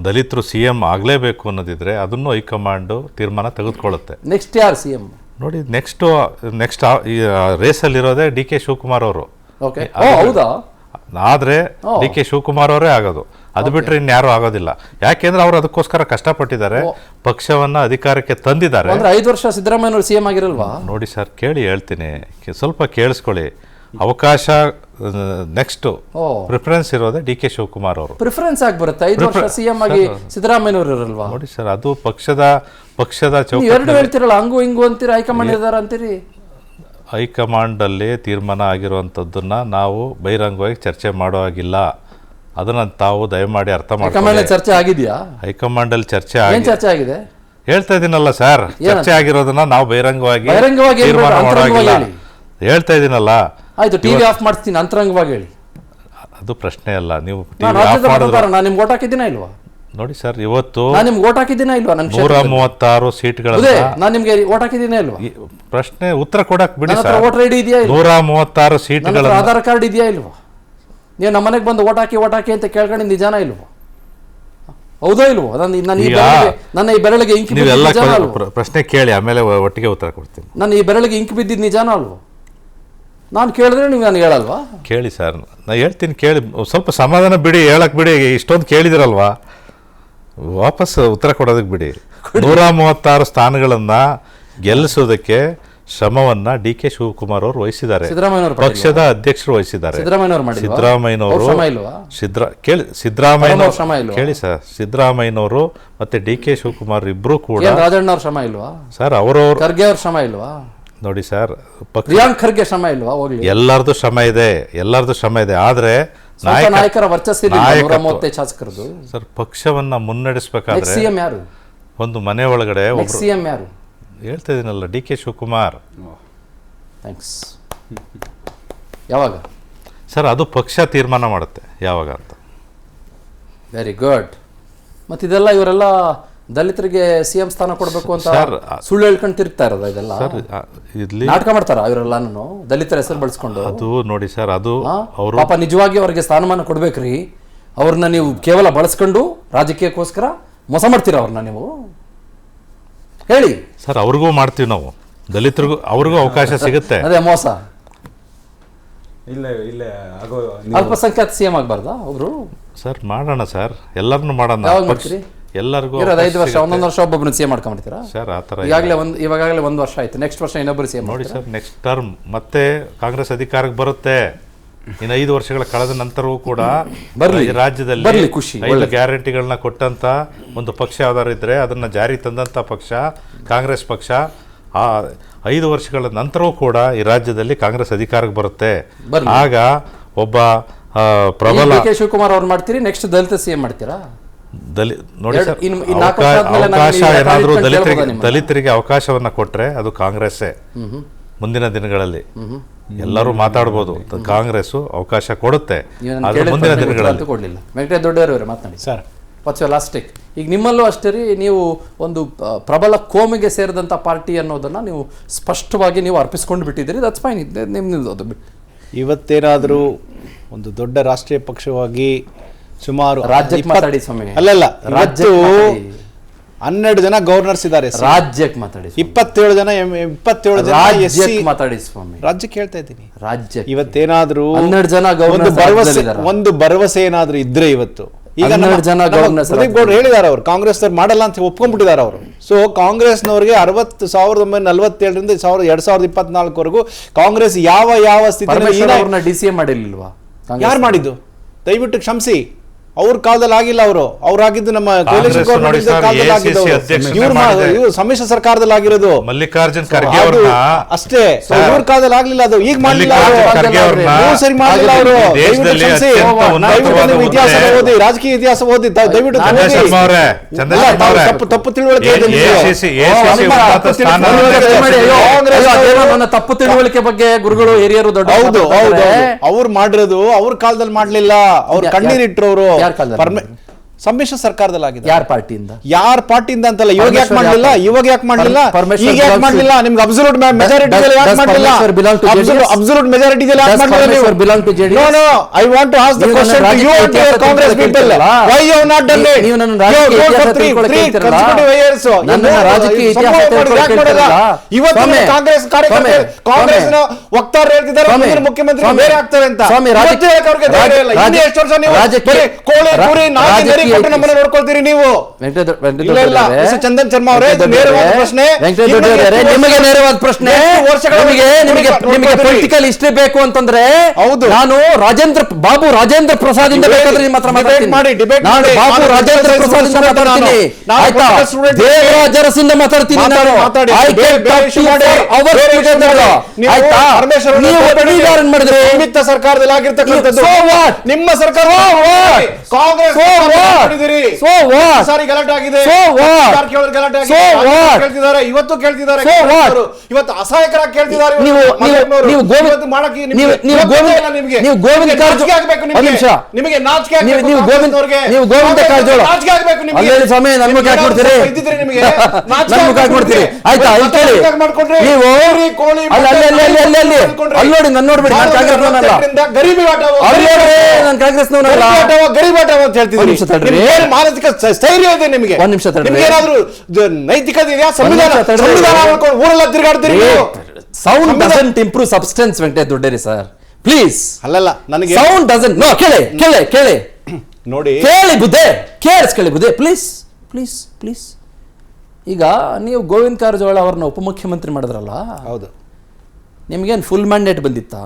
ದಲಿತರು CM ಆಗಲೇಬೇಕು ಅನ್ನೋದಿದ್ರೆ ಅದನ್ನು ಹೈಕಮಾಂಡ್ ತೀರ್ಮಾನ ತೆಗೆದುಕೊಳ್ಳುತ್ತೆ. ನೆಕ್ಸ್ಟ್ ಯಾರು CM? ನೋಡಿ, ನೆಕ್ಸ್ಟ್ ರೇಸಲ್ಲಿರೋದೇ DK ಶಿವಕುಮಾರ್ ಅವರು. ಹೌದಾ? ಆದ್ರೆ DK ಶಿವಕುಮಾರ್ ಅವರೇ ಆಗೋದು. ಅದು ಬಿಟ್ರೆ ಇನ್ಯಾರು ಆಗೋದಿಲ್ಲ. ಯಾಕೆಂದ್ರೆ ಅವ್ರು ಅದಕ್ಕೋಸ್ಕರ ಕಷ್ಟಪಟ್ಟಿದ್ದಾರೆ, ಪಕ್ಷವನ್ನ ಅಧಿಕಾರಕ್ಕೆ ತಂದಿದ್ದಾರೆ. 5 ವರ್ಷ ಸಿದ್ದರಾಮಯ್ಯ CM ಆಗಿರಲ್ವಾ? ನೋಡಿ ಸರ್, ಕೇಳಿ ಹೇಳ್ತೀನಿ, ಸ್ವಲ್ಪ ಕೇಳಿಸ್ಕೊಳ್ಳಿ. ಅವಕಾಶ ನೆಕ್ಸ್ಟ್ ಪ್ರಿಫರೆನ್ಸ್ ಇರೋದೇ DK ಶಿವಕುಮಾರ್ ಅವರು. ಪ್ರಿಫರೆನ್ಸ್ ಆಗಿ ಬರುತ್ತೆ. 5 ವರ್ಷ CM ಆಗಿ ಸಿದ್ದರಾಮಯ್ಯನವರು ಇರಲ್ವಾ? ನೋಡಿ ಸರ್, ಅದು ಪಕ್ಷದ ಎರಡು ಹೇಳ್ತಿರಲ್ಲ, ಹಂಗು ಹಿಂಗು ಅಂತೀರಿ, ಹೈಕಮಾಂಡ್ ಇದಾರ ಅಂತೀರಿ. ಹೈಕಮಾಂಡ್ ಅಲ್ಲಿ ತೀರ್ಮಾನ ಆಗಿರುವಂತದ್ದನ್ನ ನಾವು ಬಹಿರಂಗವಾಗಿ ಚರ್ಚೆ ಮಾಡೋ ಹಾಗಿಲ್ಲ. ಅದನ್ನ ತಾವು ದಯಮಾಡಿ ಅರ್ಥ ಮಾಡ್ಕೊಳ್ಳಿ. ಚರ್ಚೆ ಆಗಿದೆಯಾ? ಹೈಕಮಾಂಡ್ ಅಲ್ಲಿ ಚರ್ಚೆ ಆಗಿದೆ. ಹೇಳ್ತಾ ಇದೀನಲ್ಲ ಸರ್, ಚರ್ಚೆ ಆಗಿರೋದನ್ನ ನಾವು ಬಹಿರಂಗವಾಗಿ ತೀರ್ಮಾನ ಮಾಡೋ ಹಾಗಿಲ್ಲ ಹೇಳ್ತಾ ಇದೀನಲ್ಲ. ಆಯ್ತು, ಟಿವಿ ಆಫ್ ಮಾಡ್ತೀನಿ, ಅಂತರಂಗವಾಗಿ ಹೇಳಿ. ಅದು ಪ್ರಶ್ನೆ ಅಲ್ಲ. ನೀವು ನಾನು ನಿಮ್ಗೆ ಓಟ್ ಹಾಕಿದ್ದೀನ ಇಲ್ವಾ? ನೋಡಿ ಸರ್, ಇವತ್ತು ನಾನು ನಿಮ್ಗೆ ಓಟ್ ಹಾಕಿದ್ದೀನ ಇಲ್ವಾ? 136 ಸೀಟ್ಗಳ ನಾನು ನಿಮ್ಗೆ ಓಟ್ ಹಾಕಿದ್ದೀನ ಇಲ್ವಾ? ಪ್ರಶ್ನೆ ಉತ್ತರ ಕೊಡಕ್ ಬಿಡಿ ಸರ್. ವೋಟರ್ ಐಡಿ ಇದೆಯಾ? 136 ಸೀಟ್ಗಳ ಆಧಾರ್ ಕಾರ್ಡ್ ಇದೆಯಾ ಇಲ್ವಾ? ನೀವು ನಮ್ಮ ಮನೆಗೆ ಬಂದು ಓಟ್ ಹಾಕಿ ಅಂತ ಕೇಳ್ಕೊಂಡು ನಿಜಾನ ಇಲ್ವಾ? ಹೌದಾ ಇಲ್ವೋ? ನನ್ನ ಈ ಬೆರಳಿಗೆ ಇಂಕ್ ಬಿದ್ದಿದ್ದು ಪ್ರಶ್ನೆ ಕೇಳಿ, ಆಮೇಲೆ ಒಟ್ಟಿಗೆ ಉತ್ತರ ಕೊಡ್ತೀನಿ. ನನ್ನ ಈ ಬೆರಳಿಗೆ ಇಂಕ್ ಬಿದ್ದಿದ್ದು ನಿಜಾನ ಅಲ್ವೋ? ನಾನು ಕೇಳಿದ್ರೆ ನೀವು ನನಗೆ ಹೇಳಲ್ವಾ? ಕೇಳಿ ಸರ್, ನಾನು ಹೇಳ್ತೀನಿ ಕೇಳಿ. ಸ್ವಲ್ಪ ಸಮಾಧಾನ ಬಿಡಿ, ಹೇಳಕ್ ಬಿಡಿ. ಇಷ್ಟೊಂದು ಕೇಳಿದಿರಲ್ವಾ, ವಾಪಸ್ ಉತ್ತರ ಕೊಡೋದಕ್ಕೆ ಬಿಡಿ. 136 ಸ್ಥಾನಗಳನ್ನ ಗೆಲ್ಲಿಸೋದಕ್ಕೆ ಶ್ರಮವನ್ನ DK ಶಿವಕುಮಾರ್ ಅವರು ವಹಿಸಿದ್ದಾರೆ, ಪಕ್ಷದ ಅಧ್ಯಕ್ಷರು ವಹಿಸಿದ್ದಾರೆ. ಸಿದ್ದರಾಮಯ್ಯನವರು ಕೇಳಿ ಸರ್, ಸಿದ್ದರಾಮಯ್ಯನವರು ಮತ್ತೆ DK ಶಿವಕುಮಾರ್ ಇಬ್ರು ಕೂಡ. ರಾಜಣ್ಣ ಅವ್ರ ಶ್ರಮ ಇಲ್ವಾ ಸರ್? ಅವರವ್ರ ಖರ್ಗೆ ಅವ್ರ ಶ್ರಮ ಇಲ್ವಾ? ನೋಡಿ ಸರ್, ಪ್ರಿಯಾಂಕ್ ಖರ್ಗೆ ಶ್ರಮ ಇಲ್ವಾ? ಎಲ್ಲರದು ಶ್ರಮ ಇದೆ. ಆದ್ರೆ ನಾಯಕರ ವರ್ಚಸ್ಸಿದೆ. ಶಾಸಕರದು ಸರ್, ಪಕ್ಷವನ್ನ ಮುನ್ನಡೆಸಬೇಕಾದ್ರೆ CM ಯಾರು? ಒಂದು ಮನೆ ಒಳಗಡೆ CM ಯಾರು ಹೇಳ್ತಾ ಇದೀನಲ್ಲ, DK ಶಿವಕುಮಾರ್. ಥ್ಯಾಂಕ್ಸ್. ಯಾವಾಗ ಸರ್? ಅದು ಪಕ್ಷ ತೀರ್ಮಾನ ಮಾಡುತ್ತೆ ಯಾವಾಗ ಅಂತ. Very good. ಮತ್ತಿದೆಲ್ಲ ಇವರೆಲ್ಲ ದಲಿತರಿಗೆ CM ಸ್ಥಾನ ಕೊಡಬೇಕು ಅಂತ ಸುಳ್ಳು ಹೇಳ್ಕೊಂಡು ತಿರುಗ್ತಾ ಇರೋದು ಇದೆಲ್ಲ? ನಾಟಕ ಮಾಡ್ತಾರ ಇವರೆಲ್ಲ? ನಾನು ದಲಿತರ ಹೆಸರು ಬಳಸ್ಕೊಂಡು. ಅದು ನೋಡಿ ಸರ್, ಅದು ಅವರು ಪಾಪ ನಿಜವಾಗಿ ಅವ್ರಿಗೆ ಸ್ಥಾನಮಾನ ಕೊಡ್ಬೇಕ್ರಿ. ಅವ್ರನ್ನ ನೀವು ಕೇವಲ ಬಳಸ್ಕೊಂಡು ರಾಜಕೀಯಕ್ಕೋಸ್ಕರ ಮೋಸ ಮಾಡ್ತೀರ ಅವ್ರನ್ನ ನೀವು. ಹೇಳಿ ಸರ್. ಅವ್ರಿಗೂ ಮಾಡ್ತೀವಿ ನಾವು, ದಲಿತರಿಗೂ ಅವ್ರಿಗೂ ಅವಕಾಶ ಸಿಗುತ್ತೆ. ಅದೇ ಮೋಸ. ಅಲ್ಪಸಂಖ್ಯಾತ CM ಆಗಬಾರ್ದಾ ಒಬ್ರು? ಸರ್ ಮಾಡೋಣ ಸರ್, ಎಲ್ಲರನ್ನು ಮಾಡೋಣ. ಎಲ್ಲರಿಗೂ ಇರೋದು 5 ವರ್ಷ, ಒಂದೊಂದು ವರ್ಷ ಒಬ್ಬೊಬ್ಬರು CM ಮಾಡ್ಕೊಂಡ್ಬಿಡ್ತೀರಾ ಸರ್? ಆ ಥರ ಇವಾಗಲೇ 1 ವರ್ಷ ಆಯ್ತು, ನೆಕ್ಸ್ಟ್ ವರ್ಷ ಇನ್ನೊಬ್ಬರು CM ನೋಡಿ ಸರ್, ನೆಕ್ಸ್ಟ್ ಟರ್ಮ್ ಮತ್ತೆ ಕಾಂಗ್ರೆಸ್ ಅಧಿಕಾರಕ್ಕೆ ಬರುತ್ತೆ. ಇನ್ನು 5 ವರ್ಷಗಳ ಕಳೆದ ನಂತರವೂ ಕೂಡ ಈ ರಾಜ್ಯದಲ್ಲಿ ಖುಷಿ 5 ಗ್ಯಾರಂಟಿಗಳನ್ನ ಕೊಟ್ಟಂತ ಒಂದು ಪಕ್ಷ ಯಾವ್ದಾರು ಇದ್ರೆ ಅದನ್ನ ಜಾರಿ ತಂದಂತ ಪಕ್ಷ ಕಾಂಗ್ರೆಸ್ ಪಕ್ಷ. ಆ 5 ವರ್ಷಗಳ ನಂತರವೂ ಕೂಡ ಈ ರಾಜ್ಯದಲ್ಲಿ ಕಾಂಗ್ರೆಸ್ ಅಧಿಕಾರಕ್ಕೆ ಬರುತ್ತೆ. ಆಗ ಒಬ್ಬ ಪ್ರಬಲ ಕೆ ಶಿವಕುಮಾರ್ ಅವ್ರು ಮಾಡ್ತೀರಿ, ನೆಕ್ಸ್ಟ್ ದಲಿತ CM ಮಾಡ್ತೀರಾ? ನೋಡಿ ಸರ್, ಅವಕಾಶ ಏನಾದರೂ ದಲಿತರಿಗೆ ಅವಕಾಶವನ್ನ ಕೊಟ್ರೆ ಅದು ಕಾಂಗ್ರೆಸ್ಸೇ ಮುಂದಿನ ದಿನಗಳಲ್ಲಿ. ಎಲ್ಲರೂ ಮಾತಾಡ್ಬೋದು, ಕಾಂಗ್ರೆಸ್ ಅವಕಾಶ ಕೊಡುತ್ತೆ ಮುಂದಿನ ದಿನಗಳಲ್ಲಿ. ಕೊಡ್ಲಿಲ್ಲ. ವೆಂಕಟೇಶ್ ದೊಡ್ಡವರವರೇ ಮಾತನಾಡಿ sir. What's your last take? ಈಗ ನಿಮ್ಮಲ್ಲೂ ಅಷ್ಟೇ ರೀ, ನೀವು ಒಂದು ಪ್ರಬಲ ಕೋಮಿಗೆ ಸೇರಿದಂಥ ಪಾರ್ಟಿ ಅನ್ನೋದನ್ನ ನೀವು ಸ್ಪಷ್ಟವಾಗಿ ನೀವು ಅರ್ಪಿಸ್ಕೊಂಡು ಬಿಟ್ಟಿದ್ದೀರಿ. ದಟ್ಸ್ ಫೈನ್, ನಿಮ್ದು ಅದು ಬಿಟ್ಟು. ಇವತ್ತೇನಾದರೂ ಒಂದು ದೊಡ್ಡ ರಾಷ್ಟ್ರೀಯ ಪಕ್ಷವಾಗಿ ಸುಮಾರು ರಾಜ್ಯಕ್ಕೆ ಮಾತಾಡಿ ಸ್ವಾಮಿ. ಅಲ್ಲಲ್ಲ, ಇವತ್ತು 12 ಜನ ಗವರ್ನರ್ಸ್ ಇದ್ದಾರೆ. ರಾಜ್ಯಕ್ಕೆ ಮಾತಾಡಿ. 27 ಜನ ರಾಜ್ಯಕ್ಕೆ ಮಾತಾಡಿ ಸ್ವಾಮಿ. ರಾಜ್ಯಕ್ಕೆ ಹೇಳ್ತಾ ಇದ್ದೀನಿ, ರಾಜ್ಯ. ಇವತ್ತೇನಾದ್ರೂ 12 ಜನ ಒಂದು ಭರವಸೆ ಏನಾದ್ರೂ ಇದ್ರೆ ಇವತ್ತು ಈಗ 12 ಜನ ಪ್ರದೀಪ್ ಗೌಡ್ರು ಹೇಳಿದಾರೆ, ಅವರು ಕಾಂಗ್ರೆಸ್ ಮಾಡಲ್ಲ ಅಂತ ಒಪ್ಕೊಂಡ್ಬಿಟ್ಟಿದ್ದಾರೆ ಅವರು. ಸೊ ಕಾಂಗ್ರೆಸ್ನವ್ರಿಗೆ 1947ರಿಂದ 2024ವರೆಗೂ ಕಾಂಗ್ರೆಸ್ ಯಾವ ಸ್ಥಿತಿ DCM ಮಾಡಿರ್ಲಿಲ್ವಾ? ಯಾರು ಮಾಡಿದ್ದು? ದಯವಿಟ್ಟು ಕ್ಷಮಿಸಿ, ಅವ್ರ ಕಾಲದಲ್ಲಿ ಆಗಿಲ್ಲ. ಅವ್ರಾಗಿದ್ದು ನಮ್ಮ ಸಮ್ಮಿಶ್ರ ಸರ್ಕಾರದಲ್ಲಿ ಆಗಿರೋದು. ಮಲ್ಲಿಕಾರ್ಜುನ್ ಖರ್ಗೆ ಅಷ್ಟೇ, ಇವ್ರ ಕಾಲದಲ್ಲಿ ಆಗ್ಲಿಲ್ಲ ಅದು. ಈಗ ಮಾಡಲಿಲ್ಲ, ಸರಿ ಮಾಡಲಿಲ್ಲ ಅವರು. ಇತಿಹಾಸ ಓದಿ, ರಾಜಕೀಯ ಇತಿಹಾಸ ಓದಿ, ದಯವಿಟ್ಟು ತಪ್ಪು ತಿಳುವಳಿಕೆ ತಪ್ಪು ತಿಳುವಳಿಕೆ ಬಗ್ಗೆ ಗುರುಗಳು ಹಿರಿಯರು ದೊಡ್ಡ. ಹೌದು ಹೌದು, ಅವ್ರು ಮಾಡಿರೋದು ಅವ್ರ ಕಾಲದಲ್ಲಿ ಮಾಡ್ಲಿಲ್ಲ. ಅವ್ರು ಕಣ್ಣೀರಿಟ್ರು. ಅವರು ಸಮ್ಮಿಶ್ರ ಸರ್ಕಾರದಲ್ಲಿ ಆಗಿದೆ. ಯಾರ ಪಾರ್ಟಿಯಿಂದ ಅಂತಲ್ಲ. ಇವಾಗ ಯಾಕೆ ಮಾಡಲಿಲ್ಲ ಈಗ ಯಾಕೆ ಮಾಡಲಿಲ್ಲ? ನಿಮ್ಗೆ ಅಬ್ಸಲ್ಯೂಟ್ ಮೆಜಾರಿಟಿ ಯಾಕೆ ಮಾಡಲಿಲ್ಲ? ಅಬ್ಸಲ್ಯೂಟ್ ಮೆಜಾರಿಟಿ ಯಾಕೆ ಮಾಡಲಿಲ್ಲ? No no, I want to ask the question to you and your Congress people. Why you have not done it? ನೀವು ನನ್ನ ರಾಜಕೀಯ ಇತಿಹಾಸ ಇವತ್ತು ಕಾಂಗ್ರೆಸ್ ಕಾರ್ಯಕರ್ತರು, ಕಾಂಗ್ರೆಸ್ನ ವಕ್ತಾರರು ಹೇಳ್ತಿದ್ದಾರೆ ಮುಂದಿನ ಮುಖ್ಯಮಂತ್ರಿ ಬೇರೆ ಆಗ್ತಾರೆ ಅಂತ. ಎಷ್ಟು ವರ್ಷ ನೀವು ಕೋಳಿ ಕುರಿ ನಾಯಿ ನಮ್ಮನ್ನ ನೋಡ್ಕೊಳ್ತೀರಿ ನೀವು? ಚಂದನ್ ಶರ್ಮಾ ಅವರೇ, ನೇರವಾದ ಪ್ರಶ್ನೆ. ನಿಮಗೆ ನೇರವಾದ ಪ್ರಶ್ನೆ. ನಿಮಗೆ ಪೊಲಿಟಿಕಲ್ ಹಿಸ್ಟ್ರಿ ಬೇಕು ಅಂತಂದ್ರೆ ಹೌದು, ನಾನು ಬಾಬು ರಾಜೇಂದ್ರ ಪ್ರಸಾದ್ ಇಂದ ಬೇಕಾದ್ರೆ ನಿಮ್ಮ ಹತ್ರ ಮಾತಾಡ್ತೀನಿ. ನಾನು ಬಾಬು ರಾಜೇಂದ್ರ ಪ್ರಸಾದ್ ಇಂದ ಮಾತಾಡ್ತೀನಿ, ಆಯ್ತಾ? ದೇವರಾಜ ಅರಸಿಂದ ಮಾತಾಡ್ತೀನಿ ನಾನು. ಸಂಯುಕ್ತ ಸರ್ಕಾರದಲ್ಲಿ ಆಗಿರ್ತಕ್ಕಂಥದ್ದು ನಿಮ್ಮ ಸರ್ಕಾರ. ಕಾಂಗ್ರೆಸ್ ಸಾರಿ ಗಲಾಟೆ ಆಗಿದೆ, ಇವತ್ತು ಕೇಳ್ತಿದ್ದಾರೆ, ಇವತ್ತು ಅಸಹಾಯಕರಾಗಿ ಕೇಳ್ತಿದ್ದಾರೆ. ಗೋವಿಂದ ಕಾರಜೋಳ ಸ್ವಾಮಿ ನನ್ನ ಮುಖ ಹಾಕ್ಬಿಡ್ತೀರಿ, ಆಯ್ತಾ? ಅಲ್ಲಿ ನೋಡಿ, ನನ್ನ ನೋಡ್ಬಿಡಿ, ನಾನು ಕಾಂಗ್ರೆಸ್ನವನಲ್ಲ, ನಾನು ಕಾಂಗ್ರೆಸ್ನವನಲ್ಲ. ಗರಿಬಾಟ ಅಂತ ಹೇಳ್ತಿದ್ದೀನಿ. ಮಾನಸಿಕ ಸ್ಥೈರ್ಯ ಇದೆ ನಿಮಗೆ? ಒಂದ್ ನಿಮಿಷ ತಡ್ರಿ. ಏನಾದ್ರೂ ನೈತಿಕತೆ ಇದೆಯಾ? ಸಂವಿಧಾನ ಊರೆಲ್ಲ ತಿರುಗಾಡ್ತೀರಿ. Sound doesn't improve substance Venkatesh Dodderi sir, please. ಅಲ್ಲಲ್ಲ, ನನಗೆ ಸೌಂಡ್ ಡಸಂಟ್. ನೋ, ಕೇಳಿ ನೋಡಿ, ಕೇಳಿಸ್ಕೊಳ್ಳಿ ಬುದ್ಧೆ, ಪ್ಲೀಸ್ ಪ್ಲೀಸ್ ಪ್ಲೀಸ್. ಈಗ ನೀವು ಗೋವಿಂದ ಕಾರಜೋಳ ಅವ್ರನ್ನ ಉಪಮುಖ್ಯಮಂತ್ರಿ ಮಾಡಿದ್ರಲ್ಲ, ಹೌದು, ನಿಮ್ಗೇನು ಫುಲ್ ಮ್ಯಾಂಡೇಟ್ ಬಂದಿತ್ತಾ?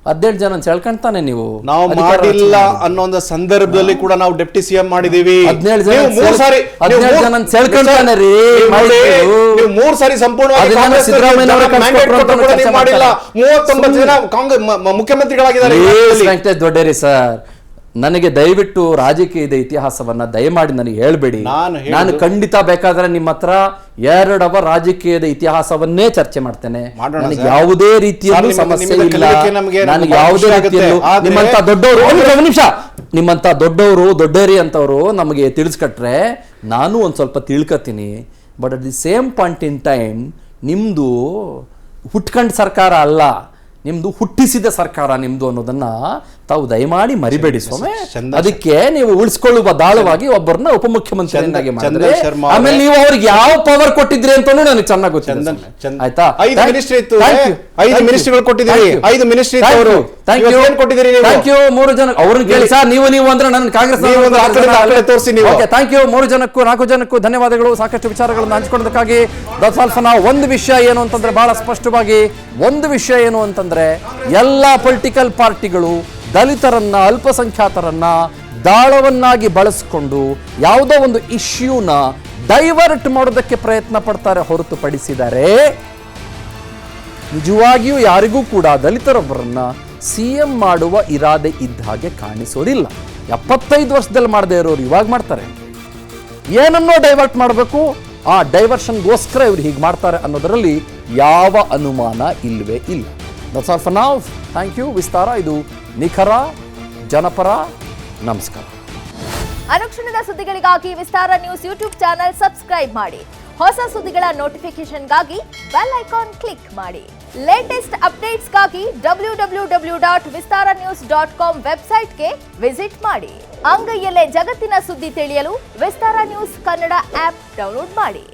17 ಜನ ಸೆಳ್ಕೊಂತಾನೆ ನೀವು. ನಾವು ಮಾಡಿಲ್ಲ ಅನ್ನೋ ಒಂದು ಸಂದರ್ಭದಲ್ಲಿ ಕೂಡ ನಾವು ಡೆಪ್ಟಿ CM ಮಾಡಿದೀವಿ. 17 ಜನ ಸೆಳ್ಕೊಂತಾನೆ ರೀ. ನೀವು 3 ಸಾರಿ ಸಂಪೂರ್ಣವಾಗಿ ಸಿದ್ದರಾಮಯ್ಯ ಮಾಡಿಲ್ಲ. 39 ಜನ ಮುಖ್ಯಮಂತ್ರಿಗಳಾಗಿದ್ದಾರೆ. ವೆಂಕಟೇಶ್ ದೊಡ್ಡೇರಿ ಸರ್, ನನಗೆ ದಯವಿಟ್ಟು ರಾಜಕೀಯದ ಇತಿಹಾಸವನ್ನ ದಯಮಾಡಿ ನನಗೆ ಹೇಳ್ಬೇಡಿ. ನಾನು ಖಂಡಿತ ಬೇಕಾದ್ರೆ ನಿಮ್ಮ ಹತ್ರ 2 ಅವರ್ ರಾಜಕೀಯದ ಇತಿಹಾಸವನ್ನೇ ಚರ್ಚೆ ಮಾಡ್ತೇನೆ. ನನಗೆ ಯಾವುದೇ ರೀತಿಯಲ್ಲೂ ಸಮಸ್ಯೆ ಇಲ್ಲ. ನನಗೆ ಯಾವುದೇ ರೀತಿಯಲ್ಲೂ ನಿಮ್ಮಂತ ದೊಡ್ಡವರು, ಒಂದು ನಿಮಿಷ, ನಿಮ್ಮಂತ ದೊಡ್ಡವರು ದೊಡ್ಡೇರಿ ಅಂತವರು ನಮಗೆ ತಿಳಿಸ್ಕೊಟ್ರೆ ನಾನು ಒಂದ್ ಸ್ವಲ್ಪ ತಿಳ್ಕತೀನಿ. But at the same point in time ನಿಮ್ದು ಹುಟ್ಕಂಡ್ ಸರ್ಕಾರ ಅಲ್ಲ, ನಿಮ್ದು ಹುಟ್ಟಿಸಿದ ಸರ್ಕಾರ ನಿಮ್ದು ಅನ್ನೋದನ್ನ ತಾವು ದಯಮಾಡಿ ಮರಿಬೇಡಿ ಸ್ವಾಮಿ. ಚಂದನ್ ಅದಕ್ಕೆ ನೀವು ಉಳಿಸ್ಕೊಳ್ಳುವ ದಾಳವಾಗಿ ಒಬ್ಬರನ್ನ ಉಪಮುಖ್ಯಮಂತ್ರಿಯನ್ನಾಗಿ ಮಾಡಿದ್ರೆ ಚಂದನ್ ಶರ್ಮಾ ಆಮೇಲೆ ನೀವು ಅವ್ರಿಗೆ ಯಾವ ಪವರ್ ಕೊಟ್ಟಿದ್ರಿ ಅಂತಾನು ನನಗೆ ಚೆನ್ನಾಗಿ ಗೊತ್ತಿದೆ. ಆಯ್ತಾ? 5 ಮಿನಿಸ್ಟ್ರಿ ಇತ್ತು, 5 ಮಿನಿಸ್ಟ್ರಿಗಳು ಕೊಟ್ಟಿದ್ದೀರಿ, 5 ಮಿನಿಸ್ಟ್ರಿ ಇತ್ತು ಅವರು. ಏನ್ ಕೊಟ್ಟಿದ್ದೀರಿ ನೀವು? ಥ್ಯಾಂಕ್ ಯು 3 ಜನ. ಅವ್ರನ್ನ ಕೇಳಿ ಸರ್, ನೀವು ಅಂದ್ರೆ ನನ್ನ ಕಾಂಗ್ರೆಸ್ ತೋರಿಸಿ ನೀವು. ಥ್ಯಾಂಕ್ ಯು 3 ಜನಕ್ಕೂ 4 ಜನಕ್ಕೂ ಧನ್ಯವಾದಗಳು. ಸಾಕಷ್ಟು ವಿಚಾರಗಳನ್ನು ಹಂಚಿಕೊಳ್ಳೋದಕ್ಕಾಗಿ. ನಾವು ಒಂದು ವಿಷಯ ಏನು ಅಂತಂದ್ರೆ, ಬಹಳ ಸ್ಪಷ್ಟವಾಗಿ ಒಂದು ವಿಷಯ ಏನು ಅಂತಂದ್ರೆ, ಎಲ್ಲ ಪೊಲಿಟಿಕಲ್ ಪಾರ್ಟಿಗಳು ದಲಿತರನ್ನ, ಅಲ್ಪಸಂಖ್ಯಾತರನ್ನ ದಾಳವನ್ನಾಗಿ ಬಳಸಿಕೊಂಡು ಯಾವುದೋ ಒಂದು ಇಶ್ಯೂನ ಡೈವರ್ಟ್ ಮಾಡೋದಕ್ಕೆ ಪ್ರಯತ್ನ ಪಡ್ತಾರೆ ಹೊರತುಪಡಿಸಿದರೆ ನಿಜವಾಗಿಯೂ ಯಾರಿಗೂ ಕೂಡ ದಲಿತರೊಬ್ಬರನ್ನ CM ಮಾಡುವ ಇರಾದೆ ಇದ್ದ ಹಾಗೆ ಕಾಣಿಸೋದಿಲ್ಲ. 75 ವರ್ಷದಲ್ಲಿ ಮಾಡದೇ ಇರೋರು ಇವಾಗ ಮಾಡ್ತಾರೆ. ಏನನ್ನೋ ಡೈವರ್ಟ್ ಮಾಡಬೇಕು, ಆ ಡೈವರ್ಷನ್ಗೋಸ್ಕರ ಇವರು ಹೀಗೆ ಮಾಡ್ತಾರೆ ಅನ್ನೋದರಲ್ಲಿ ಯಾವ ಅನುಮಾನ ಇಲ್ಲವೇ ಇಲ್ಲ. That's all for now. Thank you. Vistara ಇದು ನಿಖರ ಜನಪರ. ನಮಸ್ಕಾರ. ಅನುಕ್ಷಣದ ಸುದ್ದಿಗಳಿಗಾಗಿ Vistara news YouTube channel subscribe ಮಾಡಿ. ಹೊಸ ಸುದ್ದಿಗಳ ನೋಟಿಫಿಕೇಶನ್ಗಾಗಿ ಬೆಲ್ ಐಕಾನ್ ಕ್ಲಿಕ್ ಮಾಡಿ. ಲೇಟೆಸ್ಟ್ ಅಪ್ಡೇಟ್ಸ್ಗಾಗಿ www.vistaranews.com ವೆಬ್ಸೈಟ್ಗೆ ವಿಸಿಟ್ ಮಾಡಿ. ಅಂಗೈಯಲ್ಲೇ ಜಗತ್ತಿನ ಸುದ್ದಿ ತಿಳಿಯಲು Vistara news Kannada app download ಮಾಡಿ.